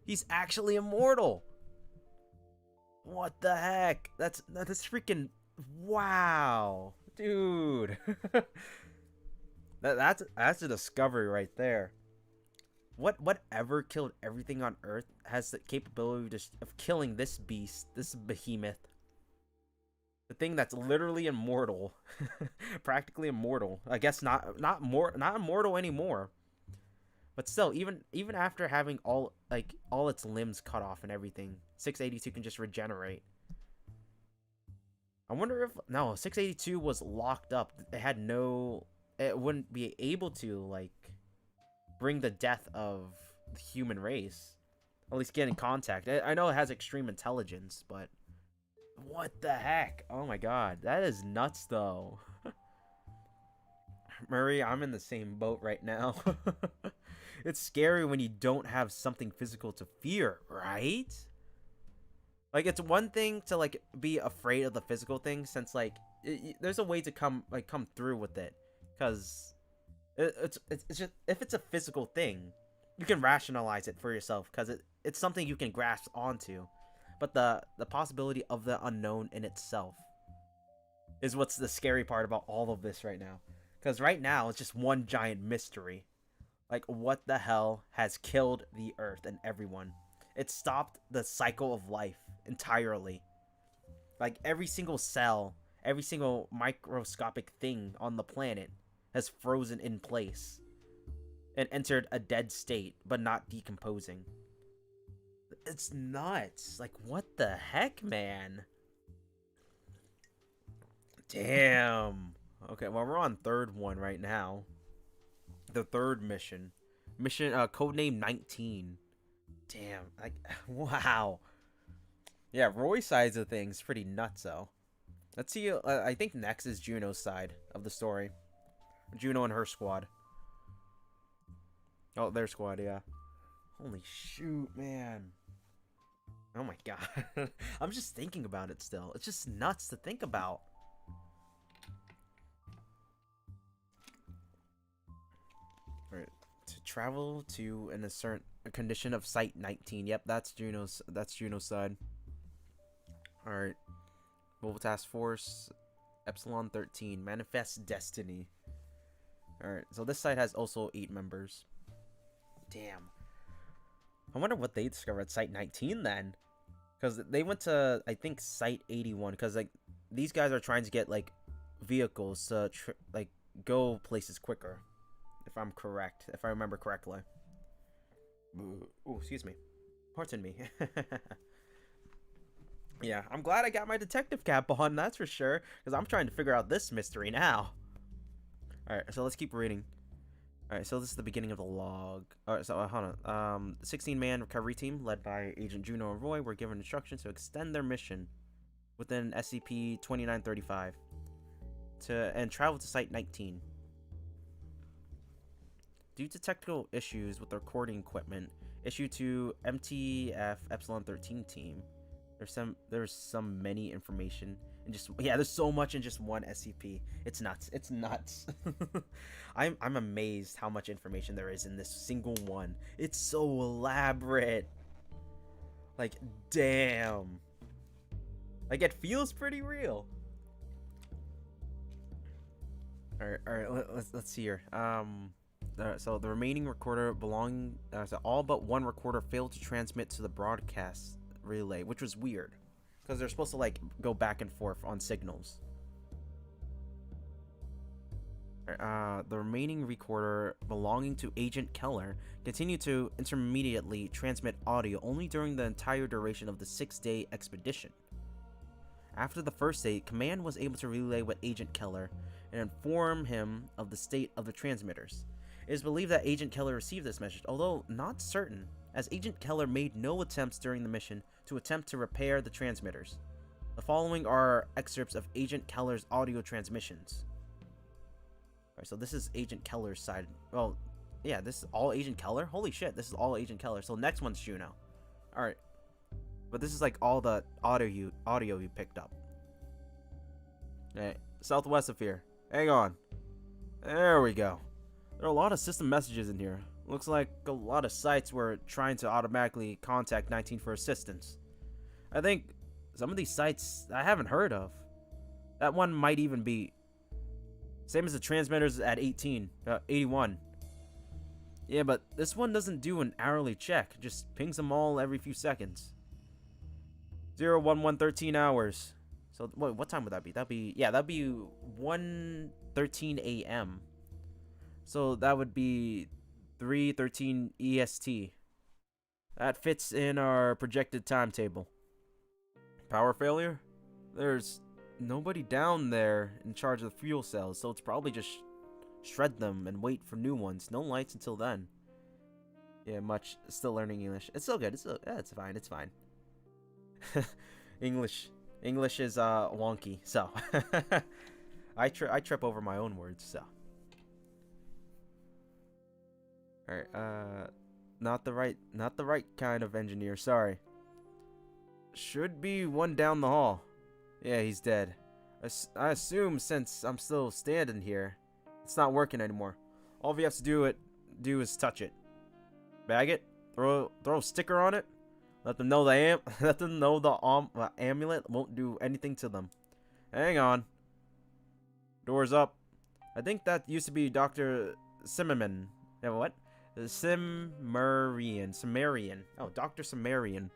He's actually immortal. What the heck? That's freaking wow, dude. that's a discovery right there. Whatever killed everything on Earth has the capability of killing this beast, this behemoth. The thing that's literally immortal, practically immortal. I guess not immortal anymore. But still, even after having all its limbs cut off and everything, 682 can just regenerate. I wonder if no 682 was locked up. It had no. It wouldn't be able to like bring the death of the human race. At least get in contact. I know it has extreme intelligence, but what the heck? Oh my god, that is nuts though. Murray, I'm in the same boat right now. It's scary when you don't have something physical to fear, right? Like, it's one thing to like be afraid of the physical thing, since like there's a way to come through with it, because it's just, if it's a physical thing, you can rationalize it for yourself because it's something you can grasp onto. But the possibility of the unknown in itself is what's the scary part about all of this right now. Because right now, it's just one giant mystery. Like, what the hell has killed the Earth and everyone? It stopped the cycle of life entirely. Like, every single cell, every single microscopic thing on the planet has frozen in place and entered a dead state, but not decomposing. It's nuts. Like, what the heck, man? Damn. Okay, well, we're on third one right now. The third mission. Codename 19. Damn. Like, wow. Yeah, Roy's side of things pretty nuts, though. Let's see. I think next is Juno's side of the story. Juno and her squad. Oh, their squad, yeah. Holy shoot, man. Oh my god. I'm just thinking about it still. It's just nuts to think about. Alright. To travel to a condition of Site 19. Yep, that's Juno's side. Alright. Mobile Task Force Epsilon 13. Manifest Destiny. Alright, so this site has also 8 members. Damn. I wonder what they discovered at Site 19 then. Because they went to, I think, Site 81. Because, like, these guys are trying to get, like, vehicles to, like, go places quicker. If I'm correct. If I remember correctly. Ooh, excuse me. Pardon me. Yeah, I'm glad I got my detective cap on, that's for sure. Because I'm trying to figure out this mystery now. Alright, so let's keep reading. Alright, so this is the beginning of the log. Alright, so hold on. 16-man recovery team led by Agent Juno and Roy were given instructions to extend their mission within SCP-2935 and travel to Site 19. Due to technical issues with the recording equipment issued to MTF Epsilon 13 team, there's some many information and there's so much in just one SCP. It's nuts. I'm amazed how much information there is in this single one. It's so elaborate. Like, damn. Like, it feels pretty real. All right, let's see here. So the remaining recorder so all but one recorder failed to transmit to the broadcast relay, which was weird because they're supposed to like go back and forth on signals. The remaining recorder belonging to Agent Keller continued to intermediately transmit audio only during the entire duration of the 6-day expedition. After the first day, Command was able to relay with Agent Keller and inform him of the state of the transmitters. It is believed that Agent Keller received this message, although not certain, as Agent Keller made no attempts during the mission to attempt to repair the transmitters. The following are excerpts of Agent Keller's audio transmissions. Alright, so this is Agent Keller's side. Well, yeah, this is all Agent Keller? Holy shit, this is all Agent Keller. So next one's Juno. Alright. But this is like all the audio you picked up. Alright, southwest of here. Hang on. There we go. There are a lot of system messages in here. Looks like a lot of sites were trying to automatically contact 19 for assistance. I think some of these sites I haven't heard of. That one might even be same as the transmitters at 81. Yeah, but this one doesn't do an hourly check. Just pings them all every few seconds. 01113 hours. So what time would that be? That'd be 1:13 a.m. So that would be 3:13 EST. That fits in our projected timetable. Power failure? There's nobody down there in charge of the fuel cells, so it's probably just shred them and wait for new ones. No lights until then. Yeah, still learning English. It's still good. It's fine. It's fine. English is wonky, so I trip over my own words, so. All right, not the right kind of engineer. Sorry. Should be one down the hall. Yeah, he's dead. I assume since I'm still standing here, it's not working anymore. All we have to do is touch it. Bag it. Throw a sticker on it. Let them know the amulet won't do anything to them. Hang on. Doors up. I think that used to be Dr. Simmerman. Yeah, what? Cimmerian. Oh, Dr. Cimmerian.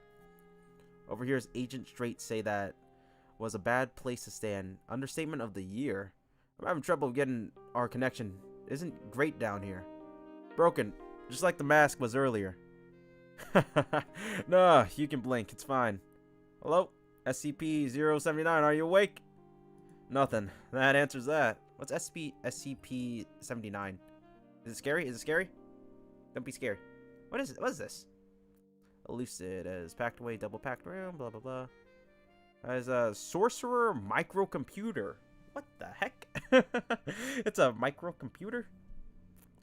Over here is Agent Straight say that was a bad place to stand. Understatement of the year. I'm having trouble getting our connection. Isn't great down here. Broken. Just like the mask was earlier. Nah, you can blink. It's fine. Hello? SCP-079, are you awake? Nothing. That answers that. What's SCP-79? Is it scary? Is it scary? Don't be scared. What is it? What is this? Elucid as packed away, double packed room, blah blah blah. As a sorcerer microcomputer. What the heck? It's a microcomputer?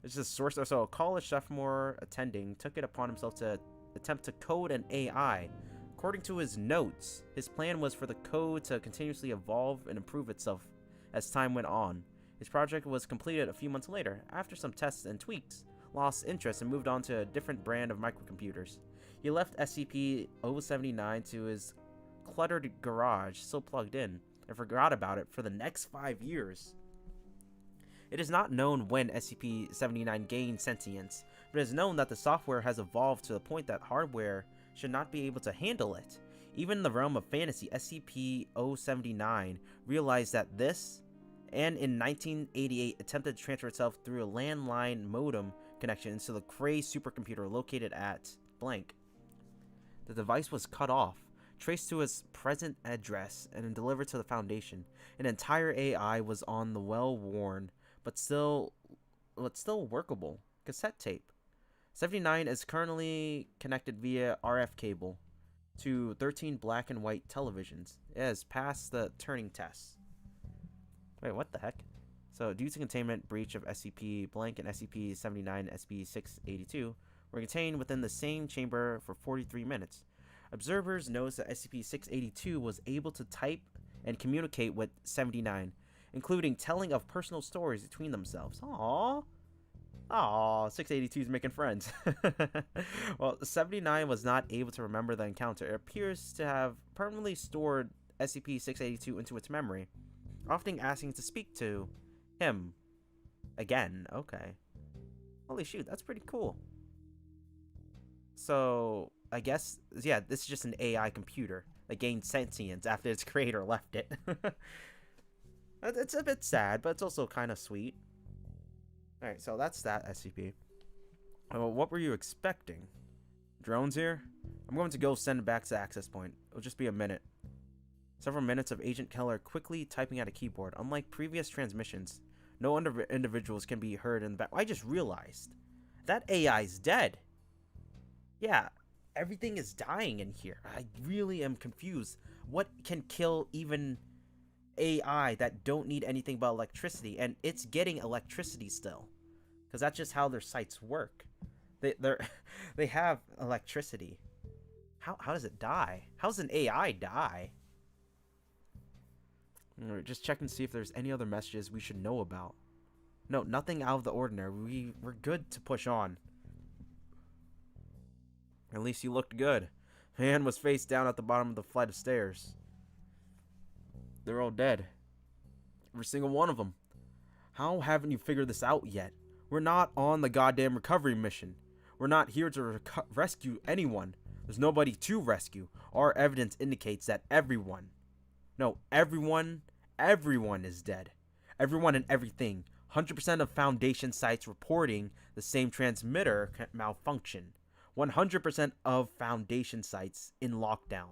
It's just sorcerer. So a college sophomore attending took it upon himself to attempt to code an AI. According to his notes, his plan was for the code to continuously evolve and improve itself as time went on. His project was completed a few months later. After some tests and tweaks, lost interest and moved on to a different brand of microcomputers. He left SCP-079 to his cluttered garage, still plugged in, and forgot about it for the next 5 years. It is not known when SCP-79 gained sentience, but it is known that the software has evolved to the point that hardware should not be able to handle it. Even in the realm of fantasy, SCP-079 realized that this, and in 1988 attempted to transfer itself through a landline modem connection into the Cray supercomputer located at blank. The device was cut off, traced to its present address, and delivered to the Foundation. An entire AI was on the well-worn, but still workable cassette tape. 79 is currently connected via RF cable to 13 black and white televisions. It has passed the Turing test. Wait, what the heck? So, due to containment breach of SCP blank and SCP-79 SB-682 were contained within the same chamber for 43 minutes. Observers noticed that SCP-682 was able to type and communicate with 79, including telling of personal stories between themselves. Aww. Aww, 682 is making friends. Well, 79 was not able to remember the encounter. It appears to have permanently stored SCP-682 into its memory, often asking to speak to him again. Okay. Holy shoot, that's pretty cool. So, I guess, yeah, this is just an AI computer that gained sentience after its creator left it. It's a bit sad, but it's also kind of sweet. Alright, so that's that SCP. What were you expecting? Drones here? I'm going to go send it back to the access point. It'll just be a minute. Several minutes of Agent Keller quickly typing at a keyboard. Unlike previous transmissions, no individuals can be heard in the back. I just realized that AI's dead. Yeah, everything is dying in here. I really am confused. What can kill even AI that don't need anything but electricity? And it's getting electricity still, because that's just how their sites work. They have electricity. How does it die? How does an AI die? Just check and see if there's any other messages we should know about. No, nothing out of the ordinary. We're good to push on. At least you looked good. Man was face down at the bottom of the flight of stairs. They're all dead. Every single one of them. How haven't you figured this out yet? We're not on the goddamn recovery mission. We're not here to rescue anyone. There's nobody to rescue. Our evidence indicates that everyone is dead. Everyone and everything. 100% of Foundation sites reporting the same transmitter malfunction. 100% of Foundation sites in lockdown.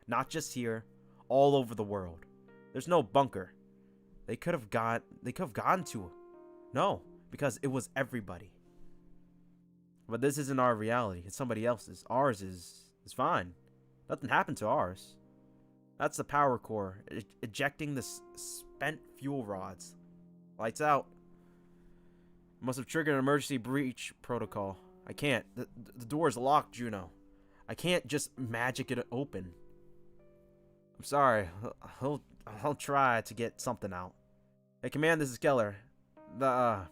Not just here, all over the world. There's no bunker. They could have gone to. No, because it was everybody. But this isn't our reality. It's somebody else's. Ours is fine. Nothing happened to ours. That's the power core ejecting the spent fuel rods. Lights out. Must have triggered an emergency breach protocol. I can't. The door is locked, Juno. I can't just magic it open. I'm sorry. I'll try to get something out. Hey, Command, this is Keller. The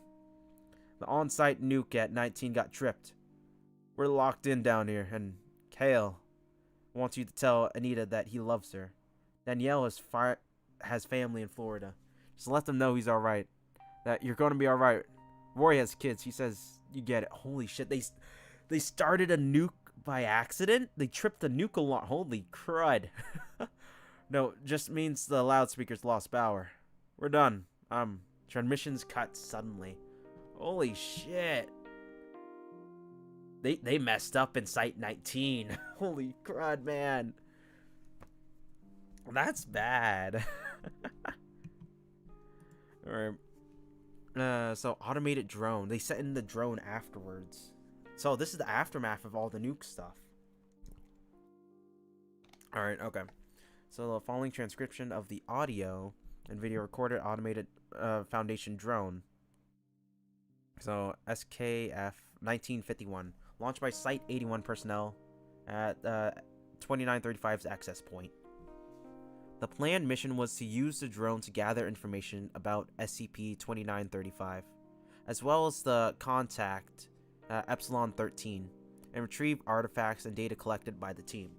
on-site nuke at 19 got tripped. We're locked in down here, and Kale wants you to tell Anita that he loves her. Danielle has family in Florida. Just let them know he's alright. That you're going to be alright. Roy has kids. He says you get it. Holy shit. They started a nuke by accident? They tripped the nuke alarm. Holy crud. No, just means the loudspeakers lost power. We're done. Transmissions cut suddenly. Holy shit. They messed up in Site 19. Holy crud, man. That's bad. Alright. So, automated drone. They sent in the drone afterwards. So, this is the aftermath of all the nuke stuff. Alright, okay. So, the following transcription of the audio and video recorded automated Foundation drone. So, SKF 1951. Launched by Site 81 personnel at 2935's access point. The planned mission was to use the drone to gather information about SCP-2935, as well as the contact Epsilon-13, and retrieve artifacts and data collected by the team.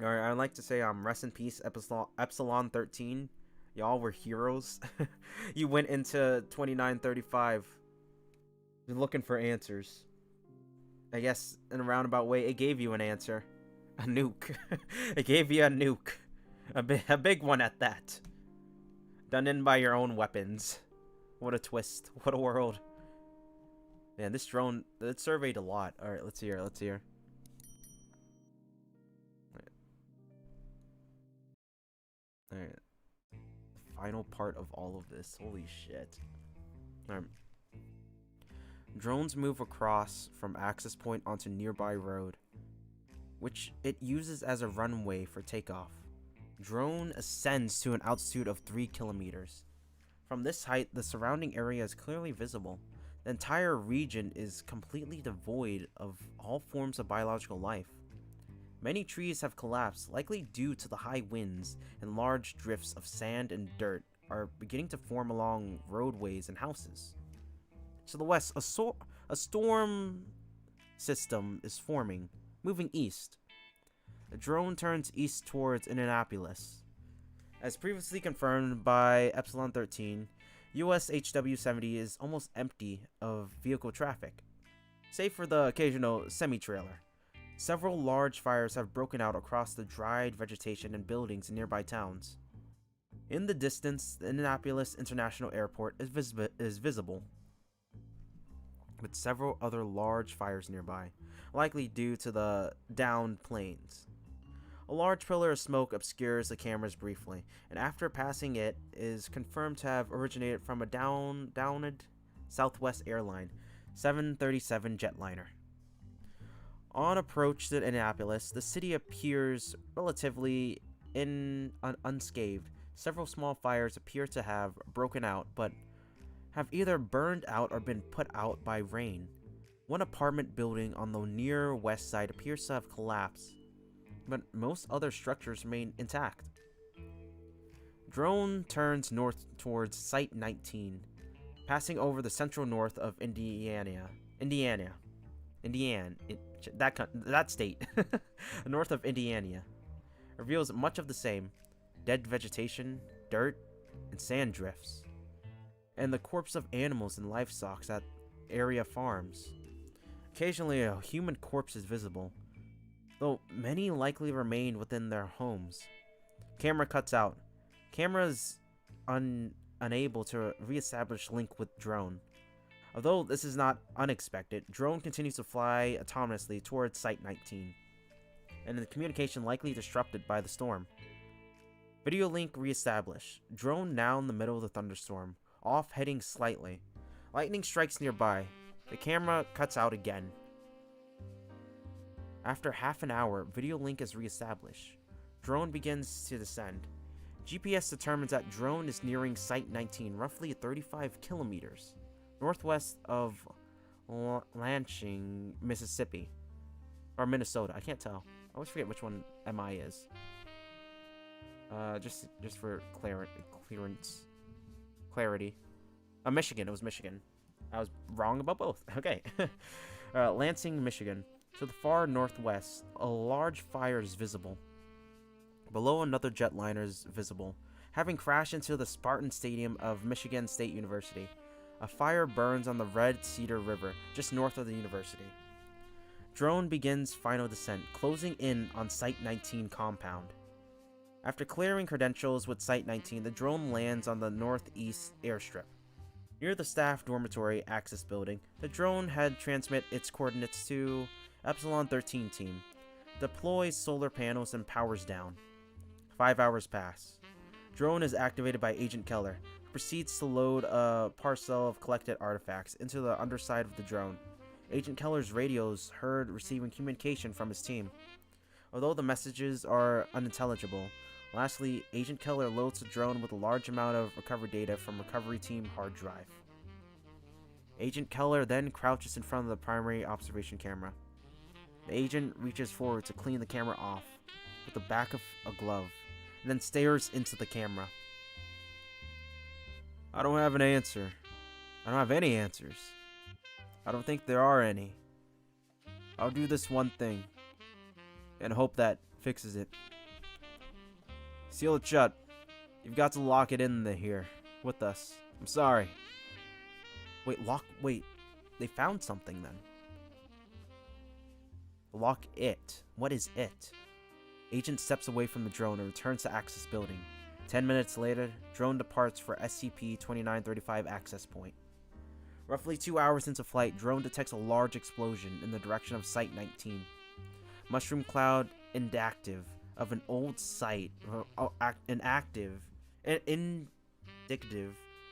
Alright, I'd like to say rest in peace, Epsilon-13. Y'all were heroes. You went into 2935 looking for answers. I guess in a roundabout way, it gave you an answer. A nuke. It gave you a nuke. A big one at that. Done in by your own weapons. What a twist. What a world. Man, this drone, it surveyed a lot. Alright, let's hear. Alright. Final part of all of this. Holy shit. Alright. Drones move across from access point onto nearby road, which it uses as a runway for takeoff. Drone ascends to an altitude of 3 kilometers. From this height, the surrounding area is clearly visible. The entire region is completely devoid of all forms of biological life. Many trees have collapsed, likely due to the high winds, and large drifts of sand and dirt are beginning to form along roadways and houses. To the west, a storm system is forming, moving east. The drone turns east towards Indianapolis. As previously confirmed by Epsilon-13, US HW-70 is almost empty of vehicle traffic, save for the occasional semi-trailer. Several large fires have broken out across the dried vegetation and buildings in nearby towns. In the distance, the Indianapolis International Airport is visible, with several other large fires nearby, likely due to the downed planes. A large pillar of smoke obscures the cameras briefly, and after passing it is confirmed to have originated from a downed Southwest airline 737 jetliner. On approach to Indianapolis, the city appears relatively unscathed. Several small fires appear to have broken out, but have either burned out or been put out by rain. One apartment building on the near west side appears to have collapsed, but most other structures remain intact. Drone turns north towards Site 19, passing over the central north of Indiana, that state, north of Indiana, reveals much of the same: dead vegetation, dirt, and sand drifts, and the corpse of animals and livestock at area farms. Occasionally, a human corpse is visible, though many likely remain within their homes. Camera cuts out. Camera's unable to re-establish link with drone. Although this is not unexpected, drone continues to fly autonomously towards Site 19, and the communication likely disrupted by the storm. Video link reestablished. Drone now in the middle of the thunderstorm. Off heading slightly. Lightning strikes nearby. The camera cuts out again. After half an hour, video link is reestablished. Drone begins to descend. GPS determines that drone is nearing Site 19, roughly 35 kilometers northwest of Lansing, Mississippi. Or Minnesota, I can't tell. I always forget which one MI is. Just for clarity. Michigan, it was Michigan. I was wrong about both. Okay. Lansing, Michigan. To the far northwest, a large fire is visible. Below, another jetliner is visible, having crashed into the Spartan Stadium of Michigan State University. A fire burns on the Red Cedar River, just north of the university. Drone begins final descent, closing in on Site 19 compound. After clearing credentials with Site 19, the drone lands on the northeast airstrip. Near the staff dormitory access building, the drone had transmit its coordinates to Epsilon 13 team. Deploys solar panels and powers down. 5 hours pass. Drone is activated by Agent Keller. Proceeds to load a parcel of collected artifacts into the underside of the drone. Agent Keller's radios heard receiving communication from his team, although the messages are unintelligible. Lastly, Agent Keller loads the drone with a large amount of recovery data from recovery team hard drive. Agent Keller then crouches in front of the primary observation camera. The agent reaches forward to clean the camera off with the back of a glove, and then stares into the camera. I don't have an answer. I don't have any answers. I don't think there are any. I'll do this one thing, and hope that fixes it. Seal it shut. You've got to lock it in here with us. I'm sorry. Wait. They found something then. Lock it. What is it? Agent steps away from the drone and returns to access building. 10 minutes later, drone departs for SCP-2935 access point. Roughly 2 hours into flight, drone detects a large explosion in the direction of Site 19. Mushroom cloud indicative of an old site, indicative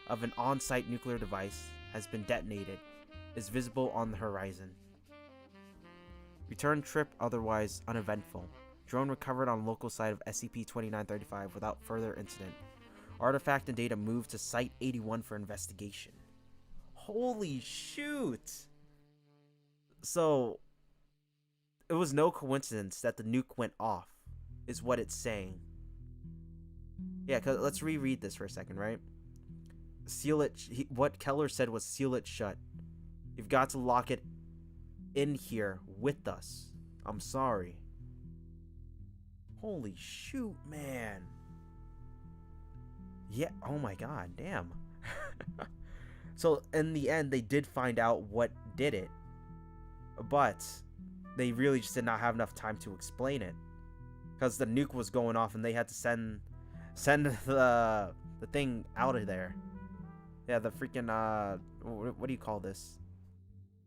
of an on-site nuclear device has been detonated, is visible on the horizon. Return trip otherwise uneventful. Drone recovered on local site of SCP-2935 without further incident. Artifact and data moved to Site 81 for investigation. Holy shoot! So, it was no coincidence that the nuke went off, is what it's saying. Yeah, cause let's reread this for a second, right? Seal it. What Keller said was seal it shut. You've got to lock it in here with us. I'm sorry. Holy shoot, man. Yeah, oh my god, damn. So, in the end, they did find out what did it. But, they really just did not have enough time to explain it. Because the nuke was going off and they had to send the thing out of there. Yeah, the freaking, what do you call this?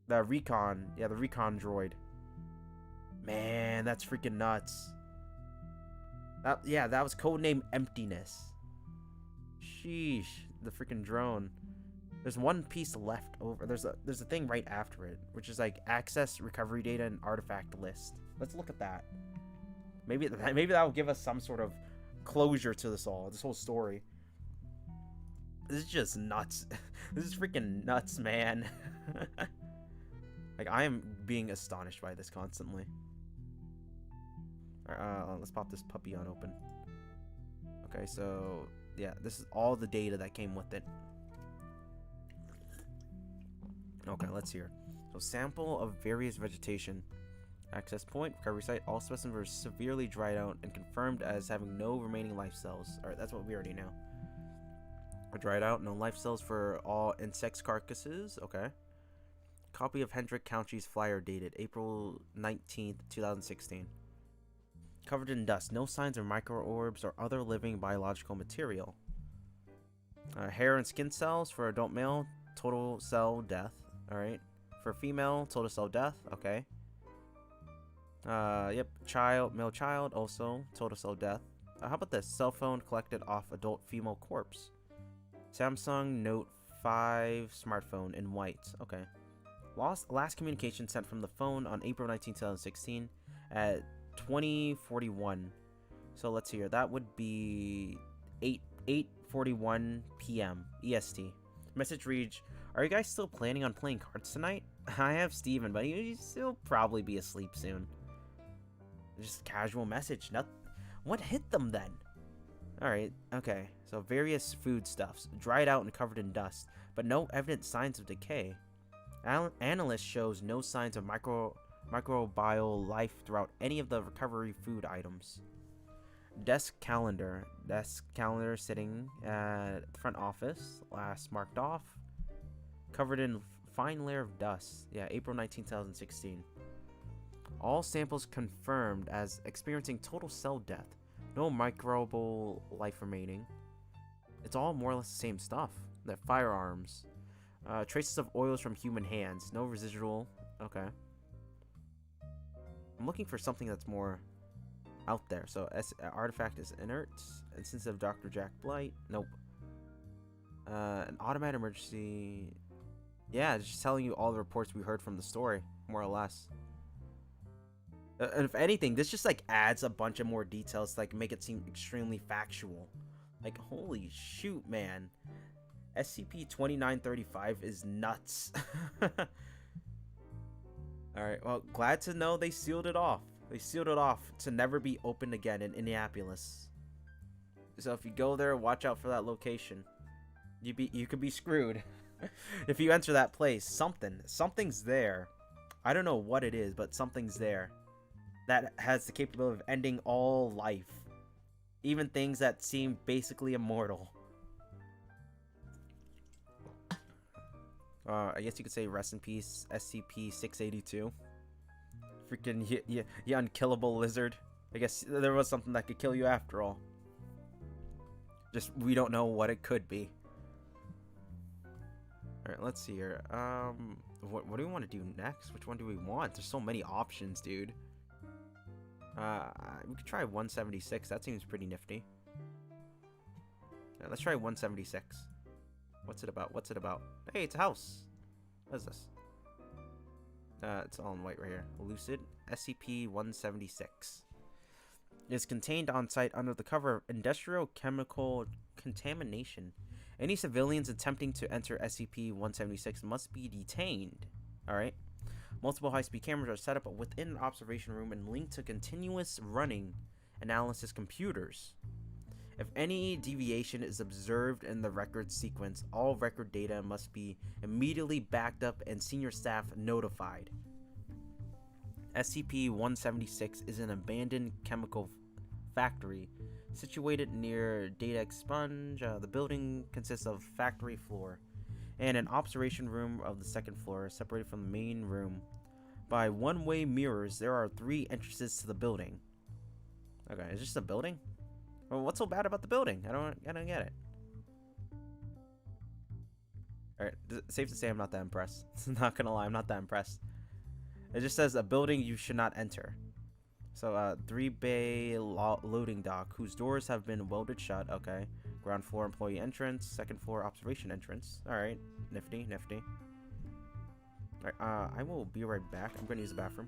The recon. Yeah, the recon droid. Man, that's freaking nuts. That was codename Emptiness. Sheesh, the freaking drone. There's one piece left over. There's a thing right after it, which is like access, recovery data, and artifact list. Let's look at that. Maybe that will give us some sort of closure to this whole story. This is just nuts. This is freaking nuts, man. Like, I am being astonished by this constantly. Alright, let's pop this puppy on open. Okay, so yeah, this is all the data that came with it. Okay, let's hear. So, sample of various vegetation. Access point, recovery site. All specimens were severely dried out and confirmed as having no remaining life cells. Alright, that's what we already know. Dried out, no life cells for all insects carcasses. Okay. Copy of Hendrick County's flyer dated April 19th, 2016. Covered in dust. No signs of microorbs or other living biological material. Hair and skin cells for adult male. Total cell death. Alright. For female, total cell death. Okay. Yep. Male child also. Total cell death. How about this? Cell phone collected off adult female corpse. Samsung Note 5 smartphone in white. Okay. Last communication sent from the phone on April 19, 2016 at 20:41. So let's see here. That would be 8:41 p.m. EST. Message reads, "Are you guys still planning on playing cards tonight? I have Steven, but he'll still probably be asleep soon." Just casual message. What hit them then? Alright, okay. So various foodstuffs, dried out and covered in dust, but no evident signs of decay. Analyst shows no signs of microbial life throughout any of the recovery food items. Desk calendar sitting at the front office, last marked off, covered in fine layer of dust. Yeah, April 19, 2016. All samples confirmed as experiencing total cell death. No microbial life remaining. It's all more or less the same stuff. The firearms. Traces of oils from human hands. No residual. Okay. I'm looking for something that's more out there. So, artifact is inert. Instance of Dr. Jack Blight. Nope. An automatic emergency. Yeah, it's just telling you all the reports we heard from the story, more or less. And if anything, this just like adds a bunch of more details to like make it seem extremely factual. Like, holy shoot, man. SCP-2935 is nuts. Alright, well, glad to know they sealed it off. They sealed it off to never be opened again in Indianapolis. So if you go there, watch out for that location. You could be screwed. If you enter that place, something's there. I don't know what it is, but something's there that has the capability of ending all life. Even things that seem basically immortal. I guess you could say rest in peace, SCP-682. Freaking you unkillable lizard. I guess there was something that could kill you after all. Just, we don't know what it could be. Alright, let's see here. What do we want to do next? Which one do we want? There's so many options, dude. We could try 176. That seems pretty nifty. Yeah, let's try 176. What's it about? What's it about? Hey, it's a house. What is this? It's all in white right here. Lucid SCP-176 is contained on site under the cover of industrial chemical contamination. Any civilians attempting to enter SCP-176 must be detained. Alright. Multiple high-speed cameras are set up within an observation room and linked to continuous running analysis computers. If any deviation is observed in the record sequence, all record data must be immediately backed up and senior staff notified. SCP-176 is an abandoned chemical factory situated near data expunge. The building consists of factory floor and an observation room of the second floor, separated from the main room by one-way mirrors. There are 3 entrances to the building. Okay, is this a building? Well, what's so bad about the building? I don't get it. Alright, safe to say I'm not that impressed. Not gonna lie, I'm not that impressed. It just says a building you should not enter. So, 3-bay loading dock, whose doors have been welded shut. Okay. Ground floor employee entrance. Second floor observation entrance. Alright. Nifty, nifty. Alright, I will be right back. I'm gonna use the bathroom.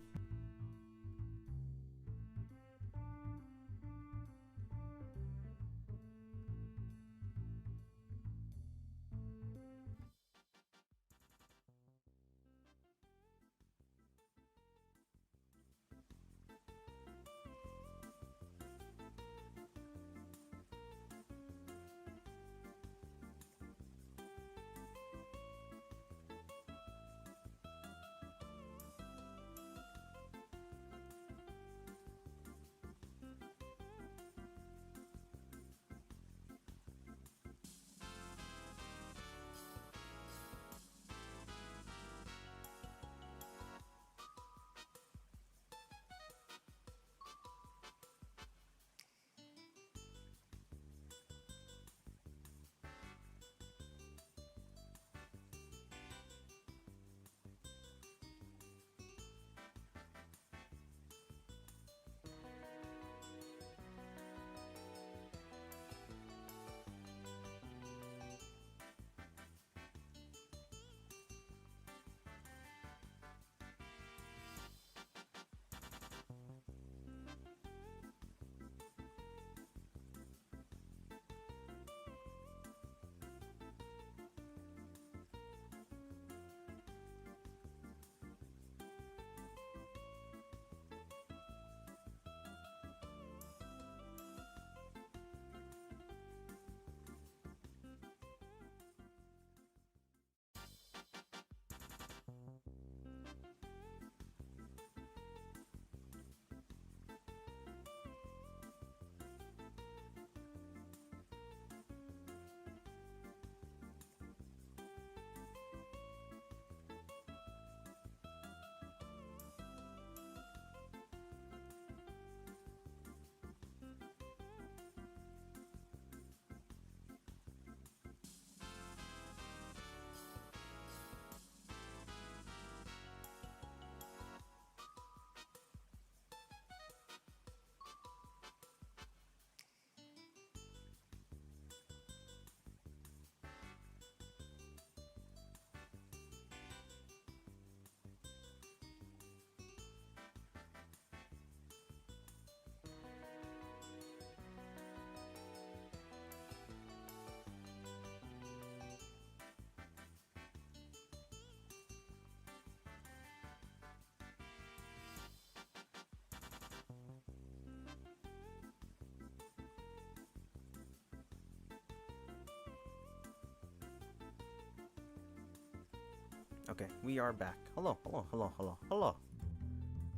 Okay, we are back. Hello, hello, hello, hello, hello.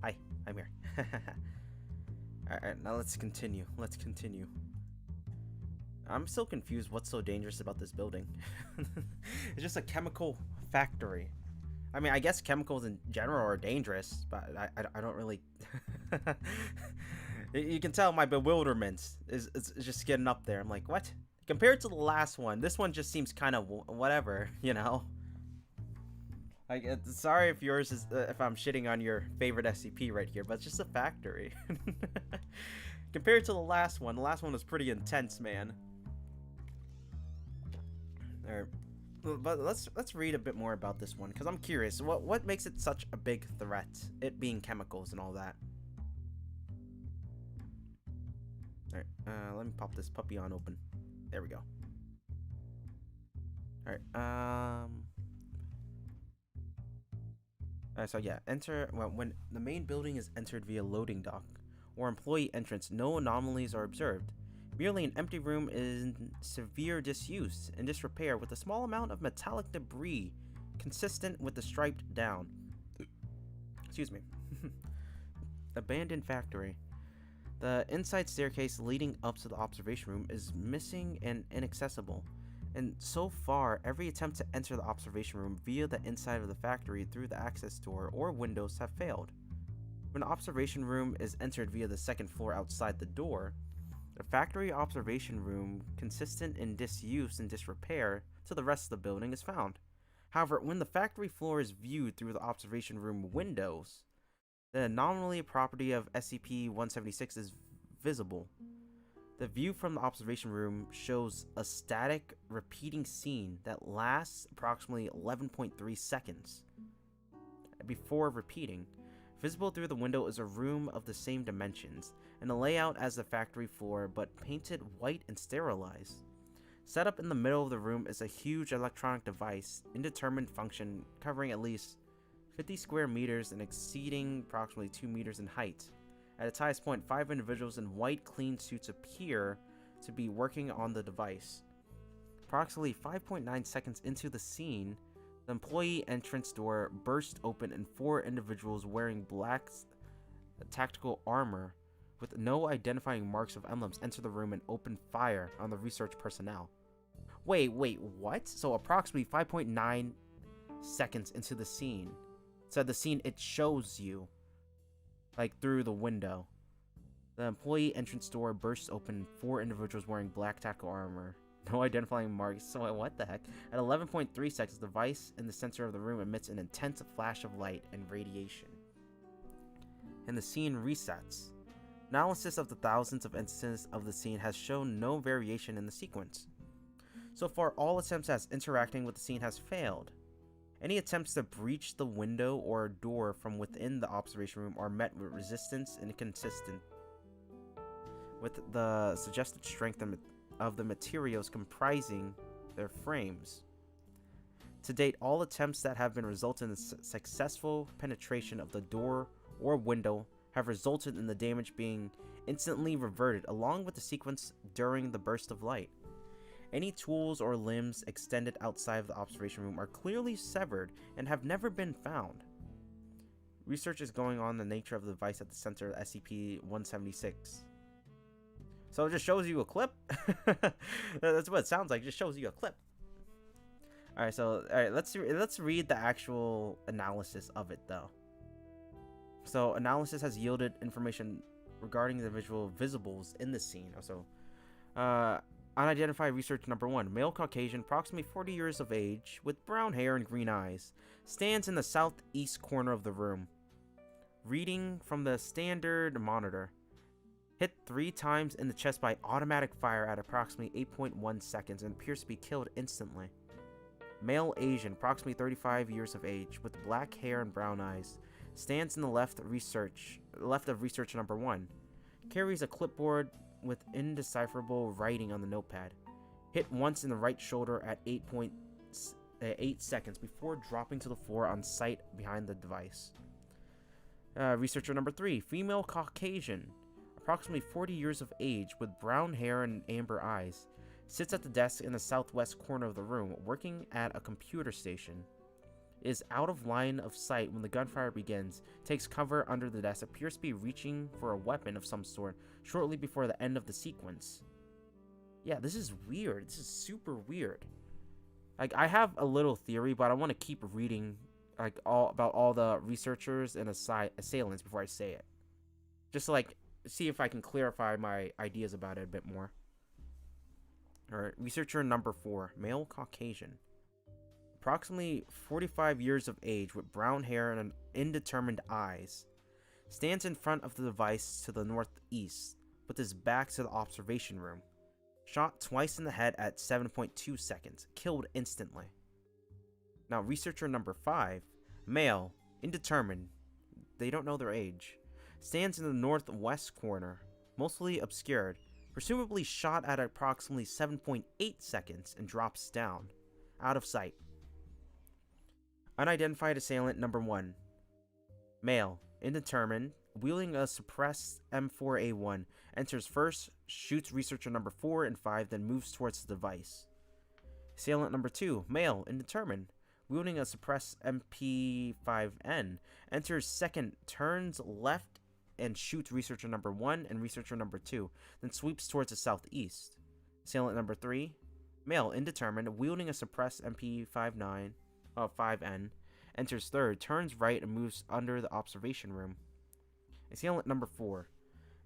Hi, I'm here. Alright, now let's continue. Let's continue. I'm still confused what's so dangerous about this building. It's just a chemical factory. I mean, I guess chemicals in general are dangerous, but I don't really... You can tell my bewilderment is just getting up there. I'm like, what? Compared to the last one, this one just seems kind of whatever, you know? Like, sorry if yours is if I'm shitting on your favorite SCP right here, but it's just a factory. Compared to the last one was pretty intense, man. Alright, but let's read a bit more about this one, because I'm curious. What makes it such a big threat? It being chemicals and all that. Alright, let me pop this puppy on open. There we go. Alright, so yeah, when the main building is entered via loading dock or employee entrance, no anomalies are observed. Merely an empty room in severe disuse and disrepair with a small amount of metallic debris consistent with the striped down. Excuse me. Abandoned factory. The inside staircase leading up to the observation room is missing and inaccessible. And so far, every attempt to enter the observation room via the inside of the factory through the access door or windows have failed. When the observation room is entered via the second floor outside the door, the factory observation room, consistent in disuse and disrepair to the rest of the building, is found. However, when the factory floor is viewed through the observation room windows, the anomaly property of SCP-176 is visible. The view from the observation room shows a static, repeating scene that lasts approximately 11.3 seconds before repeating. Visible through the window is a room of the same dimensions and a layout as the factory floor, but painted white and sterilized. Set up in the middle of the room is a huge electronic device, indeterminate function, covering at least 50 square meters and exceeding approximately 2 meters in height. At its highest point, 5 individuals in white clean suits appear to be working on the device. Approximately 5.9 seconds into the scene, the employee entrance door burst open and 4 individuals wearing black tactical armor with no identifying marks of emblems enter the room and open fire on the research personnel. Wait, what? So approximately 5.9 seconds into the scene. So the scene, it shows you, like, through the window. The employee entrance door bursts open, 4 individuals wearing black tactical armor. No identifying marks. So what the heck? At 11.3 seconds, the device in the center of the room emits an intense flash of light and radiation. And the scene resets. Analysis of the thousands of instances of the scene has shown no variation in the sequence. So far, all attempts at interacting with the scene has failed. Any attempts to breach the window or door from within the observation room are met with resistance and inconsistent with the suggested strength of the materials comprising their frames. To date, all attempts that have been resulted in successful penetration of the door or window have resulted in the damage being instantly reverted along with the sequence during the burst of light. Any tools or limbs extended outside of the observation room are clearly severed and have never been found. Research is going on the nature of the device at the center of SCP-176. So it just shows you a clip? That's what it sounds like, it just shows you a clip. Alright, let's read the actual analysis of it though. So analysis has yielded information regarding the visual visibles in the scene. Also, unidentified research number 1. Male Caucasian, approximately 40 years of age, with brown hair and green eyes, stands in the southeast corner of the room. Reading from the standard monitor. Hit 3 times in the chest by automatic fire at approximately 8.1 seconds and appears to be killed instantly. Male Asian, approximately 35 years of age, with black hair and brown eyes, stands in the left of research number 1. Carries a clipboard with indecipherable writing on the notepad. Hit once in the right shoulder at 8.8 seconds before dropping to the floor on site behind the device. Researcher number 3, female Caucasian, approximately 40 years of age with brown hair and amber eyes, sits at the desk in the southwest corner of the room working at a computer station. is out of line of sight when the gunfire begins, takes cover under the desk, appears to be reaching for a weapon of some sort shortly before the end of the sequence. Yeah, this is weird. This is super weird. Like, I have a little theory, but I want to keep reading like all about all the researchers and assailants before I say it. Just to, like, see if I can clarify my ideas about it a bit more. Alright, researcher number 4, male Caucasian. Approximately 45 years of age with brown hair and indeterminate eyes. Stands in front of the device to the northeast, with his back to the observation room. Shot twice in the head at 7.2 seconds. Killed instantly. Now, researcher number 5, male, indeterminate. They don't know their age. Stands in the northwest corner, mostly obscured. Presumably shot at approximately 7.8 seconds and drops down. Out of sight. Unidentified assailant number 1. Male, indeterminate, wielding a suppressed M4A1, enters first, shoots researcher number 4 and 5, then moves towards the device. Assailant number 2, male, indeterminate, wielding a suppressed MP5N, enters second, turns left, and shoots researcher number 1 and researcher number 2, then sweeps towards the southeast. Assailant number 3, male, indeterminate, wielding a suppressed MP5N, enters third, turns right, and moves under the observation room. Assailant number 4,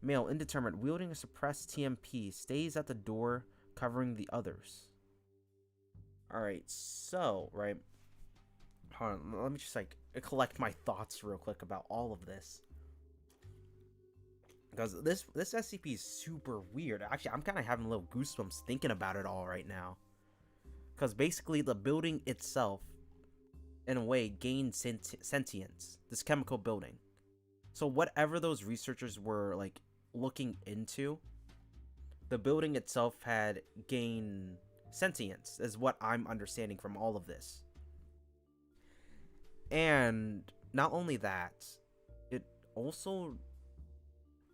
male, indeterminate, wielding a suppressed TMP, stays at the door, covering the others. Alright, so, right, hold on, let me just, like, collect my thoughts real quick about all of this. Because this SCP is super weird. Actually, I'm kind of having a little goosebumps thinking about it all right now. Because basically, the building itself, in a way, gained sentience. This chemical building. So whatever those researchers were, like, looking into, the building itself had gained sentience, is what I'm understanding from all of this. And not only that, it also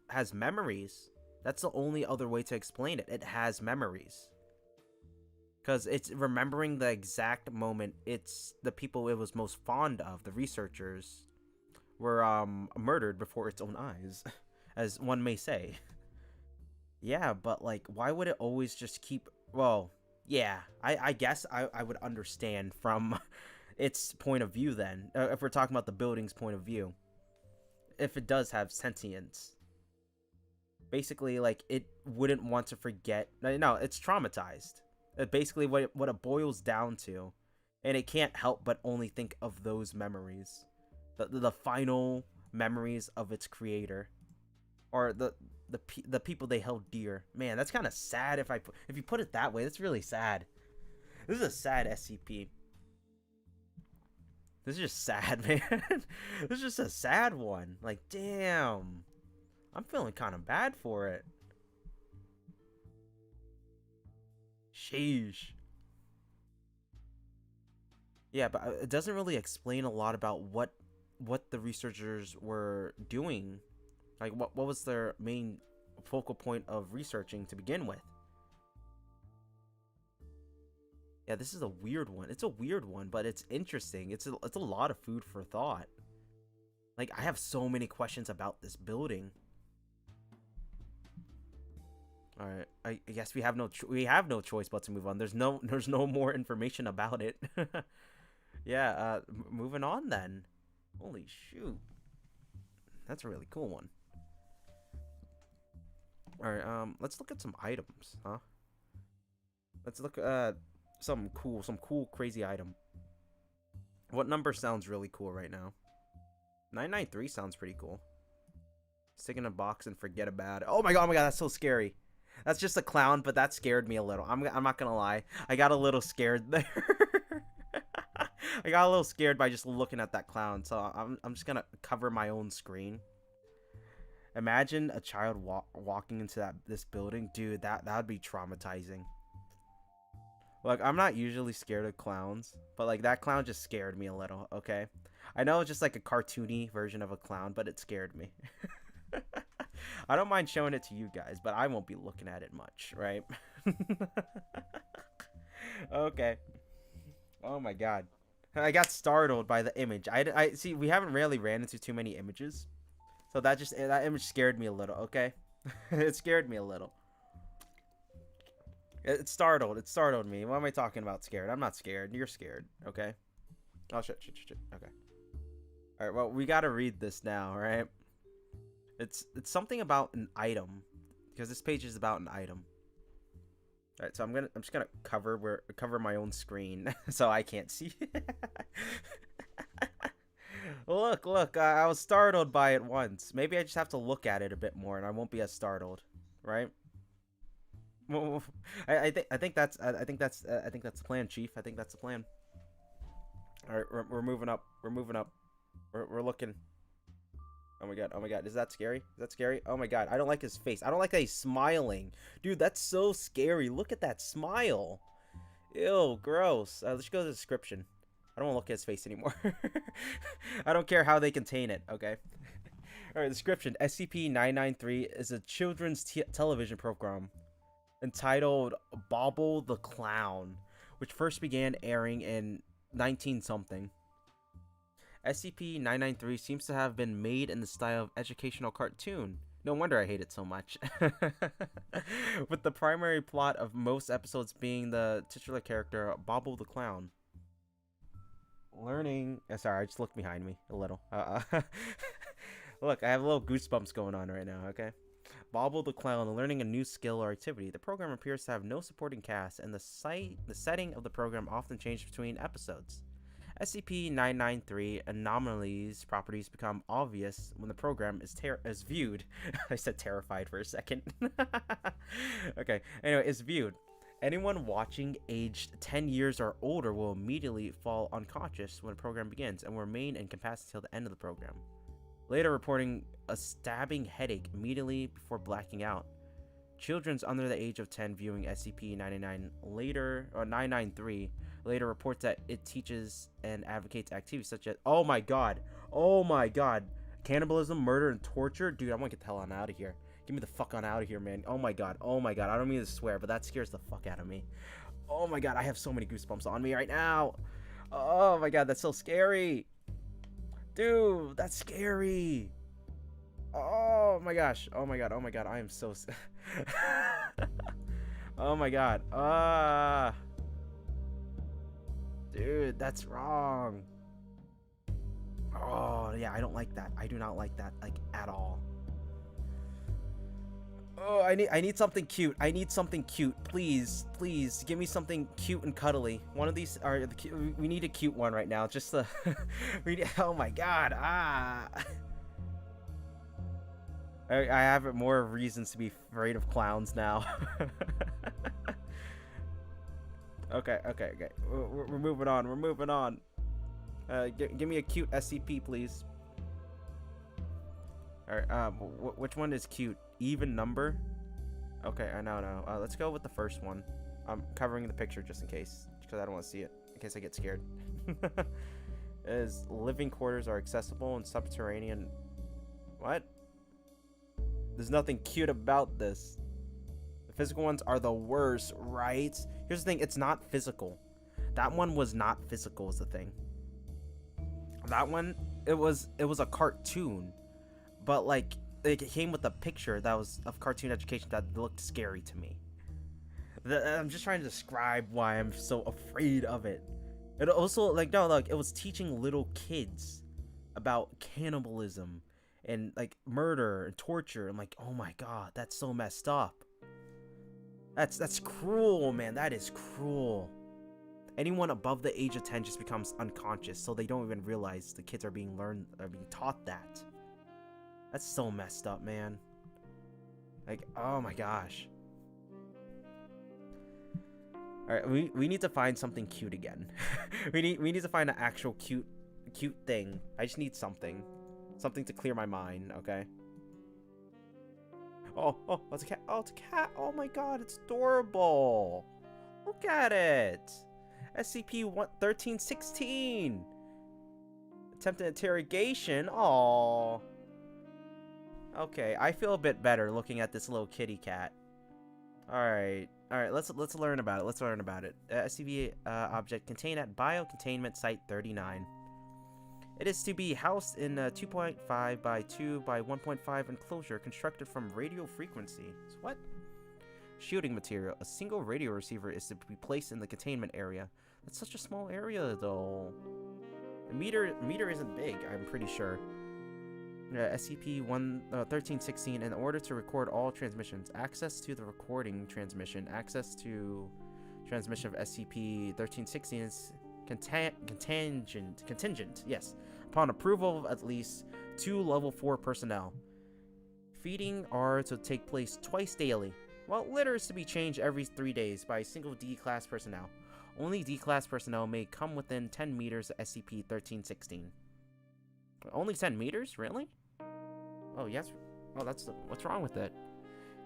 has memories. That's the only other way to explain it. It has memories. Because it's remembering the exact moment it's the people it was most fond of, the researchers, were murdered before its own eyes, as one may say. Yeah, but like, why would it always just keep... Well, yeah, I guess I would understand from its point of view then, if we're talking about the building's point of view. If it does have sentience. Basically, like, it wouldn't want to forget... No, it's traumatized. Basically, what it boils down to. And it can't help but only think of those memories. The final memories of its creator. Or the people they held dear. Man, that's kind of sad if you put it that way. That's really sad. This is a sad SCP. This is just sad, man. This is just a sad one. Like, damn. I'm feeling kind of bad for it. Sheesh. Yeah, but it doesn't really explain a lot about what the researchers were doing. Like, what was their main focal point of researching to begin with. Yeah, this is a weird one. It's a weird one, but it's interesting. It's a lot of food for thought. Like, I have so many questions about this building. All right, I guess we have no choice but to move on. There's no more information about it. Yeah, moving on then. Holy shoot, that's a really cool one. All right, let's look at some items, huh? Let's look at some cool crazy item. What number sounds really cool right now? 993 sounds pretty cool. Stick in a box and forget about it. Oh my god, that's so scary. That's just a clown, but that scared me a little. I'm not gonna lie. I got a little scared there. I got a little scared by just looking at that clown, so I'm just gonna cover my own screen. Imagine a child walking into this building, dude. That would be traumatizing. Look, I'm not usually scared of clowns, but like that clown just scared me a little. Okay, I know it's just like a cartoony version of a clown, but it scared me. I don't mind showing it to you guys, but I won't be looking at it much, right? Okay. Oh my god. I got startled by the image. I see. We haven't really ran into too many images, so that image scared me a little. Okay, it scared me a little. It startled me. What am I talking about? Scared? I'm not scared. You're scared. Okay. Oh shit. Okay. All right. Well, we gotta read this now, right? It's something about an item, because this page is about an item. All right, so I'm just gonna cover my own screen so I can't see. Look, I was startled by it once. Maybe I just have to look at it a bit more, and I won't be as startled, right? Well, I think that's the plan, Chief. I think that's the plan. All right, we're moving up. We're looking. Oh my god, is that scary? Oh my god, I don't like his face. I don't like that he's smiling. Dude, that's so scary. Look at that smile. Ew, gross. Let's go to the description. I don't want to look at his face anymore. I don't care how they contain it, okay? Alright, description. SCP-993 is a children's television program entitled Bobble the Clown, which first began airing in 19-something. SCP-993 seems to have been made in the style of educational cartoon. No wonder I hate it so much. With the primary plot of most episodes being the titular character, Bobble the Clown. Learning... sorry, I just looked behind me a little. Look, I have a little goosebumps going on right now, okay? Bobble the Clown, learning a new skill or activity. The program appears to have no supporting cast, and the setting of the program often changes between episodes. SCP-993 anomalies properties become obvious when the program is viewed. I said terrified for a second. Okay, anyway, is viewed. Anyone watching aged 10 years or older will immediately fall unconscious when the program begins and will remain incapacitated until the end of the program. Later reporting a stabbing headache immediately before blacking out. Children under the age of 10 viewing SCP-993 later report that it teaches and advocates activities such as oh my god, cannibalism, murder, and torture. Dude, I want to get the hell on out of here. Get me the fuck on out of here, man. Oh my god, I don't mean to swear, but that scares the fuck out of me. Oh my god, I have so many goosebumps on me right now. Oh my god, that's so scary. Dude, that's scary. Oh my gosh, I am so oh my god, dude, that's wrong. Oh yeah, I don't like that. I do not like that, like, at all. Oh, I need something cute. Please give me something cute and cuddly. One of these are we need a cute one right now. Just the oh my god. I have more reasons to be afraid of clowns now. Okay. We're moving on. Give me a cute SCP, please. Alright, which one is cute? Even number? Okay, no. Let's go with the first one. I'm covering the picture just in case, because I don't want to see it, in case I get scared. Is living quarters are accessible in subterranean... What? There's nothing cute about this. The physical ones are the worst, right? Here's the thing, it's not physical. That one was not physical is the thing. That one, it was a cartoon. But, like, it came with a picture that was of cartoon education that looked scary to me. I'm just trying to describe why I'm so afraid of it. It also, like, no, like, it was teaching little kids about cannibalism and, like, murder and torture. I'm like, oh my god, that's so messed up. That's cruel, man. That is cruel. Anyone above the age of 10 just becomes unconscious, so they don't even realize the kids are being taught that. That's so messed up, man. Like, oh my gosh. Alright, we need to find something cute again. we need to find an actual cute thing. I just need something to clear my mind, okay? Oh, it's a cat. Oh, it's a cat. Oh my god, it's adorable. Look at it. SCP-1316. Attempted interrogation. Aww. Okay, I feel a bit better looking at this little kitty cat. Alright. All right, let's learn about it. Let's learn about it. SCP object contained at Biocontainment Site 39. It is to be housed in a 2.5 by 2 by 1.5 enclosure constructed from radio frequency. What? Shielding material. A single radio receiver is to be placed in the containment area. That's such a small area, though. The meter isn't big, I'm pretty sure. SCP-1316, in order to record all transmissions, access to the recording transmission, access to transmission of SCP-1316 is contingent, yes, upon approval of at least 2 level 4 personnel. Feeding are to take place twice daily, while litter is to be changed every 3 days by a single D-Class personnel. Only D-Class personnel may come within 10 meters of SCP-1316. Only 10 meters? Really? Oh, yes. Oh, what's wrong with it?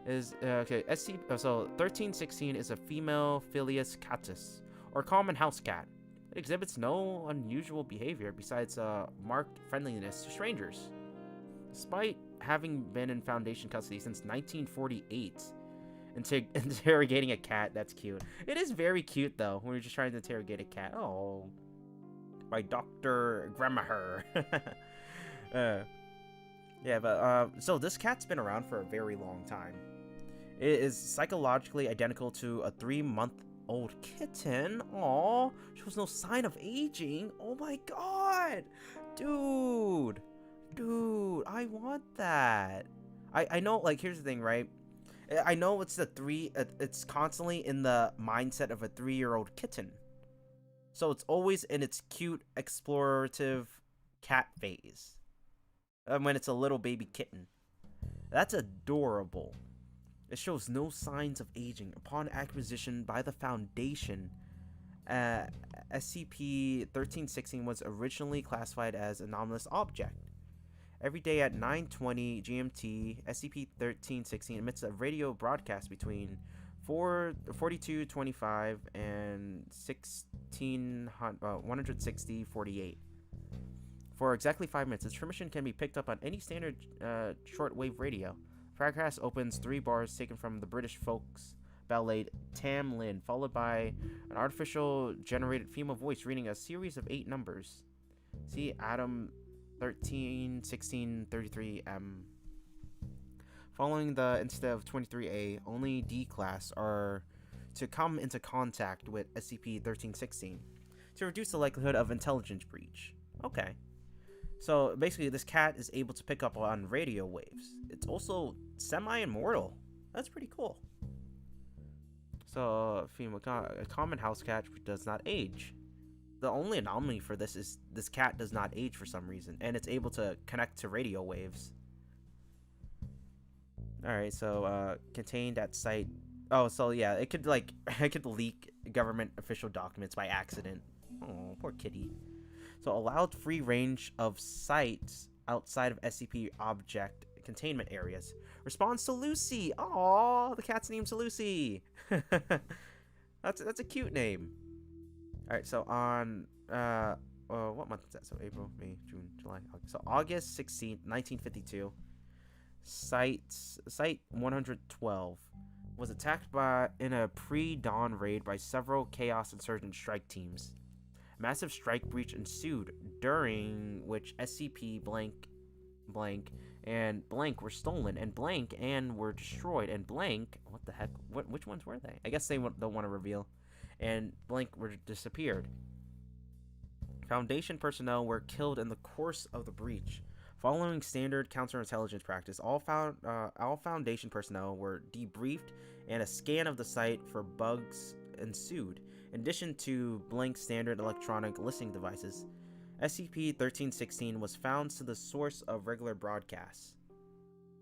Okay, so 1316 is a female Philius catus, or common house cat. It exhibits no unusual behavior besides marked friendliness to strangers. Despite having been in Foundation custody since 1948, interrogating a cat, that's cute. It is very cute, though, when you're just trying to interrogate a cat. Oh, by Dr. Gramaher. Yeah, but, so this cat's been around for a very long time. It is psychologically identical to a 3-month-old kitten. Aww, shows no sign of aging. Oh my god! Dude, I want that. I know, like, here's the thing, right? I know it's it's constantly in the mindset of a 3-year-old kitten. So it's always in its cute, explorative cat phase. When it's a little baby kitten. That's adorable. It shows no signs of aging. Upon acquisition by the Foundation, SCP-1316 was originally classified as anomalous object. Every day at 9:20 GMT, SCP-1316 emits a radio broadcast between 4225 and 16048. For exactly 5 minutes, its transmission can be picked up on any standard shortwave radio. The broadcast opens 3 bars taken from the British folks ballad Tam Lin, followed by an artificial generated female voice reading a series of 8 numbers. See Adam 13, 16, 33M. Following the incident of 23A, only D-Class are to come into contact with SCP-1316 to reduce the likelihood of intelligence breach. Okay. So basically, this cat is able to pick up on radio waves. It's also semi-immortal. That's pretty cool. So, a common house cat which does not age. The only anomaly for this is this cat does not age for some reason, and it's able to connect to radio waves. Alright, so, contained at site... Oh, so yeah, it could leak government official documents by accident. Oh, poor kitty. So allowed free range of sites outside of SCP object containment areas. Responds to Lucy. Aww, the cat's name's Lucy. That's a cute name. All right, so on what month is that? So April, May, June, July, August. So August 16th, 1952. Site 112 was attacked in a pre-dawn raid by several Chaos Insurgent strike teams. Massive strike breach ensued, during which SCP blank and blank were stolen, and blank and were destroyed, and blank, what the heck, which ones were they? I guess they don't want to reveal, and blank were disappeared. Foundation personnel were killed in the course of the breach. Following standard counterintelligence practice, all Foundation personnel were debriefed, and a scan of the site for bugs ensued. In addition to blank standard electronic listening devices, SCP-1316 was found to the source of regular broadcasts.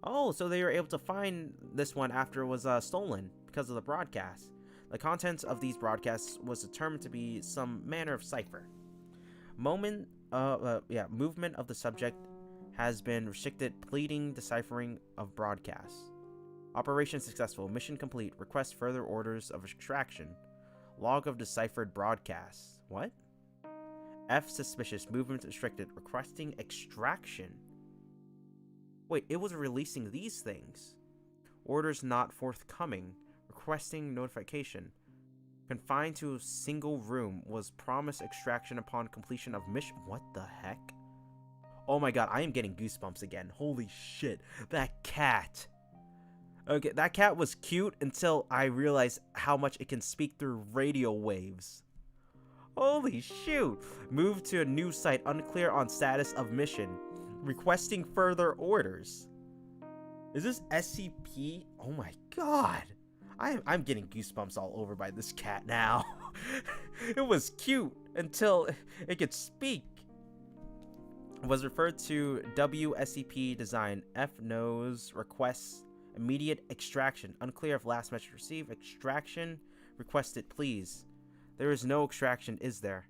Oh, so they were able to find this one after it was stolen because of the broadcast. The contents of these broadcasts was determined to be some manner of cipher. Movement of the subject has been restricted, pleading deciphering of broadcasts. Operation successful. Mission complete. Request further orders of extraction. Log of deciphered broadcasts. What? F suspicious. Movement restricted. Requesting extraction. Wait, it was releasing these things. Orders not forthcoming. requesting notification. Confined to a single room. Was promised extraction upon completion of mission. What the heck? Oh my god, I am getting goosebumps again. Holy shit. That cat. Okay, that cat was cute until I realized how much it can speak through radio waves. Holy shoot. Move to a new site. Unclear on status of mission. Requesting further orders. Is this SCP? Oh my god. I'm getting goosebumps all over by this cat now. It was cute until it could speak. Was referred to WSCP design. F knows requests immediate extraction. Unclear if last message received. Extraction requested, please. There is no extraction, is there?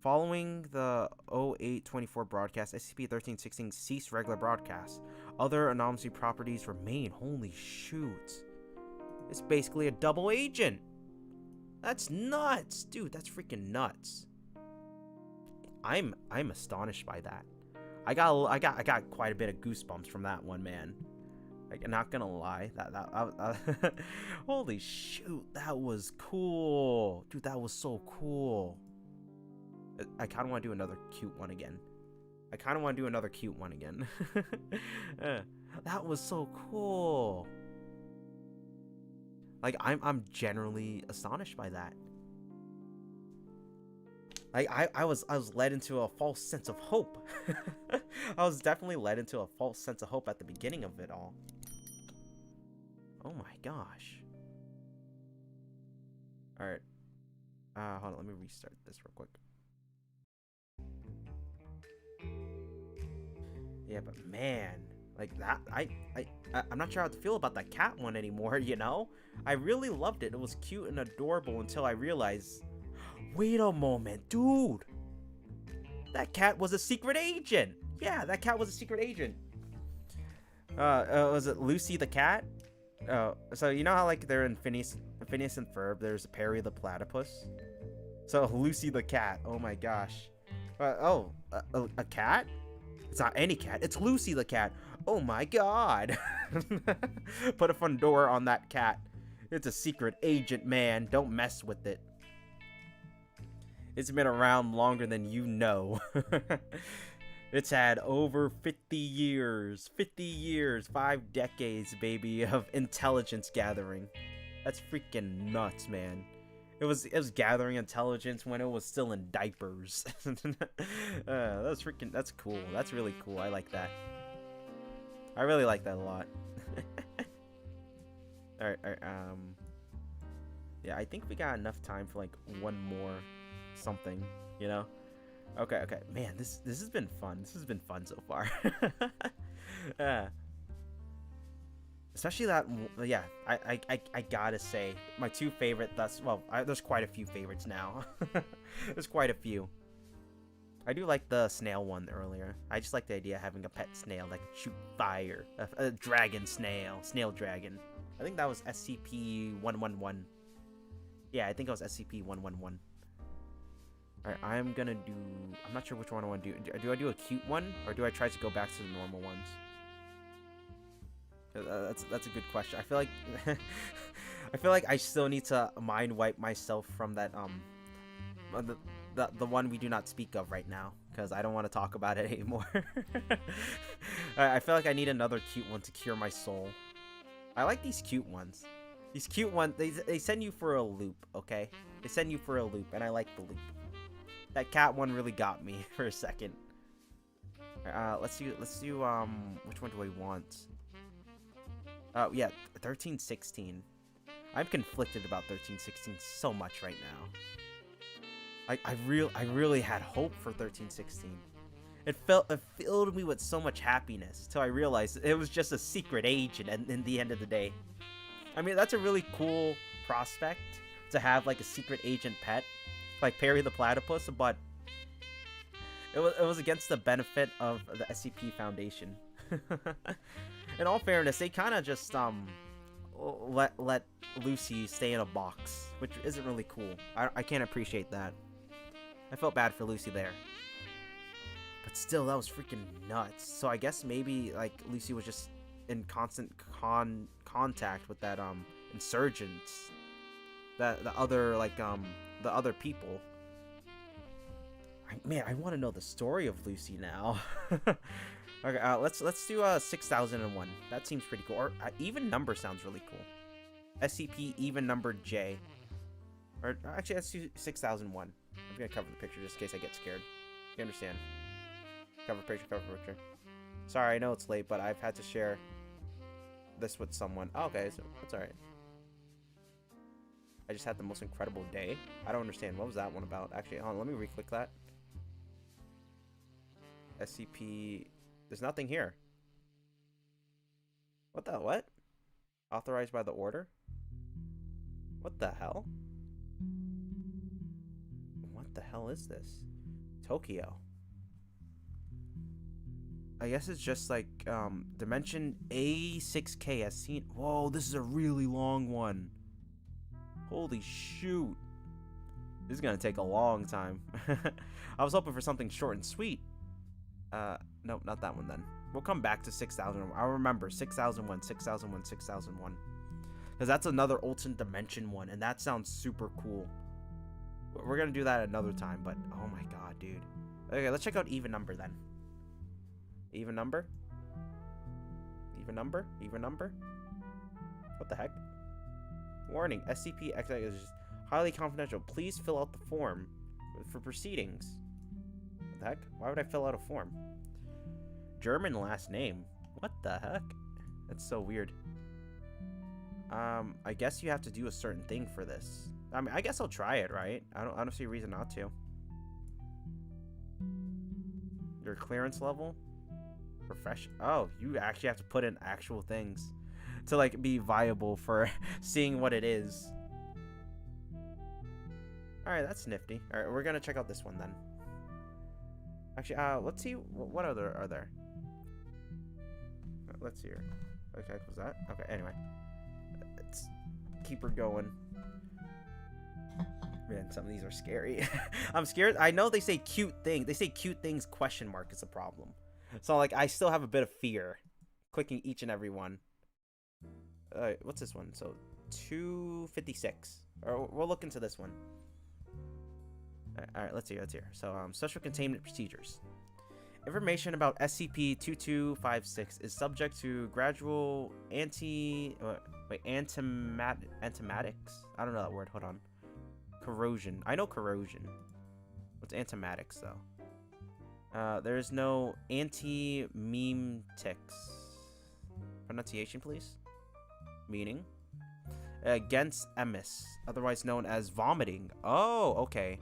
Following the 0824 broadcast, SCP-1316 ceased regular broadcast. Other anomaly properties remain. Holy shoot. It's basically a double agent. That's nuts, dude. That's freaking nuts. I'm astonished by that. I got quite a bit of goosebumps from that one, man. Like, not gonna lie, holy shoot, that was cool, dude. That was so cool. I kind of want to do another cute one again. That was so cool. Like, I'm generally astonished by that. I was led into a false sense of hope. I was definitely led into a false sense of hope at the beginning of it all. Oh my gosh. Alright. Hold on, let me restart this real quick. Yeah, but man, like that, I'm not sure how to feel about that cat one anymore, you know? I really loved it. It was cute and adorable until I realized, wait a moment, dude. That cat was a secret agent. Yeah, that cat was a secret agent. Was it Lucy the cat? So you know how like they're in Phineas and Ferb, there's Perry the platypus? So Lucy the cat, oh my gosh. A cat? It's not any cat, it's Lucy the cat. Oh my god. Put a fedora on that cat. It's a secret agent, man. Don't mess with it. It's been around longer than you know. It's had over 50 years, 5 decades, baby, of intelligence gathering. That's freaking nuts, man. It was gathering intelligence when it was still in diapers. That's cool. That's really cool. I like that. I really like that a lot. Alright, yeah, I think we got enough time for like one more something, you know? Okay, man, this has been fun. This has been fun so far. Especially that, yeah, I gotta say, my two favorite, there's quite a few favorites now. There's quite a few. I do like the snail one earlier. I just like the idea of having a pet snail that can shoot fire. A dragon snail dragon. I think that was SCP-111. Yeah, I think it was SCP-111. Alright, I'm not sure which one I want to do. Do I do a cute one, or do I try to go back to the normal ones? That's a good question. I feel like I still need to mind wipe myself from that the one we do not speak of right now, because I don't want to talk about it anymore. I feel like I need another cute one to cure my soul. I like these cute ones. These cute ones, they send you for a loop, okay? They send you for a loop, and I like the loop. That cat one really got me for a second. Let's do which one do I want? Yeah, 1316. I'm conflicted about 1316 so much right now. I really had hope for 1316. It filled me with so much happiness till I realized it was just a secret agent in the end of the day. I mean, that's a really cool prospect to have, like, a secret agent pet, like Perry the platypus, but it was against the benefit of the SCP Foundation. In all fairness, they kind of just let Lucy stay in a box, which isn't really cool. I can't appreciate that. I felt bad for Lucy there. But still, that was freaking nuts. So I guess maybe, like, Lucy was just in constant contact with that insurgents, the other the other people. Man, I want to know the story of Lucy now. Okay, let's do 6001. That seems pretty cool. Or even number sounds really cool. SCP even number J. Or actually, let's do 6001. I'm gonna cover the picture just in case I get scared. You understand? Cover picture, cover picture. Sorry, I know it's late, but I've had to share this with someone. Oh, okay, so that's alright. I just had the most incredible day. I don't understand. What was that one about? Actually, hold on, let me re-click that. SCP... There's nothing here. What the... What? Authorized by the order? What the hell? What the hell is this? Tokyo. I guess it's just like, Dimension A6K as seen. Whoa, this is a really long one. Holy shoot. This is gonna take a long time. I was hoping for something short and sweet. Nope, not that one then. We'll come back to 6000. I'll remember 6001, 6001, 6001. Because that's another alternate dimension one, and that sounds super cool. We're gonna do that another time, but oh my god, dude. Okay, let's check out even number then. Even number? Even number? Even number? What the heck? Warning, SCP XX is highly confidential. Please fill out the form for proceedings. What the heck? Why would I fill out a form? German last name. What the heck? That's so weird. I guess you have to do a certain thing for this. I mean, I guess I'll try it, right? I don't see a reason not to. Your clearance level? Profession. Oh, you actually have to put in actual things to like be viable for seeing what it is. Alright, that's nifty. Alright, we're gonna check out this one then. Actually, let's see what other are there. Let's see here. Okay, was that? Okay, anyway. Let's keep her going. Man, some of these are scary. I'm scared. I know they say cute things. They say cute things question mark is a problem. So like I still have a bit of fear clicking each and every one. What's this one? So 256. Or we'll look into this one. All right, let's see. So special containment procedures. Information about SCP-2256 is subject to gradual antimatics. I don't know that word. Hold on. Corrosion. I know corrosion. What's antimatics though? There's no antimemetics. Pronunciation, please. Meaning? Against emis, otherwise known as vomiting. Oh, okay.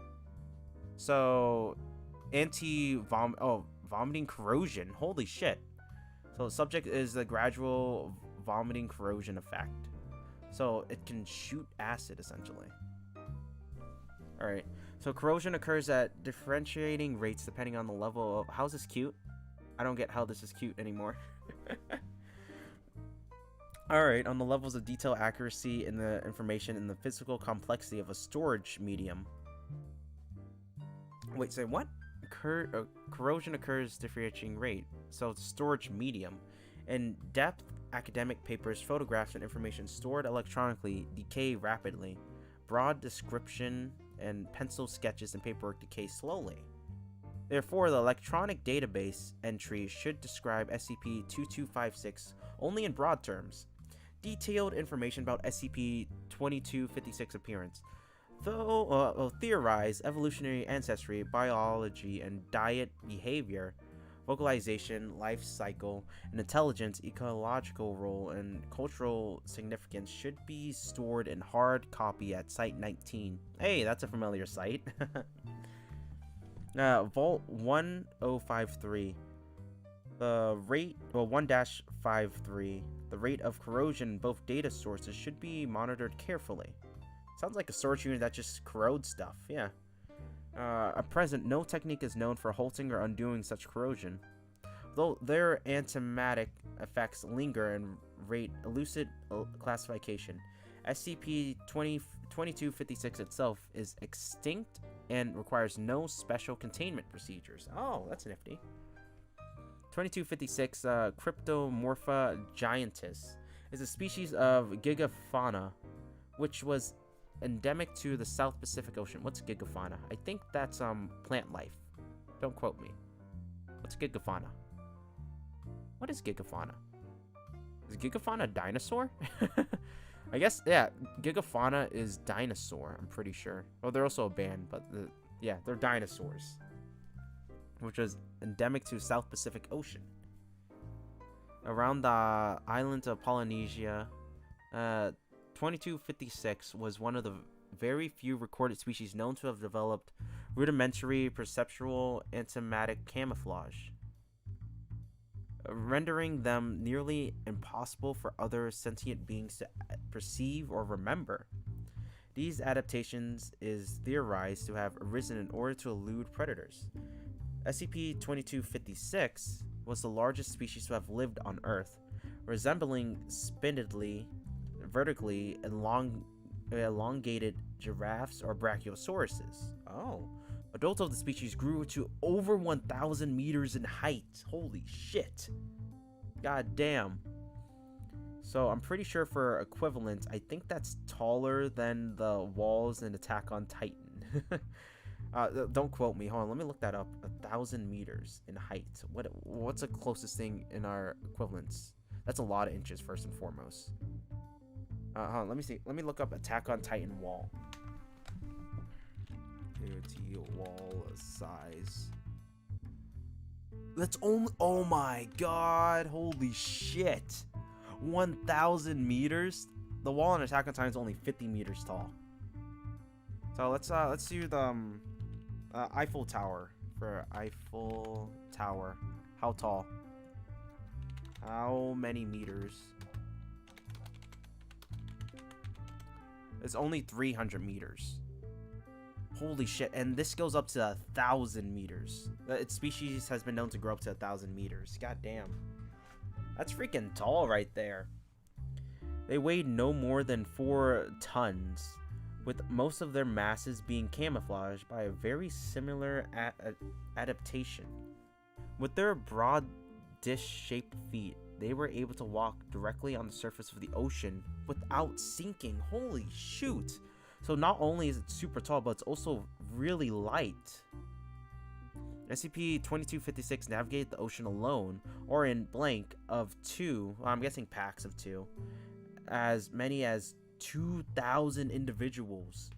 So, vomiting corrosion. Holy shit. So, the subject is the gradual vomiting corrosion effect. So, it can shoot acid, essentially. Alright. So, corrosion occurs at differentiating rates depending on the level of... How's this cute? I don't get how this is cute anymore. Alright, on the levels of detail accuracy in the information and the physical complexity of a storage medium. Wait, say what? Corrosion occurs differentiating rate. So it's storage medium. In depth, academic papers, photographs, and information stored electronically decay rapidly. Broad description and pencil sketches and paperwork decay slowly. Therefore, the electronic database entry should describe SCP-2256 only in broad terms. Detailed information about SCP-2256 appearance. Though theorize evolutionary ancestry, biology, and diet behavior, vocalization, life cycle, and intelligence, ecological role, and cultural significance should be stored in hard copy at Site 19. Hey, that's a familiar site. Vault 1053. The rate, 1-53. The rate of corrosion in both data sources should be monitored carefully. Sounds like a storage unit that just corrodes stuff, yeah. At present, no technique is known for halting or undoing such corrosion. Though their antimatic effects linger and rate elusive classification, SCP-2256 itself is extinct and requires no special containment procedures. Oh, that's nifty. 2256 Cryptomorpha giantis is a species of gigafauna, which was endemic to the South Pacific Ocean. What's gigafauna? I think that's plant life. Don't quote me. What's gigafauna? What is gigafauna? Is gigafauna a dinosaur? I guess, yeah, gigafauna is dinosaur, I'm pretty sure. Oh, they're also a band, but yeah, they're dinosaurs, which is endemic to South Pacific Ocean. Around the island of Polynesia, 2256 was one of the very few recorded species known to have developed rudimentary perceptual antimatic camouflage, rendering them nearly impossible for other sentient beings to perceive or remember. These adaptations is theorized to have arisen in order to elude predators. SCP-2256 was the largest species to have lived on Earth, resembling spindly, vertically elongated giraffes or brachiosauruses. Oh. Adults of the species grew to over 1,000 meters in height. Holy shit. God damn. So I'm pretty sure for equivalent, I think that's taller than the walls in Attack on Titan. Don't quote me. Hold on, let me look that up. 1,000 meters in height. What's the closest thing in our equivalents? That's a lot of inches, first and foremost. Hold on, let me see. Let me look up Attack on Titan wall. Wall size. That's only. Oh my god! Holy shit! 1,000 meters. The wall in Attack on Titan is only 50 meters tall. So let's do the Eiffel Tower for Eiffel Tower. How tall? How many meters? It's only 300 meters. Holy shit, and this goes up to 1,000 meters. Its species has been known to grow up to 1,000 meters. God damn. That's freaking tall right there. They weighed no more than 4 tons, with most of their masses being camouflaged by a very similar adaptation. With their broad dish-shaped feet, they were able to walk directly on the surface of the ocean without sinking. Holy shoot. So not only is it super tall, but it's also really light. SCP-2256 navigated the ocean alone, or in blank of 2, well, I'm guessing packs of 2, as many as 2,000 individuals.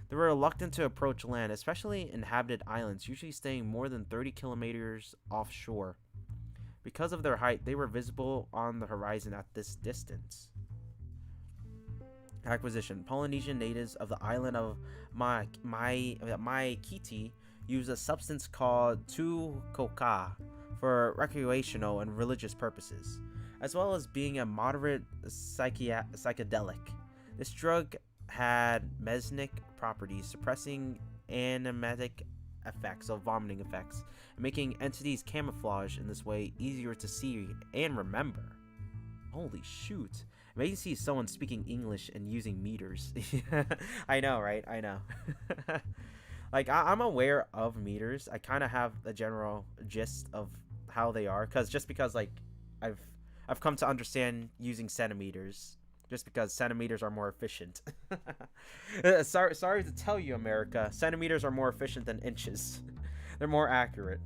They were reluctant to approach land, especially inhabited islands, usually staying more than 30 kilometers offshore. Because of their height, they were visible on the horizon at this distance. Acquisition. Polynesian natives of the island of Maikiti use a substance called tukoka for recreational and religious purposes, as well as being a moderate psychedelic. This drug had mesmeric properties, suppressing animatic effects, so vomiting effects, and making entities camouflage in this way easier to see and remember. Holy shoot. Amazing to see someone speaking English and using meters. I know, right? I know. Like, I'm aware of meters. I kind of have a general gist of how they are, because like I've come to understand using centimeters, just because centimeters are more efficient. Sorry to tell you, America, centimeters are more efficient than inches. They're more accurate.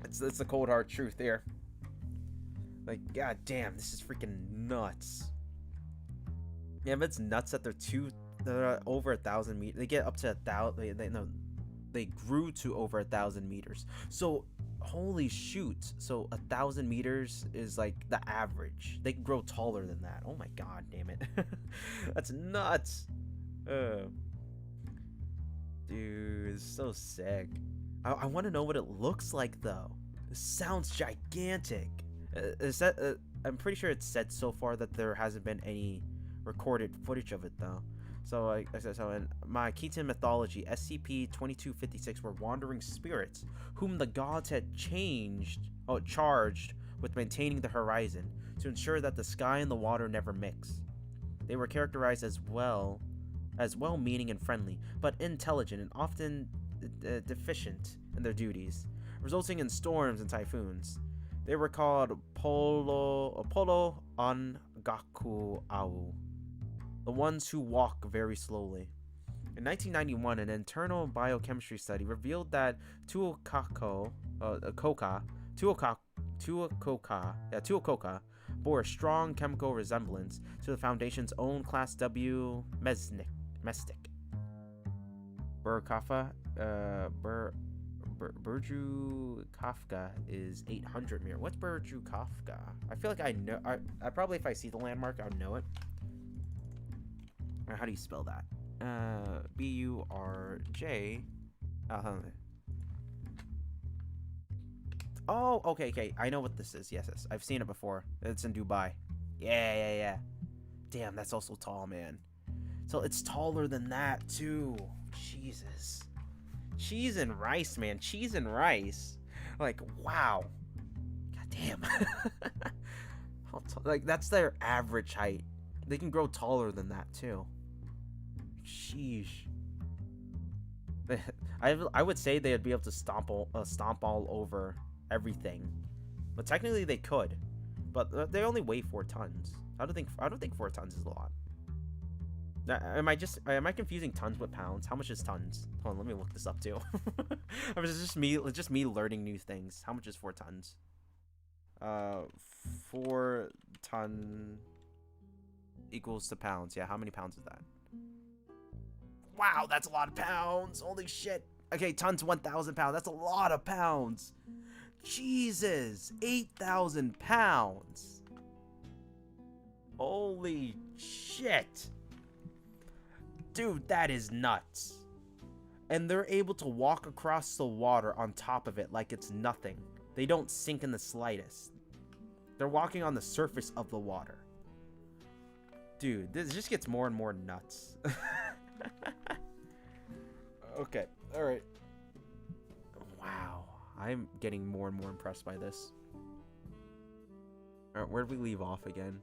It's the cold hard truth here. Like, god damn, this is freaking nuts. Yeah, but it's nuts that they're over 1,000 meters. They get up to 1,000. They grew to over 1,000 meters. So, holy shoot. So 1,000 meters is like the average. They can grow taller than that. Oh my god, damn it. That's nuts. Dude, it's so sick. I want to know what it looks like though. It sounds gigantic. I'm pretty sure it's said so far that there hasn't been any recorded footage of it though. So like I said, so in my Keaton mythology, SCP-2256 were wandering spirits whom the gods had charged with maintaining the horizon to ensure that the sky and the water never mix. They were characterized as well-meaning and friendly, but intelligent and often deficient in their duties, resulting in storms and typhoons. They were called Polo Ongaku Au, the ones who walk very slowly. In 1991, an internal biochemistry study revealed that Tuococa bore a strong chemical resemblance to the Foundation's own Class W mestic. Burju Kafka is 800 mirror. What's Burju Kafka? I feel like I know. I probably, if I see the landmark, I'll know it. How do you spell that? B-U-R-J. Oh, okay. I know what this is. Yes. I've seen it before. It's in Dubai. Yeah. Damn, that's also tall, man. So it's taller than that, too. Jesus. Cheese and rice, man. Cheese and rice. Like, wow. God damn. Like, that's their average height. They can grow taller than that, too. Sheesh. I would say they'd be able to stomp all over everything, but technically they could. But they only weigh 4 tons. I don't think 4 tons is a lot. Am I confusing tons with pounds? How much is tons? Hold on, let me look this up too. It's just me learning new things. How much is 4 tons? 4 ton equals to pounds. Yeah, how many pounds is that? Wow, that's a lot of pounds. Holy shit. Okay, tons 1,000 pounds. That's a lot of pounds. Jesus, 8,000 pounds. Holy shit. Dude, that is nuts. And they're able to walk across the water on top of it like it's nothing. They don't sink in the slightest. They're walking on the surface of the water. Dude, this just gets more and more nuts. Okay, alright. Wow, I'm getting more and more impressed by this. Alright, where did we leave off again?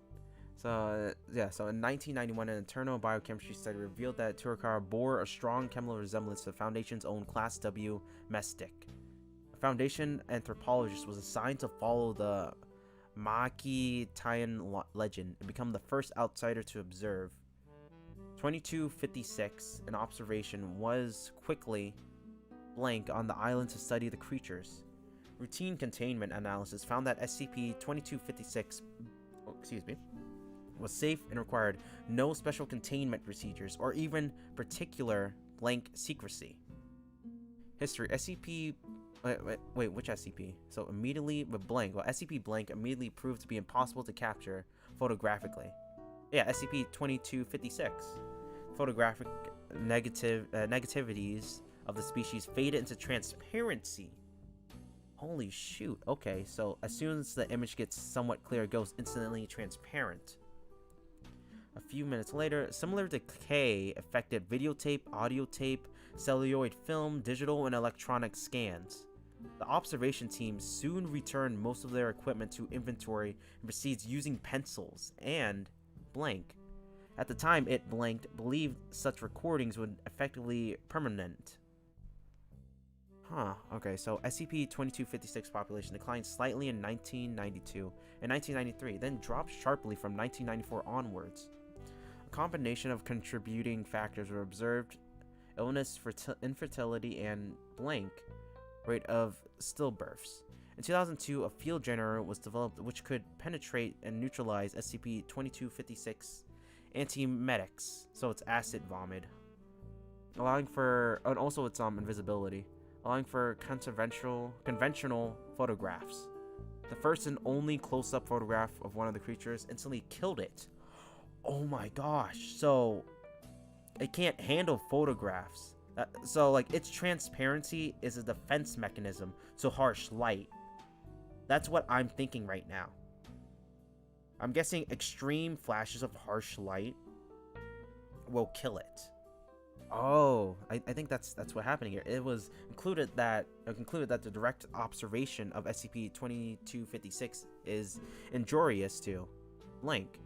So, yeah, so in 1991, an internal biochemistry study revealed that Tuococa bore a strong chemical resemblance to the Foundation's own Class W mestic. A Foundation anthropologist was assigned to follow the Maki Tian legend and become the first outsider to observe. 2256, an observation, was quickly blank on the island to study the creatures. Routine containment analysis found that SCP-2256 was safe and required no special containment procedures or even particular blank secrecy. History: SCP. Wait, which SCP? So immediately with blank. Well, SCP blank immediately proved to be impossible to capture photographically. Yeah, SCP-2256. Photographic negativities of the species faded into transparency. Holy shoot. Okay, so as soon as the image gets somewhat clear, it goes instantly transparent. A few minutes later, similar decay affected videotape, audio tape, celluloid film, digital, and electronic scans. The observation team soon returned most of their equipment to inventory and proceeds using pencils and blank. At the time it blanked, believed such recordings would effectively permanent. Okay, so SCP-2256 population declined slightly in 1992 and 1993, then dropped sharply from 1994 onwards. A combination of contributing factors were observed: illness, infertility, and blank rate of stillbirths. In 2002, a field generator was developed which could penetrate and neutralize SCP-2256 antiemetics, so it's acid vomit, allowing for, and also its invisibility, allowing for conventional photographs. The first and only close-up photograph of one of the creatures instantly killed it. Oh my gosh, so it can't handle photographs. So like its transparency is a defense mechanism to harsh light. That's what I'm thinking right now. I'm guessing extreme flashes of harsh light will kill it. Oh, I think that's what's happening here. It was concluded that the direct observation of SCP-2256 is injurious to blank.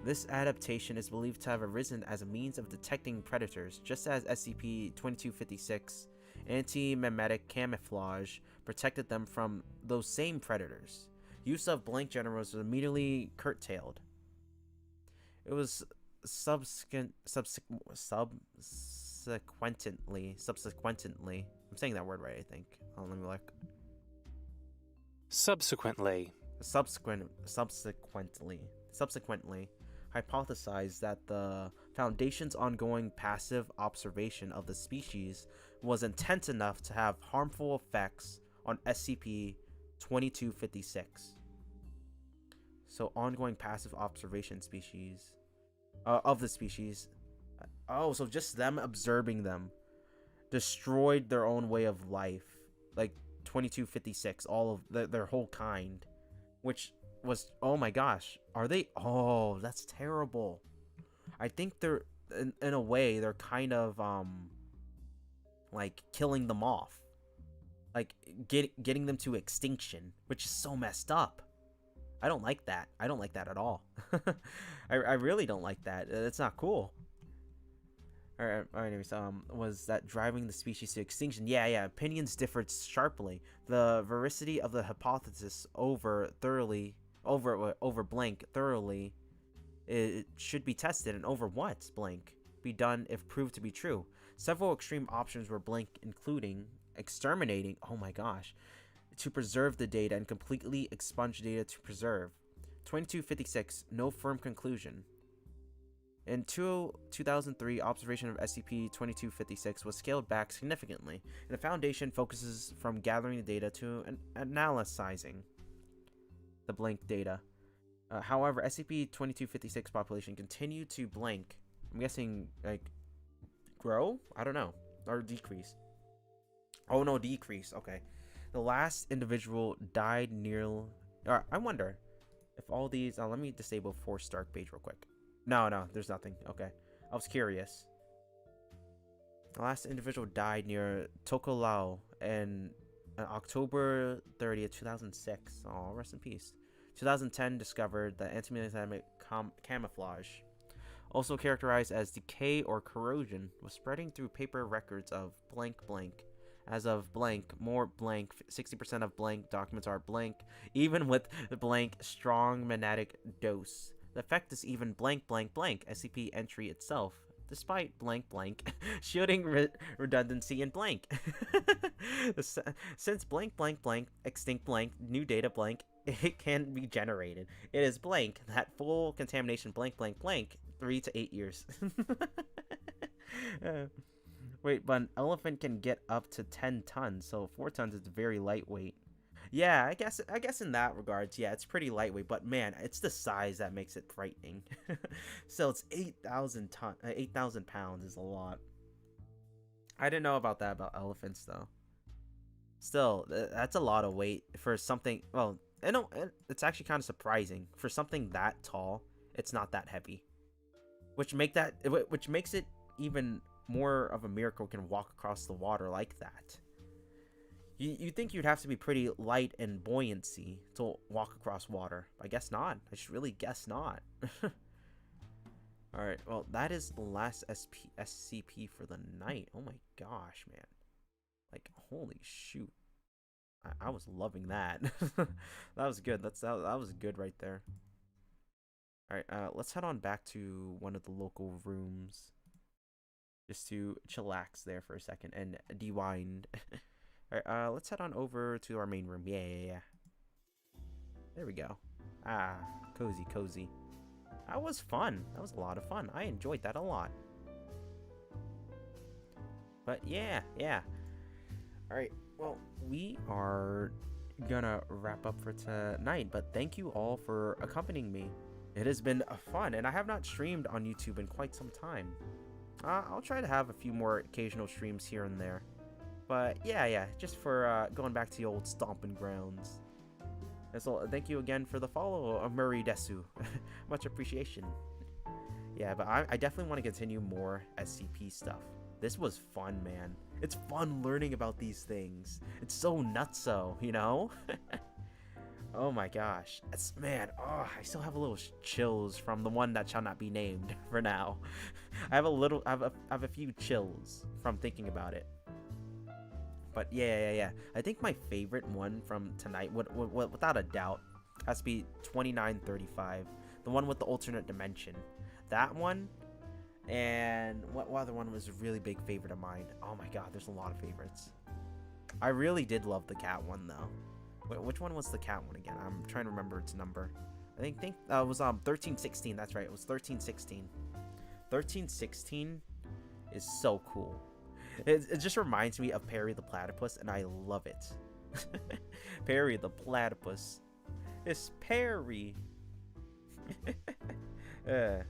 This adaptation is believed to have arisen as a means of detecting predators, just as SCP-2256 Anti-memetic camouflage protected them from those same predators. Use of blank generators was immediately curtailed. It was subsequently, I'm saying that word right, I think. Oh, let me look. Subsequently hypothesized that the Foundation's ongoing passive observation of the species was intense enough to have harmful effects on SCP-2256. So ongoing passive observation species of the species. Oh, so just them observing them destroyed their own way of life, like 2256, all of their whole kind, which was, oh my gosh, are they? Oh, that's terrible. I think they're in a way they're kind of like killing them off, like getting them to extinction, which is so messed up. I don't like that. I don't like that at all. I really don't like that. It's not cool. Alright, anyways, was that driving the species to extinction? Yeah, opinions differed sharply. The veracity of the hypothesis over blank thoroughly, it should be tested, and over what blank be done if proved to be true. Several extreme options were blank, including exterminating, oh my gosh, to preserve the data and completely expunge data to preserve. 2256, no firm conclusion. In 2003, observation of SCP-2256 was scaled back significantly, and the Foundation focuses from gathering the data to analyzing the blank data. However, SCP-2256 population continued to blank. I'm guessing, like, grow? I don't know. Or decrease. Oh, no, decrease. Okay. The last individual died near... I wonder if all these... let me disable Force Stark page real quick. No, there's nothing. Okay. I was curious. The last individual died near Tokolao on October 30th, 2006. Oh, rest in peace. 2010 discovered that anti-memetic camouflage, also characterized as decay or corrosion, was spreading through paper records of blank. As of blank, more blank, 60% of blank documents are blank, even with the blank strong magnetic dose. The effect is even blank. SCP entry itself, despite blank, shielding redundancy in blank. Since blank, extinct blank, new data blank, it can be generated. It is blank, that full contamination blank, 3 to 8 years. Wait, but an elephant can get up to 10 tons, so 4 tons is very lightweight. Yeah, I guess in that regards, yeah, it's pretty lightweight, but man, it's the size that makes it frightening. So it's 8,000 pounds is a lot. I didn't know about that about elephants though. Still, that's a lot of weight for something. Well, I know it's actually kind of surprising for something that tall. It's not that heavy, which makes it even more of a miracle can walk across the water like that. You think you'd have to be pretty light and buoyancy to walk across water. I guess not. I just really guess not. Alright, well, that is the last SCP for the night. Oh my gosh, man. Like, holy shoot. I was loving that. That was good. That was good right there. Alright, let's head on back to one of the local rooms. Just to chillax there for a second and de-wind. Alright, let's head on over to our main room. Yeah. There we go. Ah, cozy. That was fun. That was a lot of fun. I enjoyed that a lot. But yeah. Alright, well, we are gonna wrap up for tonight, but thank you all for accompanying me. It has been fun, and I have not streamed on YouTube in quite some time. I'll try to have a few more occasional streams here and there. But yeah, just for going back to the old stomping grounds. And so thank you again for the follow, Murray Desu. Much appreciation. Yeah, but I definitely want to continue more SCP stuff. This was fun, man. It's fun learning about these things. It's so nutso, you know? Oh my gosh. I still have a little chills from the one that shall not be named for now. I have a few chills from thinking about it. But yeah. I think my favorite one from tonight, without a doubt, has to be 2935, the one with the alternate dimension. That one, and what other one was a really big favorite of mine? Oh my god, there's a lot of favorites. I really did love the cat one though. Wait, which one was the cat one again? I'm trying to remember its number. I think it was 1316. That's right, it was 1316. 1316 is so cool. It just reminds me of Perry the Platypus, and I love it. Perry the Platypus. It's Perry. Yeah,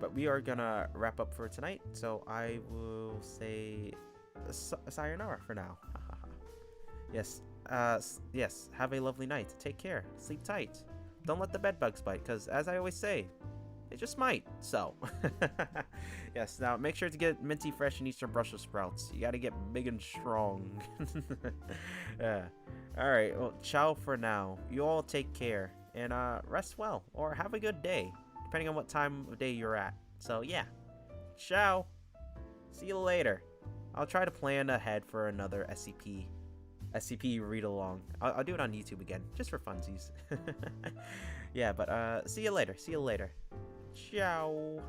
but we are gonna wrap up for tonight, so I will say sayonara for now. Yes, yes, have a lovely night. Take care. Sleep tight. Don't let the bed bugs bite, because as I always say, they just might. So, yes, now make sure to get minty fresh and Eastern Brussels sprouts. You gotta get big and strong. Yeah. Alright, well, ciao for now. You all take care, and rest well, or have a good day, depending on what time of day you're at. So, yeah. Ciao. See you later. I'll try to plan ahead for another SCP read along. I'll do it on YouTube again, just for funsies. Yeah, but see you later. Ciao.